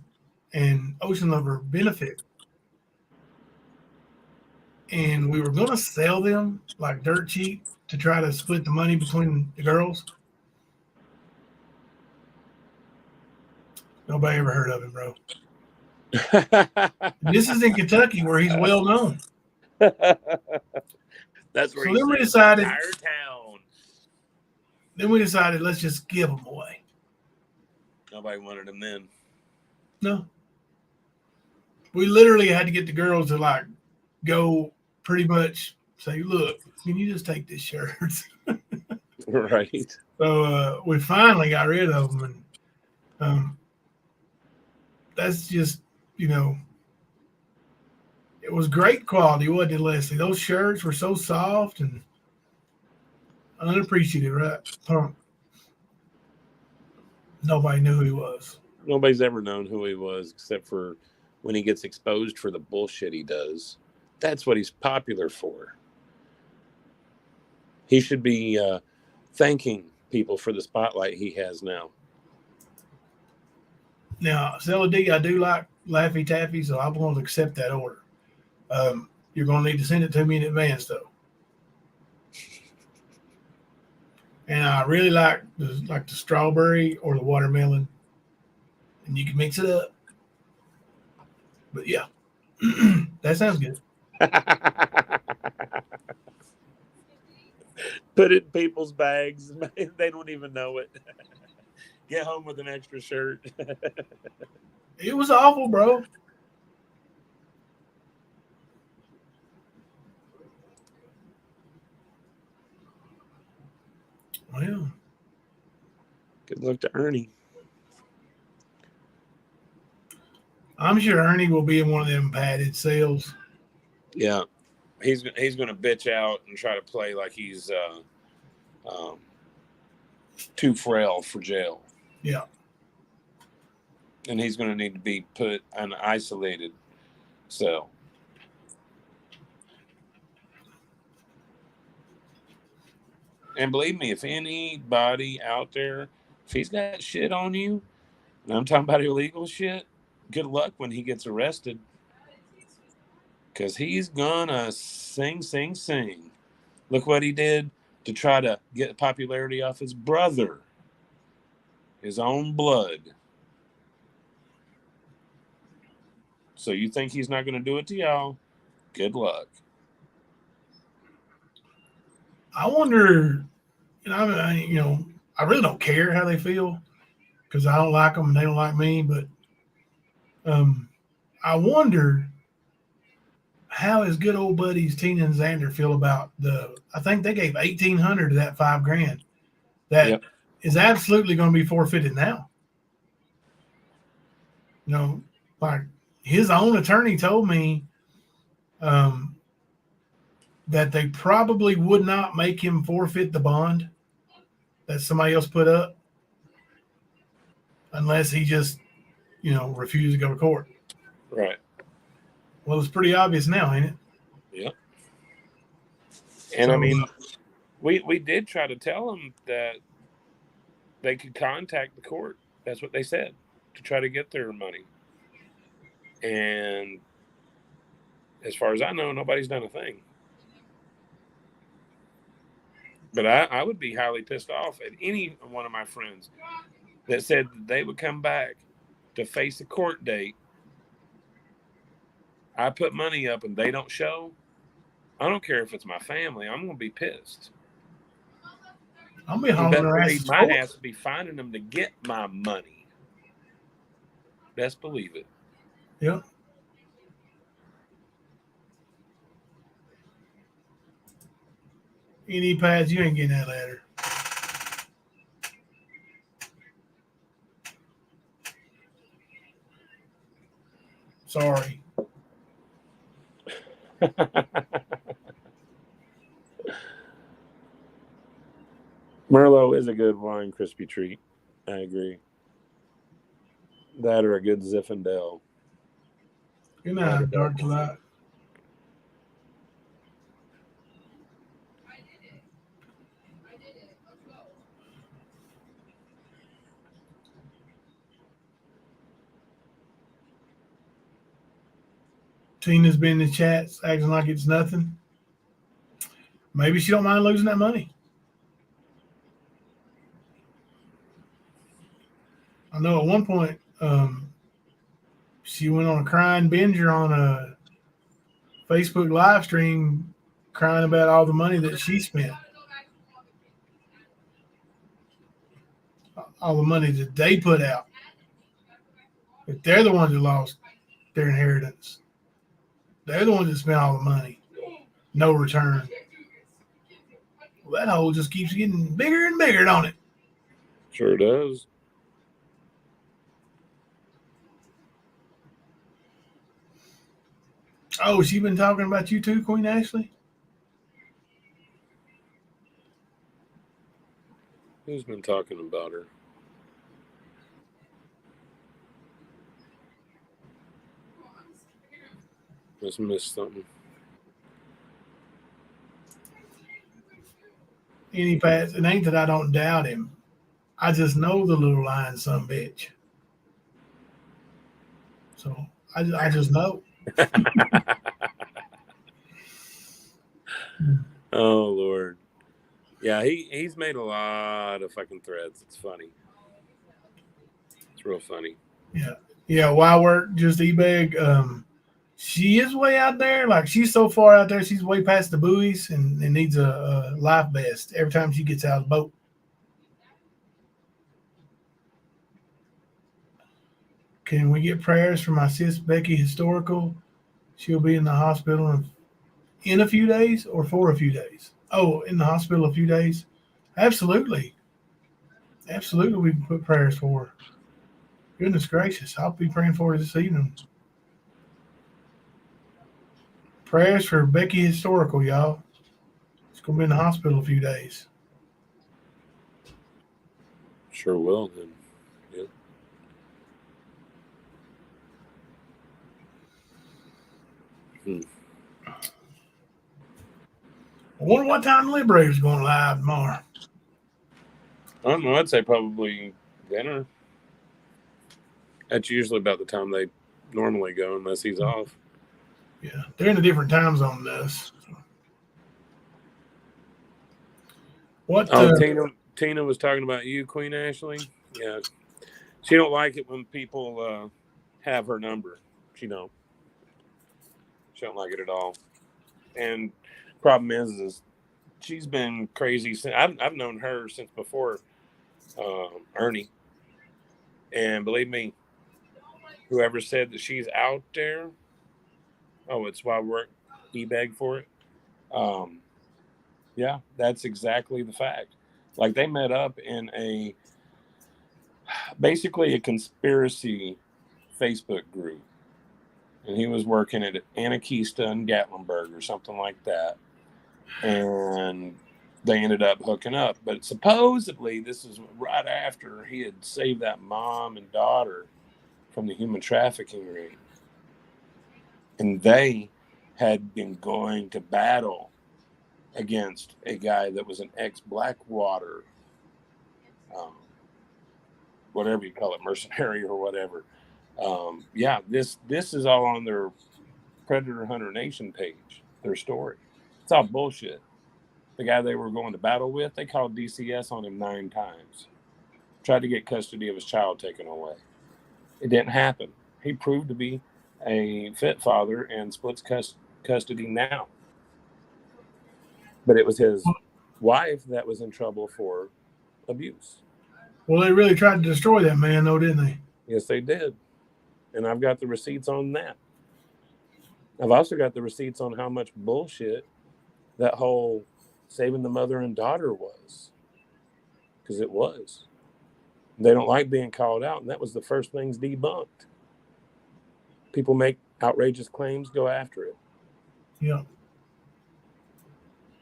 and Ocean Lover benefit. And we were going to sell them like dirt cheap to try to split the money between the girls. Nobody ever heard of him, bro. This is in Kentucky where he's well known. That's where so he's then we decided. Entire town. Then we decided let's just give them away. Nobody wanted them then. No. We literally had to get the girls to go pretty much say, look, can you just take this shirt? Right. So we finally got rid of them. And that's just, it was great quality, wasn't it, Leslie? Those shirts were so soft and unappreciated, right? Punk. Nobody knew who he was. Nobody's ever known who he was except for when he gets exposed for the bullshit he does. That's what he's popular for. He should be thanking people for the spotlight he has now. Now, Stella D, I do like Laffy Taffy, so I'm going to accept that order. You're going to need to send it to me in advance, though. And I really like the strawberry or the watermelon. And you can mix it up. But yeah, that sounds good. Put it in people's bags. They don't even know it. Get home with an extra shirt. It was awful, bro. Well, good luck to Ernie. I'm sure Ernie will be in one of them padded cells. Yeah, he's going to bitch out and try to play like he's too frail for jail. Yeah. And he's going to need to be put in an isolated cell. And believe me, if anybody out there, if he's got shit on you, and I'm talking about illegal shit, good luck when he gets arrested. Because he's going to sing. Look what he did to try to get popularity off his brother. His own blood. So you think he's not going to do it to y'all? Good luck. I wonder, I really don't care how they feel because I don't like them and they don't like me. But I wonder how his good old buddies Tina and Xander feel about I think they gave $1,800 to that $5,000. That is absolutely going to be forfeited now. Like his own attorney told me that they probably would not make him forfeit the bond that somebody else put up unless he just, refused to go to court. Right. Well, it's pretty obvious now, ain't it? Yeah. And I mean, we did try to tell him that they could contact the court. That's what they said, to try to get their money. And as far as I know, nobody's done a thing. But I would be highly pissed off at any one of my friends that said that they would come back to face a court date. I put money up and they don't show. I don't care if it's my family. I'm going to be pissed. I'll be You hauling better their believe asses my forward. ass will be finding them to get my money. Best believe it. Yep. Any pads, you ain't getting that letter. Sorry. Merlot is a good wine crispy treat. I agree. That or a good Zinfandel. Good night, Dark Clout. Tina's been in the chats acting like it's nothing. Maybe she don't mind losing that money. I know at one point she went on a crying binger on a Facebook live stream crying about all the money that she spent. All the money that they put out. But they're the ones that lost their inheritance. They're the ones that spent all the money. No return. Well, that hole just keeps getting bigger and bigger, don't it? Sure does. Oh, she been talking about you too, Queen Ashley? Who's been talking about her? Just missed something. Any Pats, it ain't that I don't doubt him. I just know the little lying son bitch. So I just know. Oh Lord. Yeah, he's made a lot of fucking threads. It's funny. It's real funny. Yeah. Why work just eBay? She is way out there. Like she's so far out there, she's way past the buoys and needs a life vest every time she gets out of the boat. Can we get prayers for my sis Becky Historical? She'll be in the hospital in a few days or for a few days. Oh, in the hospital a few days. Absolutely. Absolutely, we can put prayers for her. Goodness gracious, I'll be praying for her this evening. Prayers for Becky Historical, y'all. She's going to be in the hospital a few days. Sure will, then. Yeah. I wonder what time the Liberator's going live tomorrow. I don't know. I'd say probably dinner. That's usually about the time they normally go, unless he's off. Yeah, they're in a different time zone than us. What? Tina was talking about you, Queen Ashley. Yeah, she don't like it when people have her number. She don't like it at all. And problem is she's been crazy since I've known her since before Ernie. And believe me, whoever said that she's out there, it's why he begged for it. Yeah, that's exactly the fact. Like they met up in basically a conspiracy Facebook group. And he was working at Anarchista in Gatlinburg or something like that. And they ended up hooking up. But supposedly this is right after he had saved that mom and daughter from the human trafficking ring. And they had been going to battle against a guy that was an ex-Blackwater whatever you call it, mercenary or whatever. Yeah, this is all on their Predator Hunter Nation page, their story. It's all bullshit. The guy they were going to battle with, they called DCS on him 9 times. Tried to get custody of his child taken away. It didn't happen. He proved to be a fit father and splits custody now. But it was his wife that was in trouble for abuse. Well, they really tried to destroy that man, though, didn't they? Yes, they did. And I've got the receipts on that. I've also got the receipts on how much bullshit that whole saving the mother and daughter was. Because it was. They don't like being called out, and that was the first things debunked. People make outrageous claims, go after it. Yeah.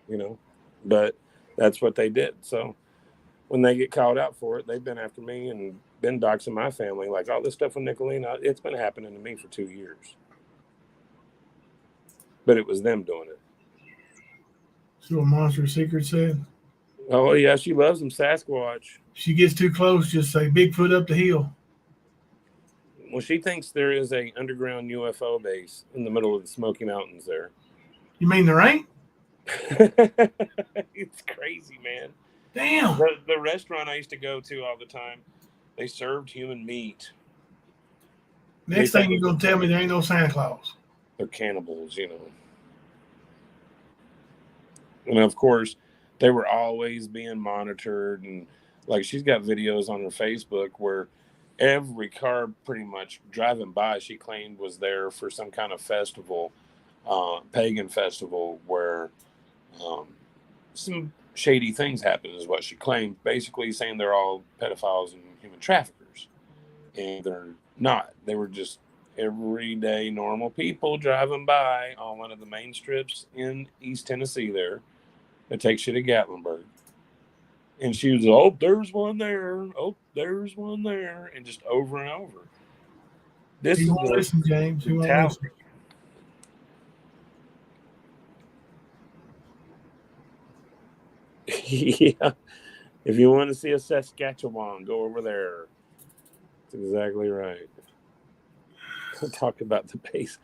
You know, but that's what they did. So when they get called out for it, they've been after me and been doxing my family. Like all this stuff with Nicolina, it's been happening to me for 2 years. But it was them doing it. See what Monster Secret said? Oh, yeah, she loves them Sasquatch. She gets too close, just say Bigfoot up the hill. Well, she thinks there is a underground UFO base in the middle of the Smoky Mountains there. You mean there ain't? It's crazy, man. Damn. The restaurant I used to go to all the time, they served human meat. Next thing you're going to tell me there ain't no Santa Claus. They're cannibals, you know. And of course, they were always being monitored. And like she's got videos on her Facebook where every car pretty much driving by, she claimed was there for some kind of festival, pagan festival, where some shady things happened is what she claimed. Basically saying they're all pedophiles and human traffickers. And they're not. They were just everyday normal people driving by on one of the main strips in East Tennessee there that takes you to Gatlinburg. And she was, oh, there's one there. Oh, there's one there. And just over and over. This He is won't listen, James. He won't listen. Yeah. If you want to see a Saskatchewan, go over there. That's exactly right. Talk about the base.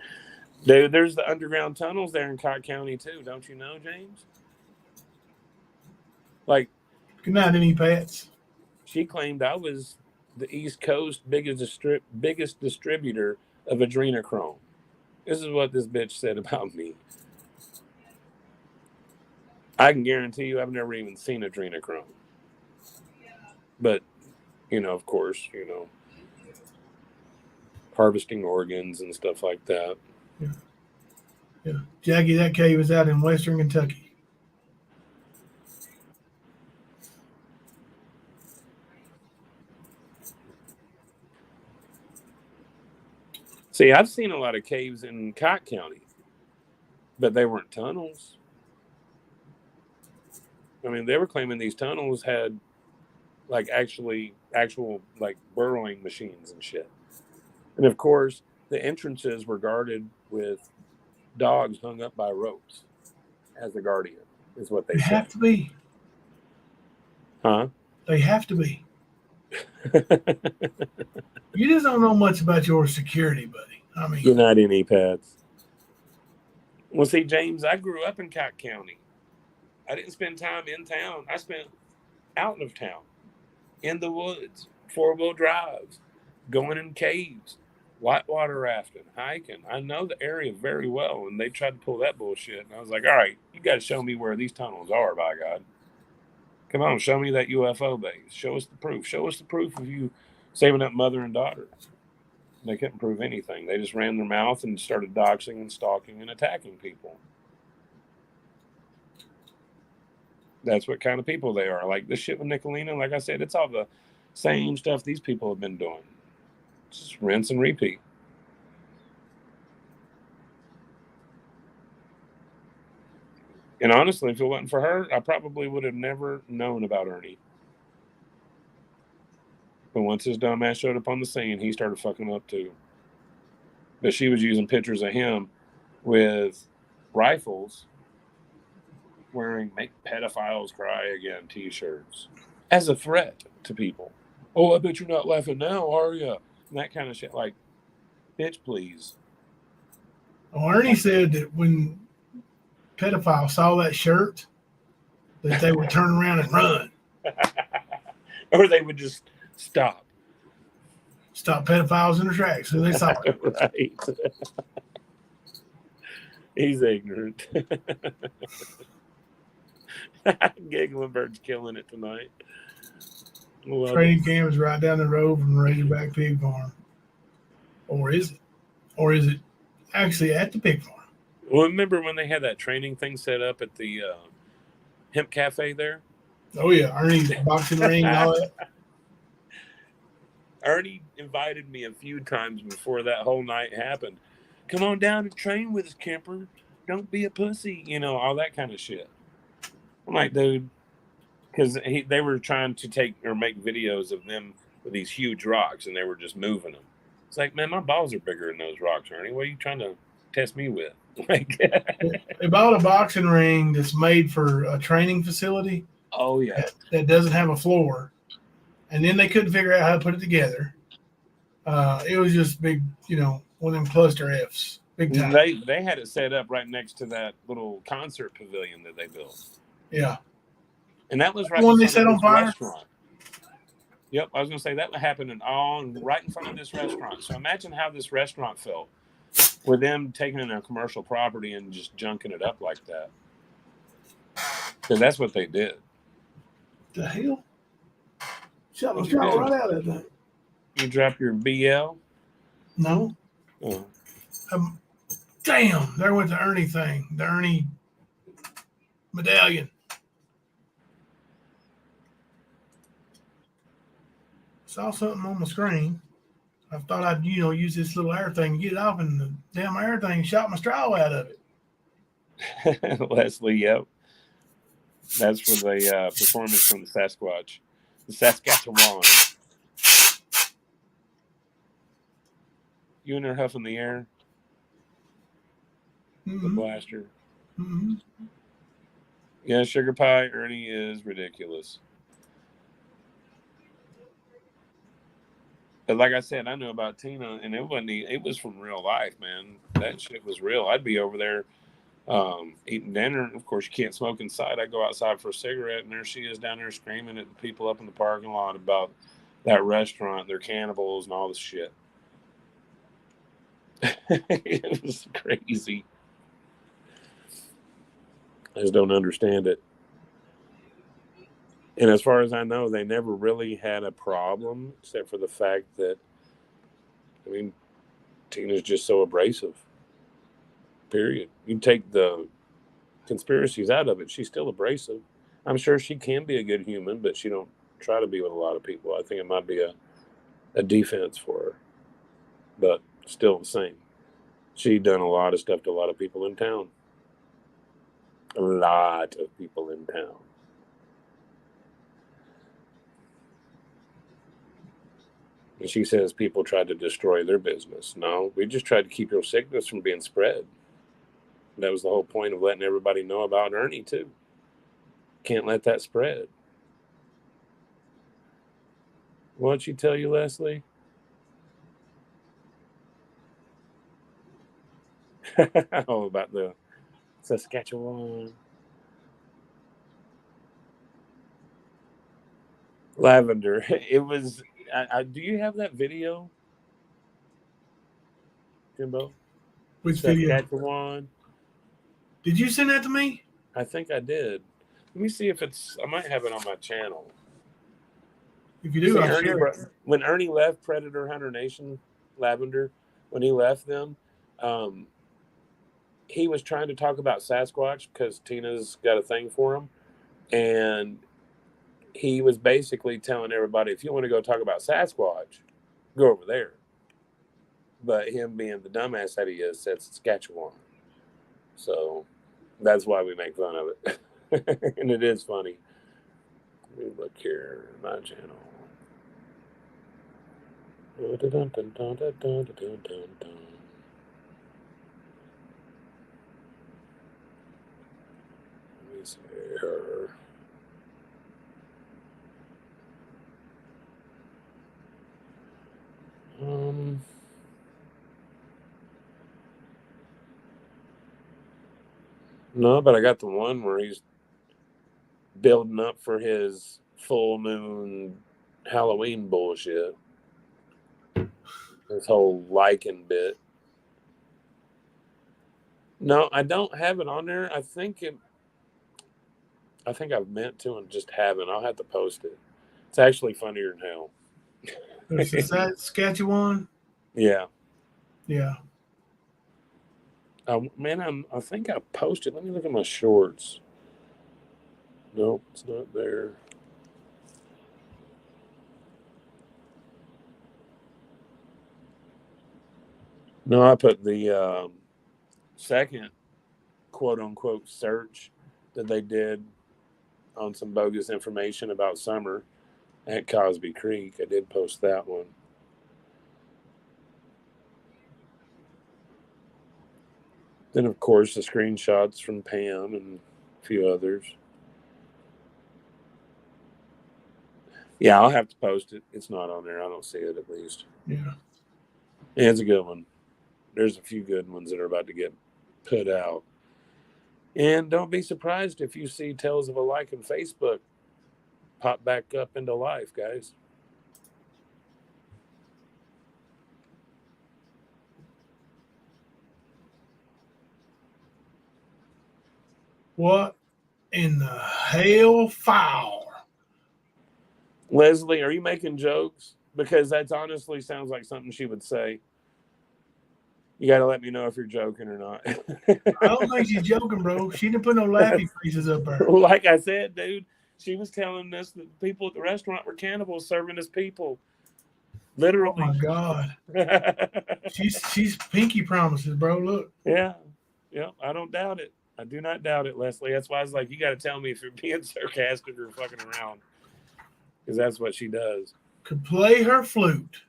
There's the underground tunnels there in Cott County too. Don't you know, James? Like, good night, any pets. She claimed I was the East Coast biggest distributor of adrenochrome. This is what this bitch said about me. I can guarantee you I've never even seen adrenochrome. But, of course, harvesting organs and stuff like that. Yeah. Jackie, that cave is out in western Kentucky. See, I've seen a lot of caves in Cott County, but they weren't tunnels. I mean, they were claiming these tunnels had actual burrowing machines and shit. And of course, the entrances were guarded with dogs hung up by ropes as the guardian, is what they said. Have to be. Huh? They have to be. You just don't know much about your security, buddy. I mean, you're not any pets. Well, see, James, I grew up in Cott County. I didn't spend time in town. I spent out of town, in the woods, 4-wheel drives, going in caves, whitewater rafting, hiking. I know the area very well, and they tried to pull that bullshit. And I was like, all right, you got to show me where these tunnels are, by God. Come on, show me that UFO base. Show us the proof. Show us the proof of you saving up mother and daughter. They couldn't prove anything. They just ran their mouth and started doxing and stalking and attacking people. That's what kind of people they are. Like this shit with Nicolina, like I said, it's all the same stuff these people have been doing. Just rinse and repeat. And honestly, if it wasn't for her, I probably would have never known about Ernie. But once his dumbass showed up on the scene, he started fucking up too. But she was using pictures of him with rifles wearing "Make Pedophiles Cry Again" t-shirts as a threat to people. Oh, I bet you're not laughing now, are you? And that kind of shit. Like, bitch, please. Well, Ernie said that when pedophiles saw that shirt, that they would turn around and run. Or they would just stop. Stop pedophiles in their tracks. So they saw it. Right. He's ignorant. Giggling Bird's killing it tonight. Love Training it. camp is right down the road from the Razorback Pig Farm. Or is it? Or is it actually at the pig farm? Well, remember when they had that training thing set up at the hemp cafe there? Oh, yeah. Ernie's boxing ring and all that. Ernie invited me a few times before that whole night happened. Come on down and train with us, Kemper. Don't be a pussy. You know, all that kind of shit. I'm like, dude, because they were trying to take or make videos of them with these huge rocks, and they were just moving them. It's like, man, my balls are bigger than those rocks, Ernie. What are you trying to test me with? Like, They bought a boxing ring that's made for a training facility. Oh, yeah. That doesn't have a floor. And then they couldn't figure out how to put it together. It was just big, one of them cluster Fs. Big time. They had it set up right next to that little concert pavilion that they built. Yeah. And that was right One in they front set of on this fire? restaurant. Yep, I was going to say that happened right in front of this restaurant. So imagine how this restaurant felt with them taking in their commercial property and just junking it up like that. Because that's what they did. The hell? Shot my What you straw did? right out of that thing. You drop your BL? No. Oh. Damn, there went the Ernie thing. The Ernie medallion. Saw something on the screen. I thought I'd, use this little air thing to get it off, and the damn air thing shot my straw out of it. Leslie, yep. That's for the performance from the Sasquatch. The Saskatchewan. You and her huffing the air? Mm-hmm. The blaster. Mm-hmm. Yeah, Sugar Pie, Ernie is ridiculous. But like I said, I know about Tina, and it was from real life, man. That shit was real. I'd be over there eating dinner. Of course, you can't smoke inside. I go outside for a cigarette, and there she is down there screaming at the people up in the parking lot about that restaurant, they're cannibals, and all this shit. It was crazy. I just don't understand it. And as far as I know, they never really had a problem, except for the fact that, Tina's just so abrasive. Period. You take the conspiracies out of it, she's still abrasive. I'm sure she can be a good human, but she don't try to be with a lot of people. I think it might be a defense for her. But still the same. She done a lot of stuff to a lot of people in town. A lot of people in town. And she says people tried to destroy their business. No, we just tried to keep your sickness from being spread. That was the whole point of letting everybody know about Ernie, too. Can't let that spread. What'd she tell you, Leslie? Oh, about the Saskatchewan. Lavender. It was... do you have that video, Jimbo? Which video? Saskatchewan. Did you send that to me? I think I did. Let me see if I might have it on my channel. If you do, I'll share it. When Ernie left Predator Hunter Nation, Lavender, when he left them, he was trying to talk about Sasquatch because Tina's got a thing for him. And he was basically telling everybody, if you want to go talk about Sasquatch, go over there. But him being the dumbass that he is, said Saskatchewan. So that's why we make fun of it. And it is funny. Let me look here at my channel. Let me see her. No, but I got the one where he's building up for his full moon Halloween bullshit. This whole liking bit. No, I don't have it on there. I think I've meant to and just haven't. I'll have to post it. It's actually funnier than hell. There's the Saskatchewan. Yeah. Yeah. Man, I think I posted. Let me look at my shorts. Nope, it's not there. No, I put the second quote unquote search that they did on some bogus information about summer at Cosby Creek. I did post that one. Then, of course, the screenshots from Pam and a few others. Yeah, I'll have to post it. It's not on there. I don't see it, at least. Yeah. Yeah, it's a good one. There's a few good ones that are about to get put out. And don't be surprised if you see Tales of a Like on Facebook pop back up into life, guys. What in the hellfire? Leslie, are you making jokes? Because that honestly sounds like something she would say. You got to let me know if you're joking or not. I don't think she's joking, bro. She didn't put no laughy faces up there. Like I said, dude, she was telling us that the people at the restaurant were cannibals serving as people. Literally. Oh my God. She's pinky promises, bro. Look. Yeah. I don't doubt it. I do not doubt it, Leslie. That's why I was like, you got to tell me if you're being sarcastic or fucking around. Because that's what she does. Could play her flute.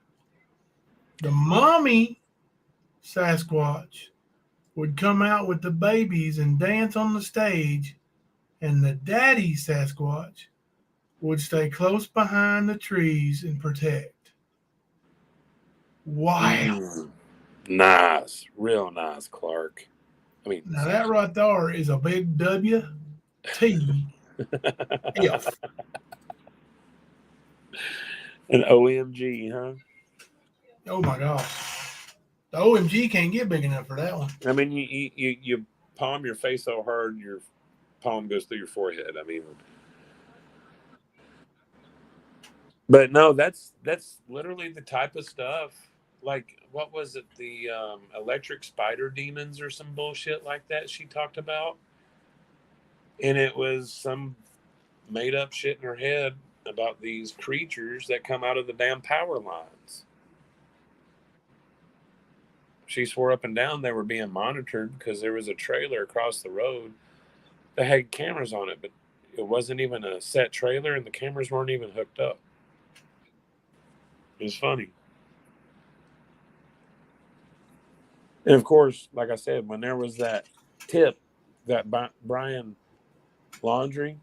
The mommy Sasquatch would come out with the babies and dance on the stage, and the daddy Sasquatch would stay close behind the trees and protect. Wow. Nice. Real nice, Clark. I mean, now that right there is a big W T F. An OMG, huh? Oh my gosh. The OMG can't get big enough for that one. I mean, you palm your face so hard, your palm goes through your forehead. I mean, but no, that's literally the type of stuff. Like, what was it? The electric spider demons or some bullshit like that she talked about. And it was some made up shit in her head about these creatures that come out of the damn power lines. She swore up and down they were being monitored because there was a trailer across the road that had cameras on it, but it wasn't even a set trailer and the cameras weren't even hooked up. It was funny. And of course, like I said, when there was that tip that Brian Laundrie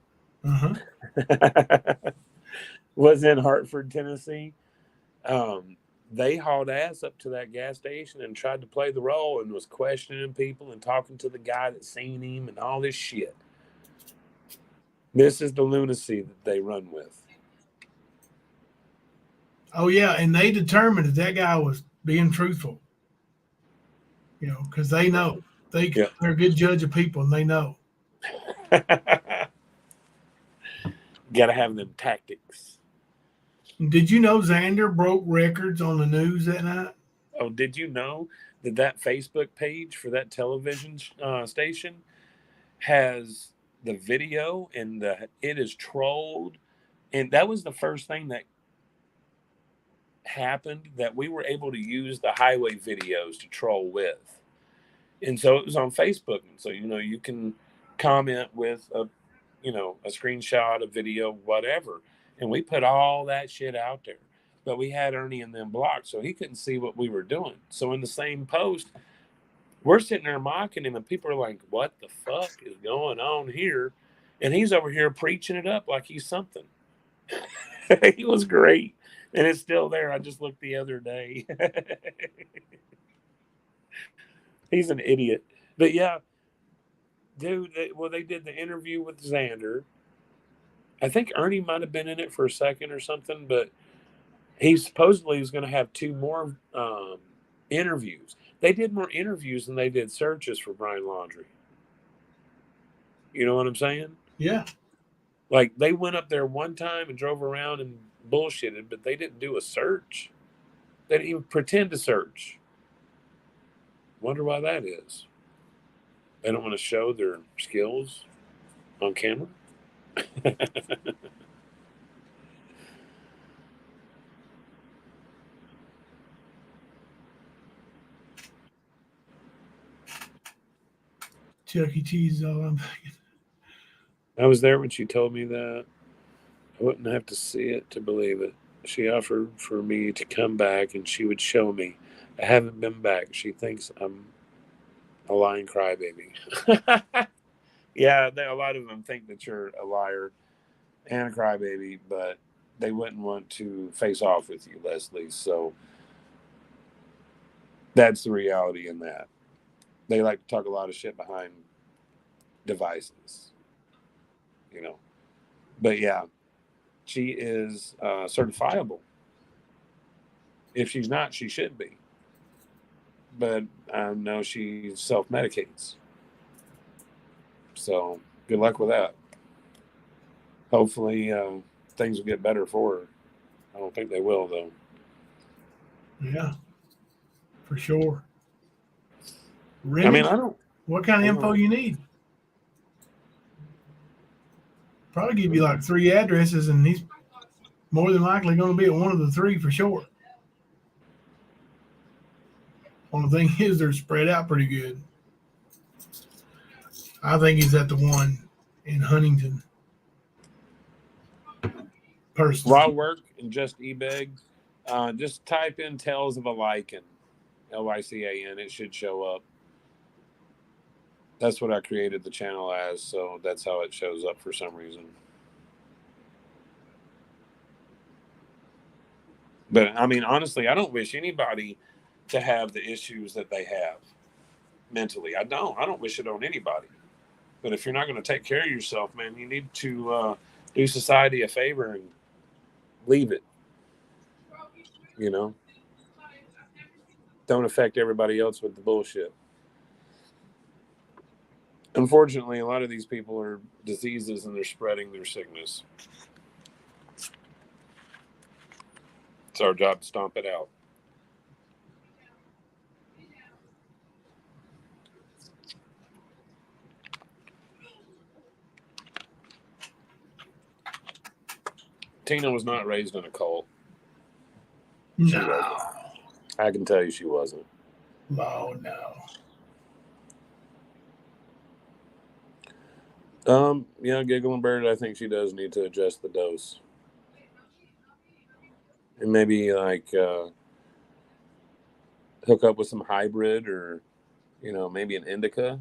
was in Hartford, Tennessee, they hauled ass up to that gas station and tried to play the role and was questioning people and talking to the guy that seen him and all this shit. This is the lunacy that they run with. Oh, yeah, and they determined that guy was being truthful. You know, because they know. They're a good judge of people, and they know. Got to have them tactics. Did you know Xander broke records on the news that night? Oh, did you know that Facebook page for that television station has the video and it is trolled? And that was the first thing that happened, that we were able to use the highway videos to troll with. And so it was on Facebook. And so, you can comment with a screenshot, a video, whatever. And we put all that shit out there. But we had Ernie and them blocked, so he couldn't see what we were doing. So in the same post, we're sitting there mocking him, and people are like, what the fuck is going on here? And he's over here preaching it up like he's something. He was great. And it's still there. I just looked the other day. He's an idiot. But yeah, Dude, they did the interview with Xander. I think Ernie might have been in it for a second or something, but he supposedly was going to have 2 more interviews. They did more interviews than they did searches for Brian Laundrie. You know what I'm saying? Yeah. Like, they went up there one time and drove around and bullshitted, but they didn't do a search. They didn't even pretend to search. Wonder why that is. They don't want to show their skills on camera. Chuck E. Cheese is all I'm thinking. I was there when she told me that. I wouldn't have to see it to believe it. She offered for me to come back and she would show me. I haven't been back. She thinks I'm a lying crybaby. Yeah, a lot of them think that you're a liar and a crybaby, but they wouldn't want to face off with you, Leslie. So that's the reality in that. They like to talk a lot of shit behind devices, you know. But yeah, she is certifiable. If she's not, she should be. But I know she self-medicates. So good luck with that. Hopefully things will get better for her. I don't think they will, though. Yeah, for sure. I mean, I don't. What kind of info you need? Probably give you like 3 addresses, and he's more than likely going to be at one of the 3 for sure. Only thing is, they're spread out pretty good. I think he's at the one in Huntington. Personally. Raw work and just eBeg. Just type in Tales of a Lycan, Lycan. It should show up. That's what I created the channel as, so that's how it shows up for some reason. But I mean, honestly, I don't wish anybody to have the issues that they have mentally. I don't wish it on anybody. But if you're not going to take care of yourself, man, you need to do society a favor and leave it. You know, don't affect everybody else with the bullshit. Unfortunately, a lot of these people are diseases and they're spreading their sickness. It's our job to stomp it out. Tina was not raised in a cult. No. I can tell you she wasn't. Oh, no. Yeah, Giggle and Bird, I think she does need to adjust the dose. And maybe, like, hook up with some hybrid or, you know, maybe an indica.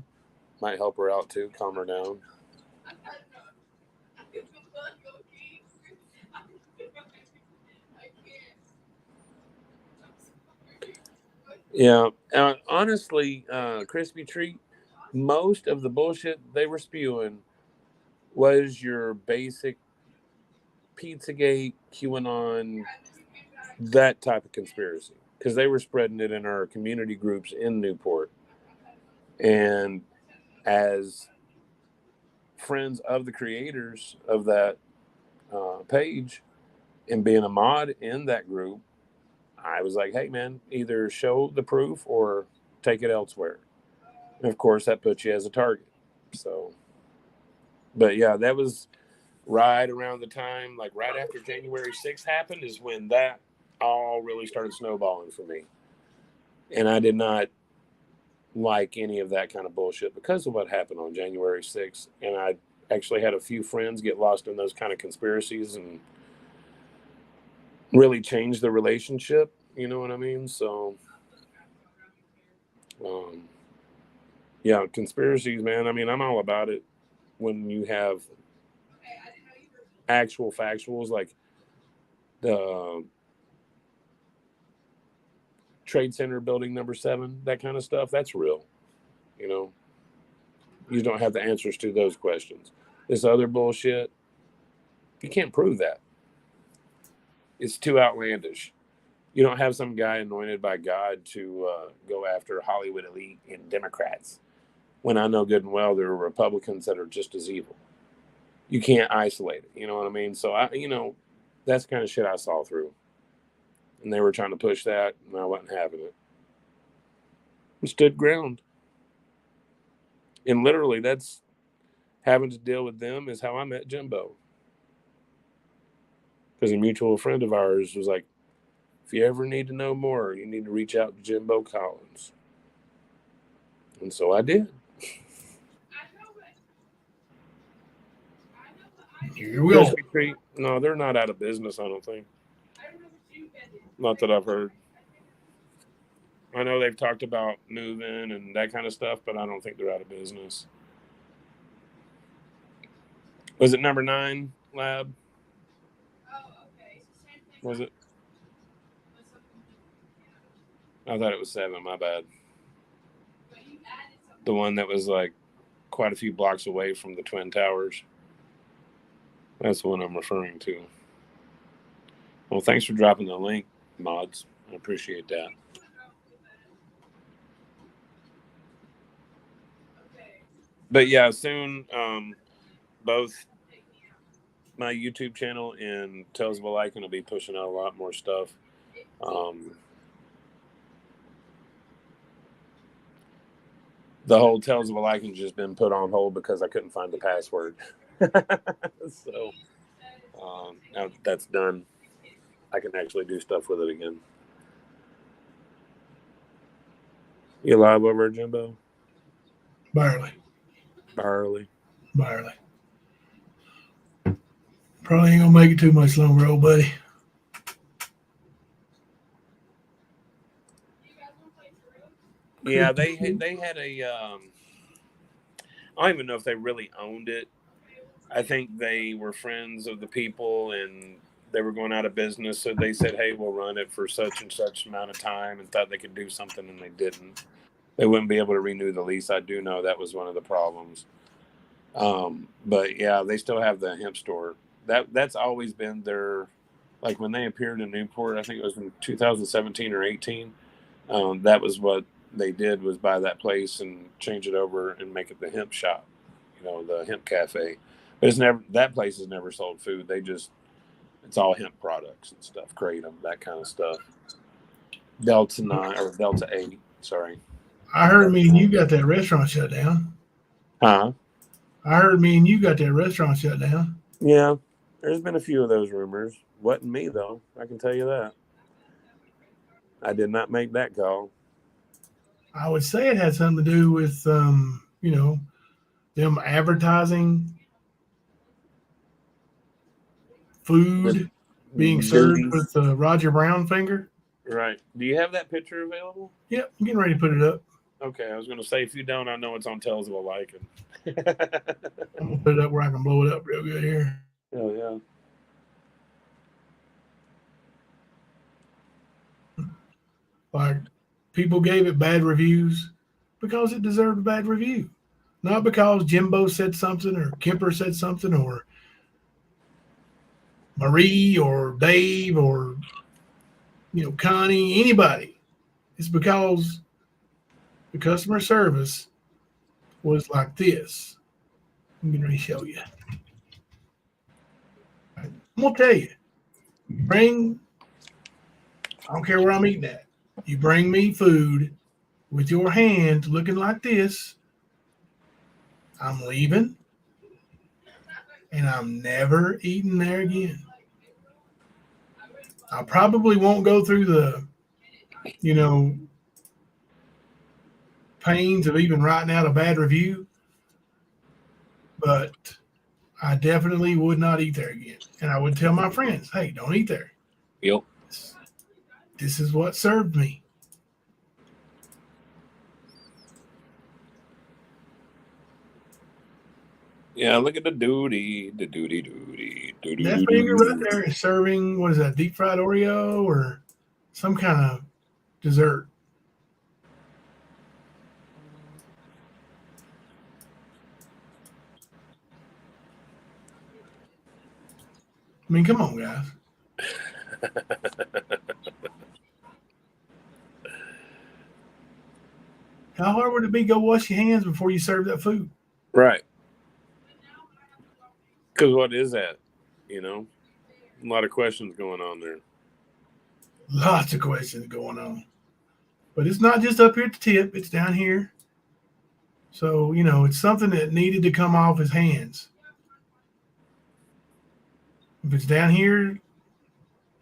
Might help her out, too, calm her down. Yeah, honestly, Crispy Treat, most of the bullshit they were spewing was your basic Pizzagate, QAnon, that type of conspiracy. Because they were spreading it in our community groups in Newport. And as friends of the creators of that page and being a mod in that group, I was like, hey, man, either show the proof or take it elsewhere. And of course, that puts you as a target. So, but yeah, that was right around the time, like right after January 6th happened, is when that all really started snowballing for me. And I did not like any of that kind of bullshit because of what happened on January 6th. And I actually had a few friends get lost in those kind of conspiracies and really change the relationship. You know what I mean? So, yeah, conspiracies, man. I mean, I'm all about it when you have actual factuals like the Trade Center building number 7, that kind of stuff. That's real, you know. You don't have the answers to those questions. This other bullshit, you can't prove that. It's too outlandish. You don't have some guy anointed by God to go after Hollywood elite and Democrats when I know good and well there are Republicans that are just as evil. You can't isolate it. You know what I mean? So, that's the kind of shit I saw through. And they were trying to push that, and I wasn't having it. We stood ground. And literally, that's having to deal with them is how I met Jimbo. Because a mutual friend of ours was like, if you ever need to know more, you need to reach out to Jimbo Collins. And so I did. Here we go. No, they're not out of business, I don't think. Not that I've heard. I know they've talked about moving and that kind of stuff, but I don't think they're out of business. Was it number 9, Lab? Was it? I thought it was 7, my bad. The one that was like quite a few blocks away from the Twin Towers. That's the one I'm referring to. Well, thanks for dropping the link, mods. I appreciate that. But yeah, soon, both my YouTube channel and Tales of a Lycan will be pushing out a lot more stuff. The whole Tales of a Lycan's just been put on hold because I couldn't find the password. So now that's done, I can actually do stuff with it again. You live over, Jimbo? Barely. Barely. Probably ain't gonna make it too much longer, old buddy. Yeah, they had a. I don't even know if they really owned it. I think they were friends of the people, and they were going out of business. So they said, "Hey, we'll run it for such and such amount of time," and thought they could do something, and they didn't. They wouldn't be able to renew the lease. I do know that was one of the problems. But yeah, they still have the hemp store. That's always been their, like when they appeared in Newport, I think it was in 2017 or 18. That was what they did, was buy that place and change it over and make it the hemp shop, the hemp cafe. But that place has never sold food. It's all hemp products and stuff, Kratom, that kind of stuff. Delta 9 or Delta 8, sorry. I heard me and you got that restaurant shut down. Huh? I heard me and you got that restaurant shut down. Yeah, there's been a few of those rumors. Wasn't me, though. I can tell you that. I did not make that call. I would say it had something to do with, them advertising food being served with the Roger Brown finger. Right. Do you have that picture available? Yep, I'm getting ready to put it up. Okay, I was going to say, if you don't, I know it's on Tales of a Lycan. I'm going to put it up where I can blow it up real good here. Oh, yeah. Like, people gave it bad reviews because it deserved a bad review. Not because Jimbo said something or Kemper said something or Marie or Dave or, Connie, anybody. It's because the customer service was like this. I'm going to show you. I'm going to tell you. I don't care where I'm eating at. You bring me food with your hand looking like this, I'm leaving, and I'm never eating there again. I probably won't go through the, pains of even writing out a bad review, but I definitely would not eat there again. And I would tell my friends, hey, don't eat there. Yep. This is what served me. Yeah, look at the duty. That finger right there is serving, what is that, deep fried Oreo or some kind of dessert. I mean, come on, guys. How hard would it be go wash your hands before you serve that food? Right. Because what is that? You know, a lot of questions going on there. Lots of questions going on. But it's not just up here at the tip, it's down here. So, you know, it's something that needed to come off his hands. If it's down here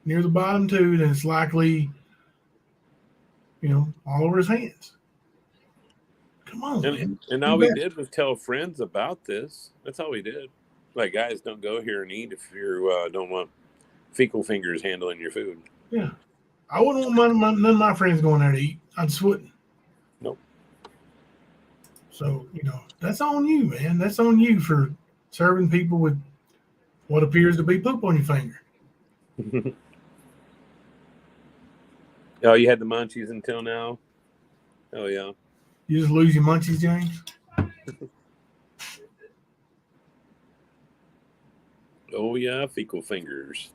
near the bottom too, then it's likely, you know, all over his hands. Come on, man. And all we did was tell friends about this. That's all we did. Like, guys, don't go here and eat if you don't want fecal fingers handling your food. Yeah. I wouldn't want none of my friends going there to eat. I just wouldn't. Nope. So, you know, that's on you, man. That's on you for serving people with what appears to be poop on your finger. Oh, you had the munchies until now? Oh, yeah. You just lose your munchies, James? Oh, yeah, fecal fingers.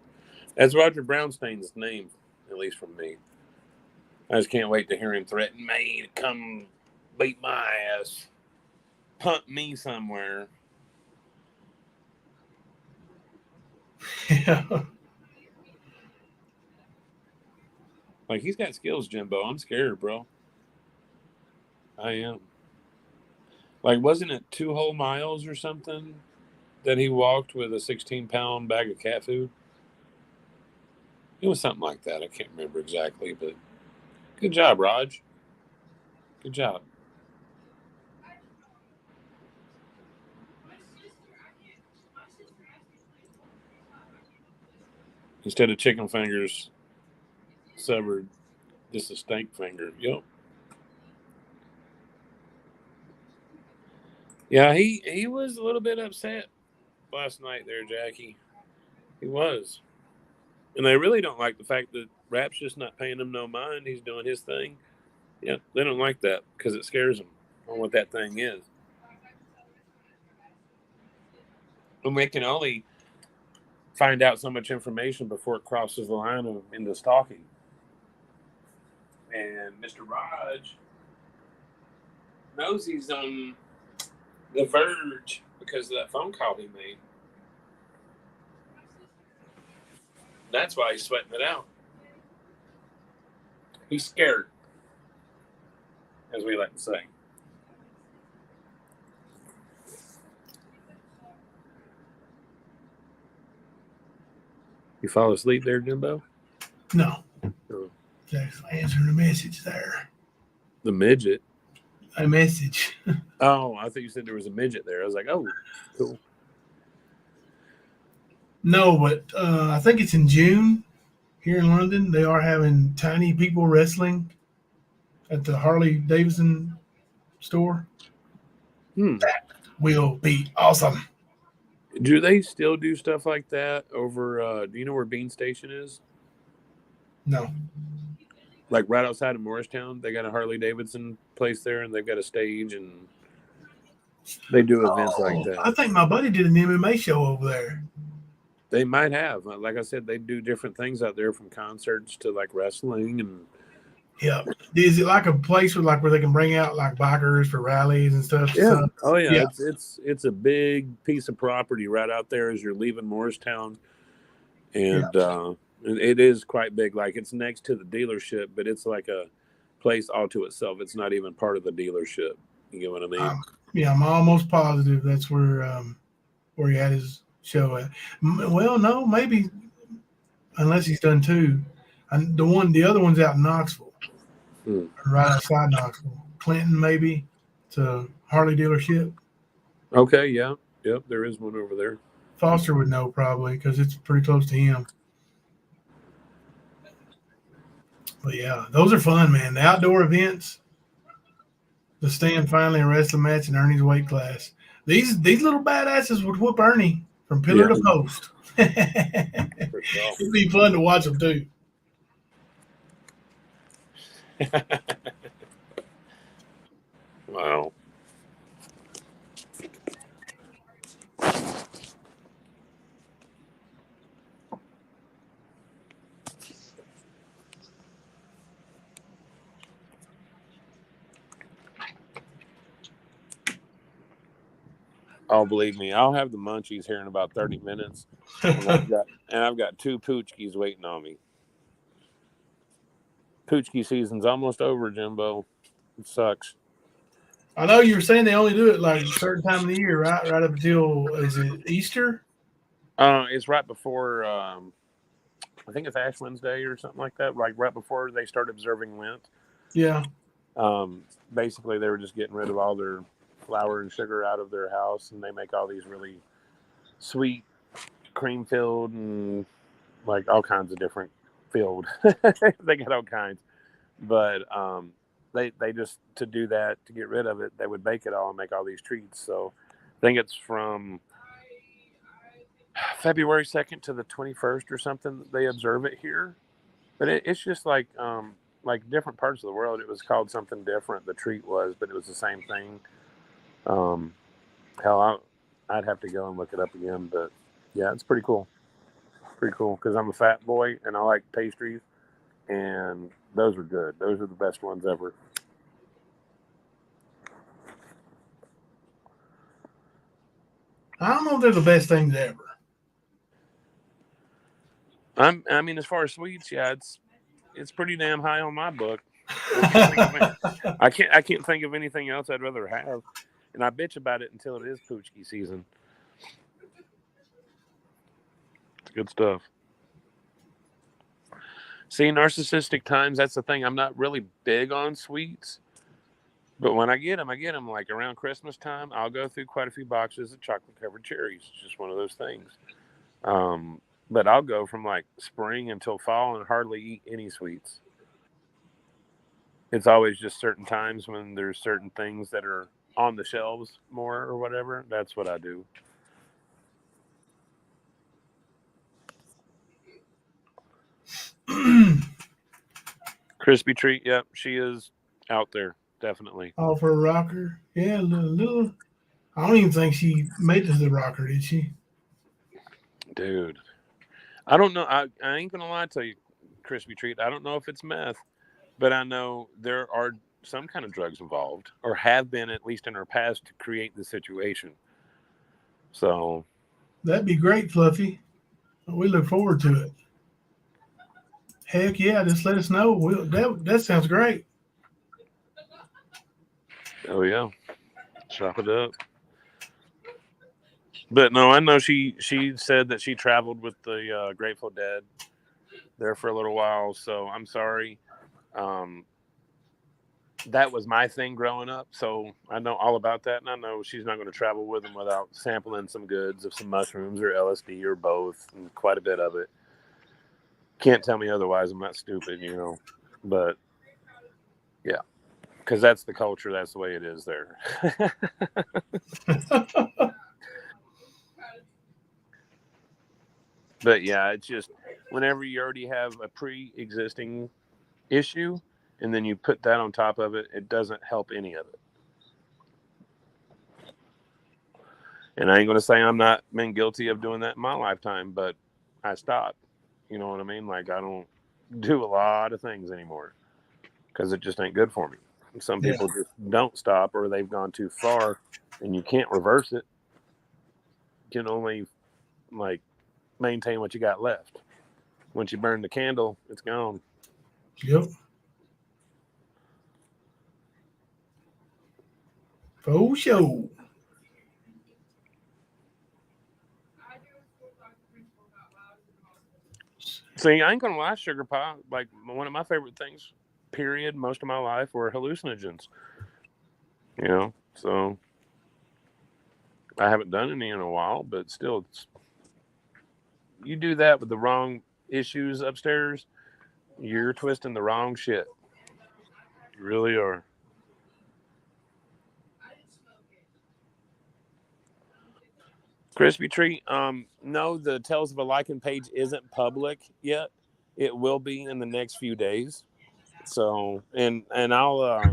That's Roger Brownstein's name, at least from me. I just can't wait to hear him threaten me to come beat my ass, punt me somewhere. Yeah. Like, he's got skills, Jimbo. I'm scared, bro. I am. Like, wasn't it 2 whole miles or something that he walked with a 16-pound bag of cat food? It was something like that. I can't remember exactly, but good job, Raj. Good job. Instead of chicken fingers, severed just a steak finger. Yep. Yeah, he was a little bit upset last night there, Jackie. He was. And they really don't like the fact that Rap's just not paying him no mind. He's doing his thing. Yeah, they don't like that because it scares them on what that thing is. And we can only find out so much information before it crosses the line into stalking. And Mr. Raj knows he's on the verge because of that phone call he made. That's why he's sweating it out. He's scared, as we like to say. You fall asleep there, Jimbo? No. Oh. Just answering a message there. The midget? A message. Oh, I thought you said there was a midget there. I was like, oh, cool. No, but I think it's in June here in London. They are having tiny people wrestling at the Harley Davidson store. That will be awesome. Do they still do stuff like that over, do you know where Bean Station is? No. Like right outside of Morristown, they got a Harley Davidson place there, and they've got a stage, and they do events like that. I think my buddy did an MMA show over there. They might have. Like I said, they do different things out there, from concerts to like wrestling and. Yeah. Is it like a place where they can bring out like bikers for rallies and stuff? Yeah. Oh yeah. It's a big piece of property right out there as you're leaving Morristown, and it is quite big. Like, it's next to the dealership, but it's like a place all to itself. It's not even part of the dealership. You get what I mean? Yeah, I'm almost positive that's where he had his show at. Well, no, maybe unless he's done 2. And the other one's out in Knoxville. Right outside Knoxville. Clinton, maybe. It's a Harley dealership. Okay, yeah. Yep, there is one over there. Foster would know probably because it's pretty close to him. But yeah, those are fun, man. The outdoor events, the stand finally a wrestling match in Ernie's weight class. These little badasses would whoop Ernie from pillar to post. It'd be fun to watch them too. Wow. Oh, believe me, I'll have the munchies here in about 30 minutes, and I've got 2 poochkies waiting on me. Poochkie season's almost over, Jimbo. It sucks. I know you were saying they only do it like a certain time of the year, right? Right up until, is it Easter? It's right before. I think it's Ash Wednesday or something like that. Like right before they start observing Lent. Yeah. Basically, they were just getting rid of all their flour and sugar out of their house, and they make all these really sweet, cream filled, and like all kinds of different filled. They got all kinds, but they just, to do that, to get rid of it, they would bake it all and make all these treats. So I think it's from February 2nd to the 21st or something. They observe it here, but it's just like different parts of the world. It was called something different. The treat was, but it was the same thing. Hell, I'd have to go and look it up again, but yeah, it's pretty cool. Pretty cool because I'm a fat boy and I like pastries, and those are good. Those are the best ones ever. I don't know if they're the best things ever. I mean, as far as sweets, yeah, it's pretty damn high on my book. I can't think of anything else I'd rather have, and I bitch about it until it is poochkie season. It's good stuff. See, narcissistic times, that's the thing. I'm not really big on sweets, but when I get them like around Christmas time. I'll go through quite a few boxes of chocolate covered cherries. It's just one of those things. But I'll go from like spring until fall and hardly eat any sweets. It's always just certain times when there's certain things that are on the shelves more or whatever. That's what I do. Crispy treat. Yep, she is out there. Definitely. Oh, for a rocker? Yeah, little. I don't even think she made it to the rocker, did she? Dude. I don't know. I ain't going to lie to you, Crispy treat. I don't know if it's meth, but I know there are some kind of drugs involved, or have been, at least in her past, to create the situation. So That'd be great, Fluffy. We look forward to it. Heck yeah, just let us know. That sounds great. oh yeah, chop it up. But no, I know she said that she traveled with the Grateful Dead there for a little while. So I'm sorry. That was my thing growing up, so I know all about that, and I know she's not going to travel with them without sampling some goods of some mushrooms or LSD or both, and quite a bit of it. Can't tell me otherwise. I'm not stupid, But yeah, because that's the culture. That's the way it is there. But yeah, it's just whenever you already have a pre-existing issue, and then you put that on top of it, it doesn't help any of it. And I ain't going to say I'm not been guilty of doing that in my lifetime, but I stopped. You know what I mean? Like, I don't do a lot of things anymore because it just ain't good for me. Some people just don't stop, or they've gone too far, and you can't reverse it. You can only, like, maintain what you got left. Once you burn the candle, it's gone. Yep. For sure. See, I ain't gonna lie, sugar pie. Like, one of my favorite things, period, most of my life were hallucinogens. So I haven't done any in a while, but still, you do that with the wrong issues upstairs, you're twisting the wrong shit. You really are. Crispy treat. No, the Tales of a Lichen page isn't public yet. It will be in the next few days. So, and I'll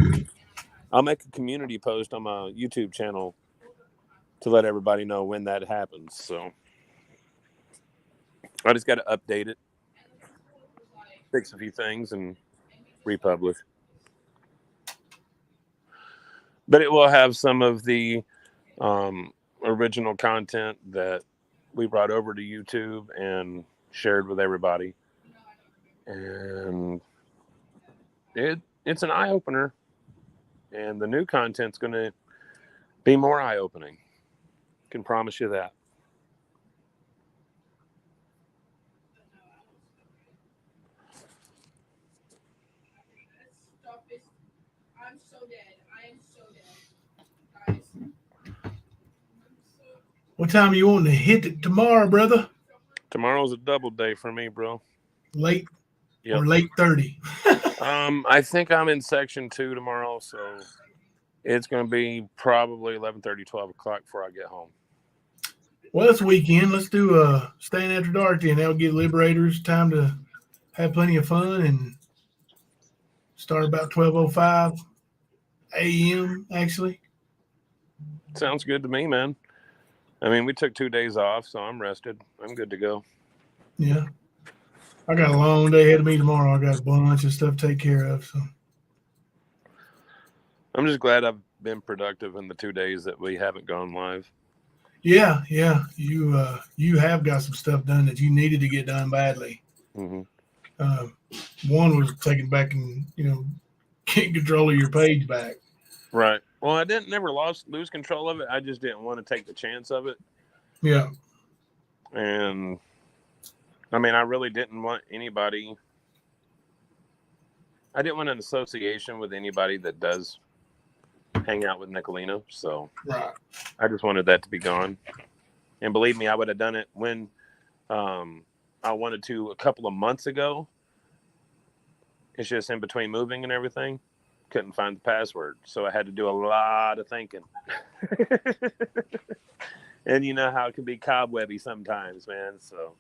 make a community post on my YouTube channel to let everybody know when that happens. So I just got to update it, fix a few things, and republish. But it will have some of the original content that we brought over to YouTube and shared with everybody. And it's an eye-opener. And the new content's going to be more eye-opening. Can promise you that. I'm so dead. I am so dead. Guys. What time you want to hit it tomorrow, brother? Tomorrow's a double day for me, bro. Late Yep. or late 30? I think I'm in section 2 tomorrow, so it's going to be probably 11:30, 12 o'clock before I get home. Well, it's weekend. Let's do Staying After Dark, and that'll give Liberators time to have plenty of fun and start about 12:05 a.m. actually. Sounds good to me, man. I mean, we took 2 days off, so I'm rested. I'm good to go. Yeah. I got a long day ahead of me tomorrow. I got a bunch of stuff to take care of. So I'm just glad I've been productive in the 2 days that we haven't gone live. yeah. You have got some stuff done that you needed to get done badly. Mm-hmm. One was taking back and getting control of your page back. Right. Well, I never lose control of it. I just didn't want to take the chance of it. Yeah. And I mean, I really didn't want anybody. I didn't want an association with anybody that does hang out with Nicolino. So Right. I just wanted that to be gone. And believe me, I would have done it when I wanted to a couple of months ago. It's just in between moving and everything. Couldn't find the password. So I had to do a lot of thinking. And you know how it can be cobwebby sometimes, man. So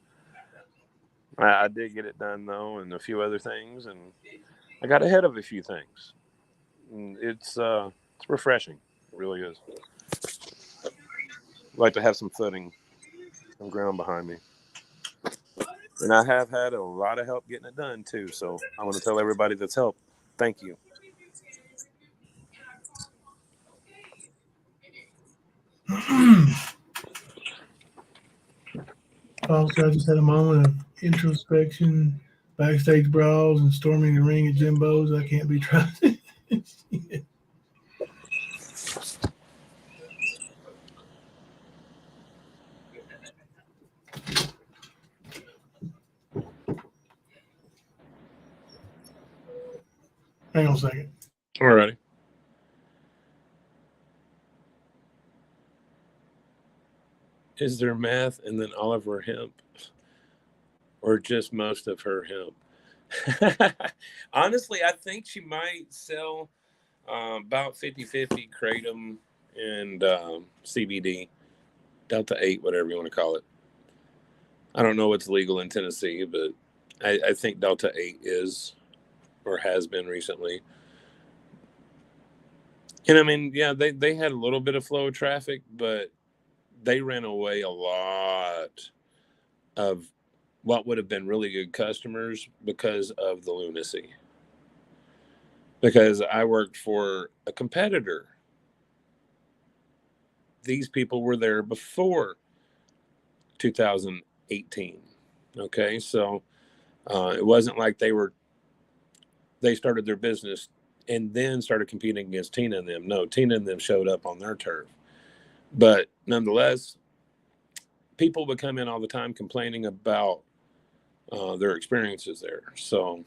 I did get it done, though, and a few other things. And I got ahead of a few things. And it's refreshing. It really is. I'd like to have some footing, some ground behind me. And I have had a lot of help getting it done, too. So I want to tell everybody that's helped, thank you. Also, I just had a moment of introspection, backstage brawls, and storming the ring at Jimbo's. I can't be trusted. Hang on a second. All righty. Is there math and then all of her hemp? Or just most of her hemp? Honestly, I think she might sell about 50-50 kratom and CBD, Delta 8, whatever you want to call it. I don't know what's legal in Tennessee, but I think Delta 8 is or has been recently. And I mean, yeah, they had a little bit of flow of traffic, but they ran away a lot of what would have been really good customers because of the lunacy. Because I worked for a competitor. These people were there before 2018. Okay, so it wasn't like they started their business and then started competing against Tina and them. No, Tina and them showed up on their turf. But nonetheless, people would come in all the time complaining about their experiences there. So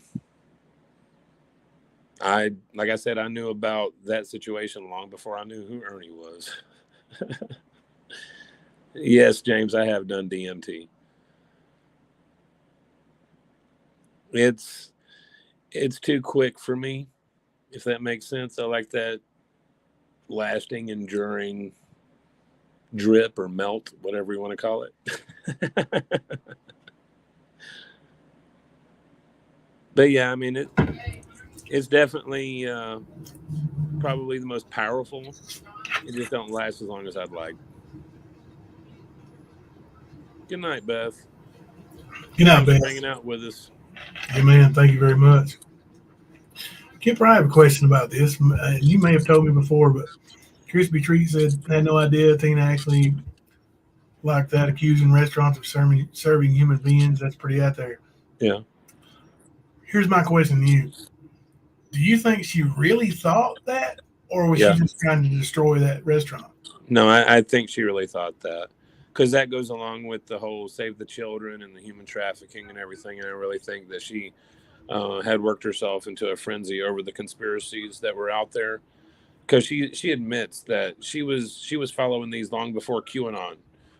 like I said, I knew about that situation long before I knew who Ernie was. Yes, James, I have done DMT. It's too quick for me, if that makes sense. I like that lasting, enduring drip or melt, whatever you want to call it. But yeah, I mean, it's definitely probably the most powerful. It just don't last as long as I'd like. Good night, Beth. Good night, Beth. Hanging out with us. Hey, man, thank you very much. Kipper, I have a question about this. You may have told me before, but Crispy Treat said had no idea Tina actually like that, accusing restaurants of serving human beings. That's pretty out there. Yeah. Here's my question to you. Do you think she really thought that, or was Yeah. she just trying to destroy that restaurant? No, I think she really thought that, because that goes along with the whole save the children and the human trafficking and everything. And I really think that she had worked herself into a frenzy over the conspiracies that were out there, because she admits that she was following these long before QAnon,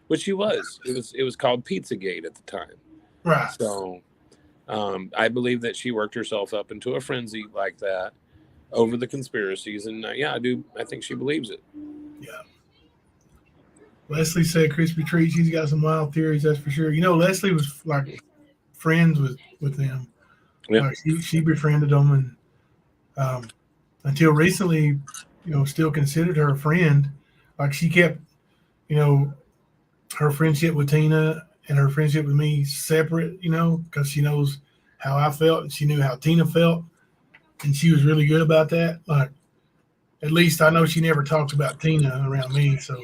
which she was. It was called Pizzagate at the time. Right. So I believe that she worked herself up into a frenzy like that over the conspiracies, and yeah, I think she believes it. Yeah. Leslie said Crispy Treat, she's got some wild theories, that's for sure. You know, Leslie was like friends with them. Yeah. Like she befriended them, and until recently, you know, still considered her a friend. Like she kept, you know, her friendship with Tina and her friendship with me separate, you know, because she knows how I felt and she knew how Tina felt, and she was really good about that. Like, at least I know she never talked about Tina around me, so,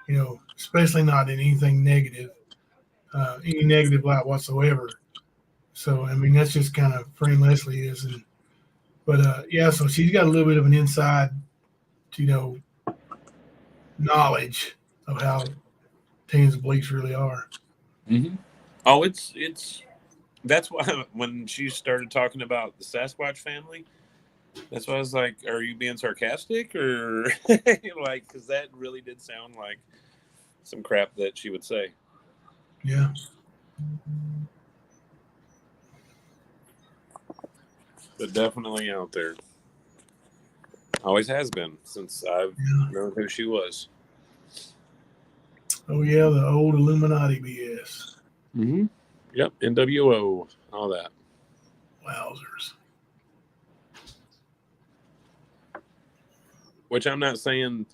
you know, especially not in anything negative, any negative light whatsoever. So, I mean, that's just kind of friend Leslie is. But yeah, so she's got a little bit of an inside, you know, knowledge of how Tina's beliefs really are. Mm-hmm. Oh, it's that's why when she started talking about the Sasquatch family, that's why I was like, are you being sarcastic or like, because that really did sound like some crap that she would say. Yeah. But definitely out there. Always has been since I've known who she was. Oh yeah, the old Illuminati BS. Mm-hmm. Yep, NWO, all that. Wowzers. Which I'm not saying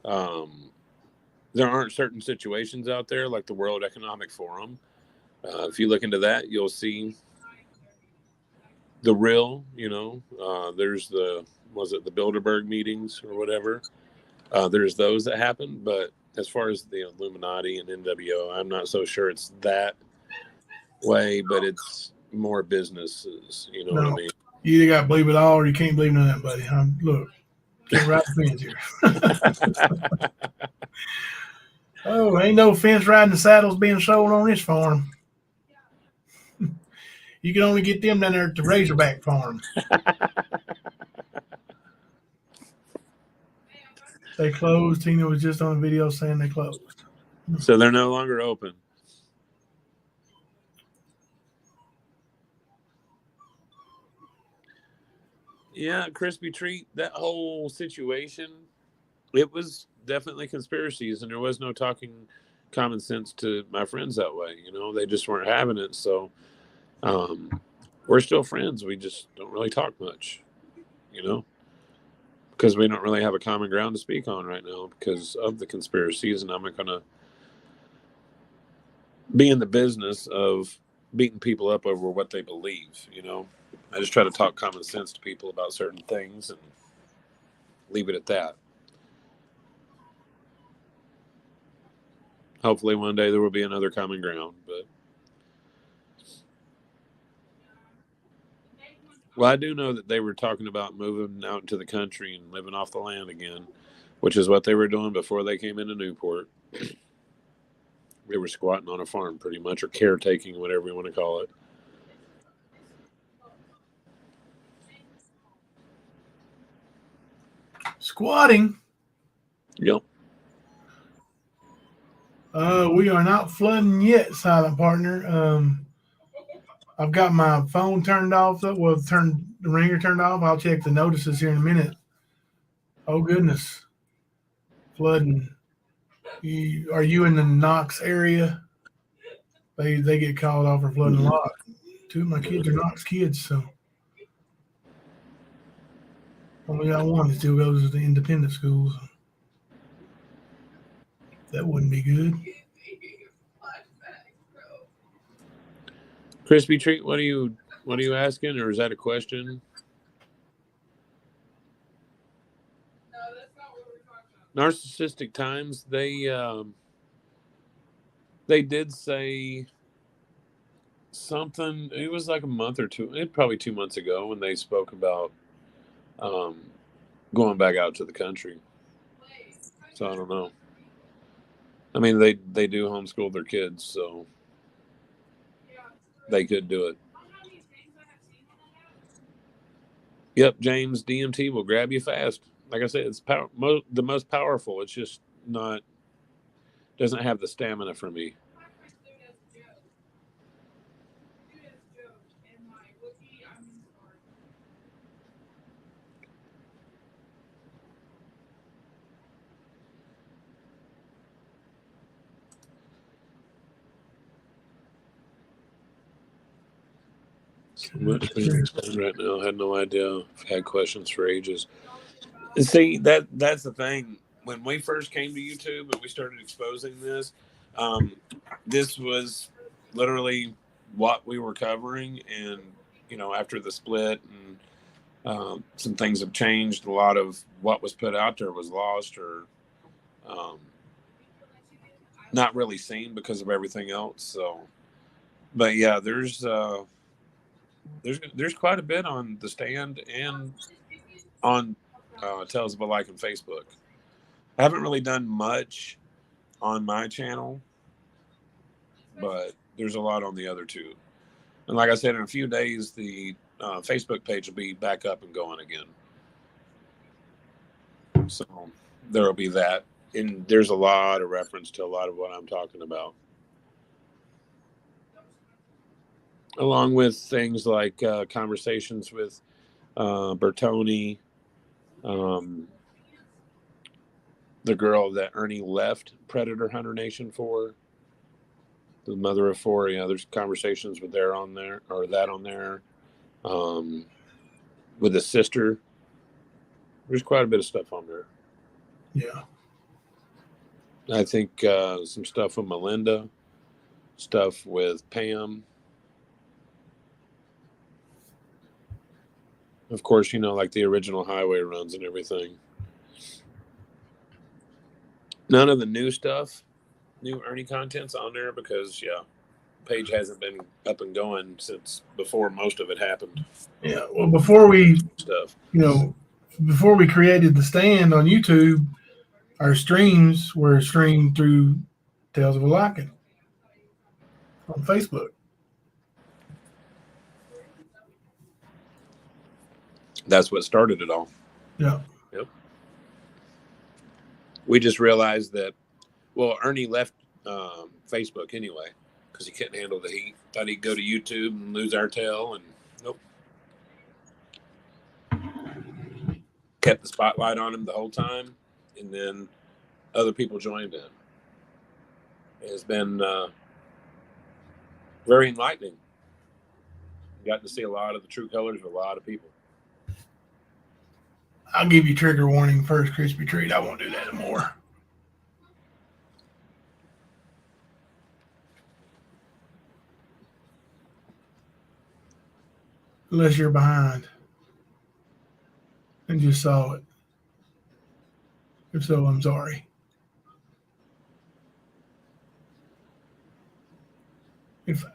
there aren't certain situations out there like the World Economic Forum. If you look into that, you'll see the real, you know, there's the Bilderberg meetings or whatever. There's those that happen, but as far as the Illuminati and NWO, I'm not so sure it's that way, but it's more businesses, you know what I mean? You either got to believe it all or you can't believe none of that, buddy. Look, can't write the fence here. Oh, ain't no fence riding saddles being sold on this farm. You can only get them down there at the Razorback farm. They closed. Tina was just on a video saying they closed. So they're no longer open. Yeah, Crispy Treat, that whole situation, it was definitely conspiracies, and there was no talking common sense to my friends that way. You know, they just weren't having it. So we're still friends. We just don't really talk much, you know, because we don't really have a common ground to speak on right now because of the conspiracies, and I'm not going to be in the business of beating people up over what they believe, you know. I just try to talk common sense to people about certain things and leave it at that. Hopefully one day there will be another common ground, but well, I do know that they were talking about moving out into the country and living off the land again, which is what they were doing before they came into Newport. They were squatting on a farm pretty much, or caretaking, whatever you want to call it. Squatting? Yep. We are not flooding yet, silent partner. I've got my phone turned off. Well, the ringer turned off. I'll check the notices here in a minute. Oh, goodness. Flooding. Are you in the Knox area? They get called off for flooding a lot. Two of my kids are Knox kids, so only got one that still goes to the independent schools. That wouldn't be good. Crispy Treat, what are you asking, or is that a question? No, that's not what we're talking about. Narcissistic Times, they did say something. It was like a month or two, probably 2 months ago, when they spoke about going back out to the country. So I don't know. I mean, they do homeschool their kids, so they could do it. Yep, James, DMT will grab you fast. Like I said, it's the most powerful. It's just doesn't have the stamina for me. So much being explained right now. I had no idea. I've had questions for ages. And see, that's the thing. When we first came to YouTube and we started exposing this, this was literally what we were covering. And, after the split and some things have changed, a lot of what was put out there was lost or not really seen because of everything else. So, but yeah, there's quite a bit on the stand and on Tales of a Like on Facebook. I haven't really done much on my channel, but there's a lot on the other two. And like I said, in a few days, the Facebook page will be back up and going again. So there will be that. And there's a lot of reference to a lot of what I'm talking about. Along with things like conversations with Bertoni, the girl that Ernie left Predator Hunter Nation for, the mother of four. There's conversations with that on there. With the sister, there's quite a bit of stuff on there. Yeah. I think some stuff with Melinda, stuff with Pam. Of course, like the original highway runs and everything. None of the new stuff, new Ernie content's on there because, page hasn't been up and going since before most of it happened. Yeah. Well, before we created the stand on YouTube, our streams were streamed through Tales of a Lycan on Facebook. That's what started it all. Yeah. Yep. We just realized that, Ernie left Facebook anyway because he couldn't handle the heat. Thought he'd go to YouTube and lose our tail, and nope. Kept the spotlight on him the whole time, and then other people joined in. It's been very enlightening. Got to see a lot of the true colors of a lot of people. I'll give you trigger warning first, Crispy Treat. I won't do that anymore. Unless you're behind and just saw it. If so, I'm sorry. If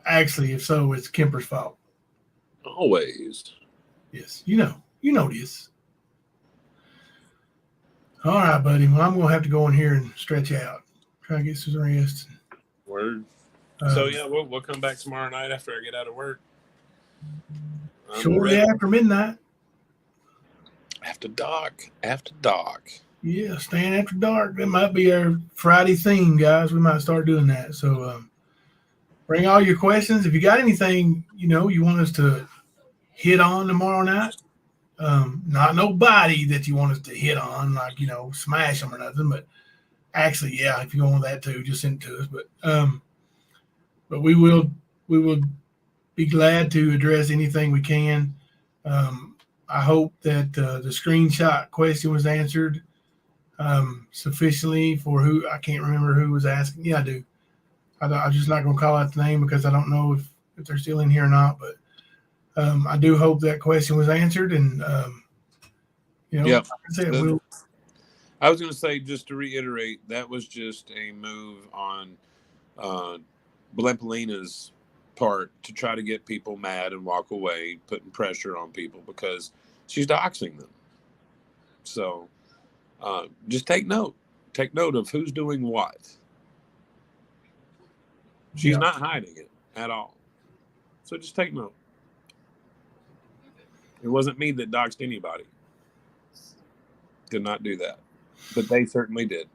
so, it's Kemper's fault. Always. Yes, you know this. All right, buddy. Well, I'm going to have to go in here and stretch out. Try to get some rest. Word. So, we'll come back tomorrow night after I get out of work. Shortly after midnight. After dark. Yeah, staying after dark. That might be our Friday theme, guys. We might start doing that. So bring all your questions. If you got anything, you want us to hit on tomorrow night, not nobody that you want us to hit on, like, smash them or nothing, but actually, yeah, if you want that too, just send it to us. But we will be glad to address anything we can. I hope that the screenshot question was answered sufficiently for who, I can't remember who was asking. Yeah, I do. I'm just not going to call out the name because I don't know if they're still in here or not, but I do hope that question was answered. And, like I said, I was going to say, just to reiterate, that was just a move on Blempolina's part to try to get people mad and walk away, putting pressure on people because she's doxing them. So just take note. Take note of who's doing what. She's not hiding it at all. So just take note. It wasn't me that doxed anybody. Did not do that. But they certainly did.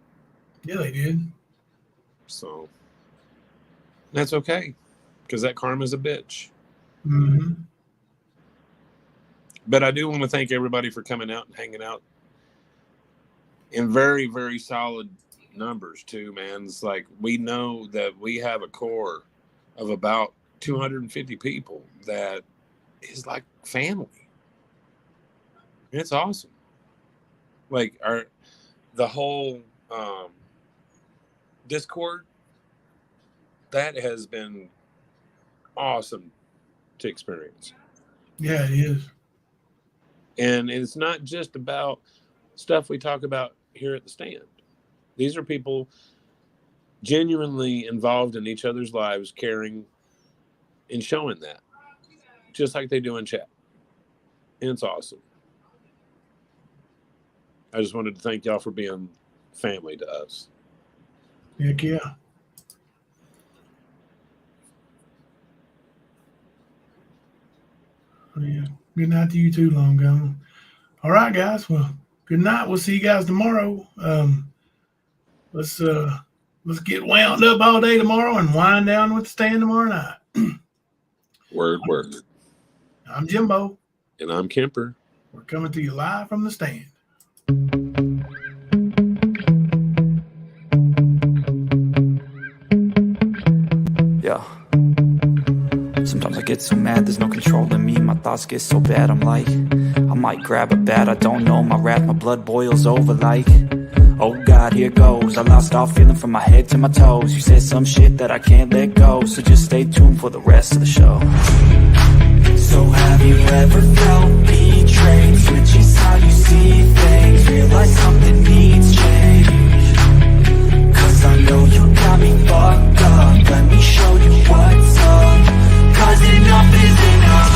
Yeah, they did. So that's okay. Because that karma's a bitch. Mm-hmm. But I do want to thank everybody for coming out and hanging out in very, very solid numbers too, man. It's like we know that we have a core of about 250 people that is like family. It's awesome. Like the whole Discord, that has been awesome to experience. Yeah, it is. And it's not just about stuff we talk about here at the stand. These are people genuinely involved in each other's lives, caring and showing that, just like they do in chat. And it's awesome. I just wanted to thank y'all for being family to us. Heck yeah. Oh, yeah. Good night to you too, Long Gone. All right, guys. Well, good night. We'll see you guys tomorrow. Let's get wound up all day tomorrow and wind down with the stand tomorrow night. Word. I'm Jimbo. And I'm Kemper. We're coming to you live from the stand. Yeah. Sometimes I get so mad, there's no controlling me. My thoughts get so bad, I'm like, I might grab a bat, I don't know. My wrath, my blood boils over like, oh God, here goes. I lost all feeling from my head to my toes. You said some shit that I can't let go, so just stay tuned for the rest of the show. So have you ever felt betrayed? Switches how you see things, realize something needs change. Cause I know you got me fucked up, let me show you what's up. Cause enough is enough.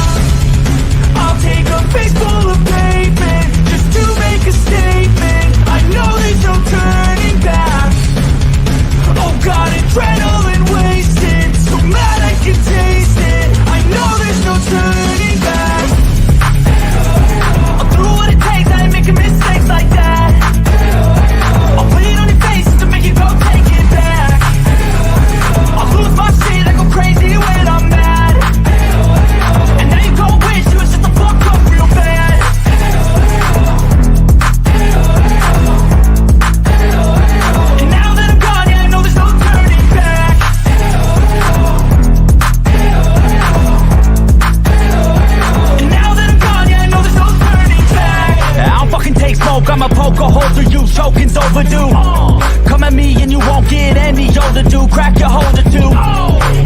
I'll take a face full of pavement just to make a statement. I know there's no turning back. Oh God, adrenaline wasted, so mad I can taste it. I know there's no turning back. I'll do what it takes, I ain't making mistakes like that. I'll put it on your face to make you go take it back. I'll lose my shit, I go crazy when I'm mad. And now you gon' wish you was just a fuck up real bad. And now that I'm gone, yeah, I know there's no turning back. And now that I'm gone, yeah, I know there's no turning back. I don't fucking take smoke, I'ma poke a hole through you, choking's overdue. Come at me and you won't get any older, dude. Crack your holder too.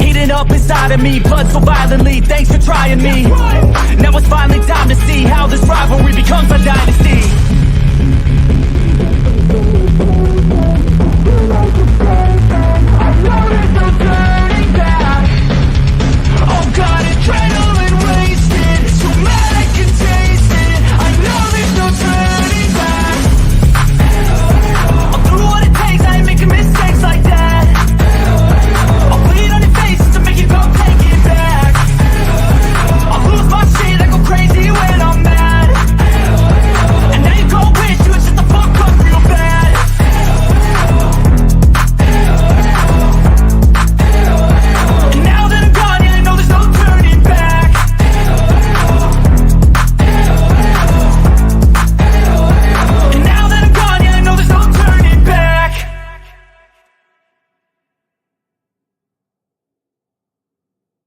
Heating up inside of me, blood so violently. Thanks for trying me. Now it's finally time to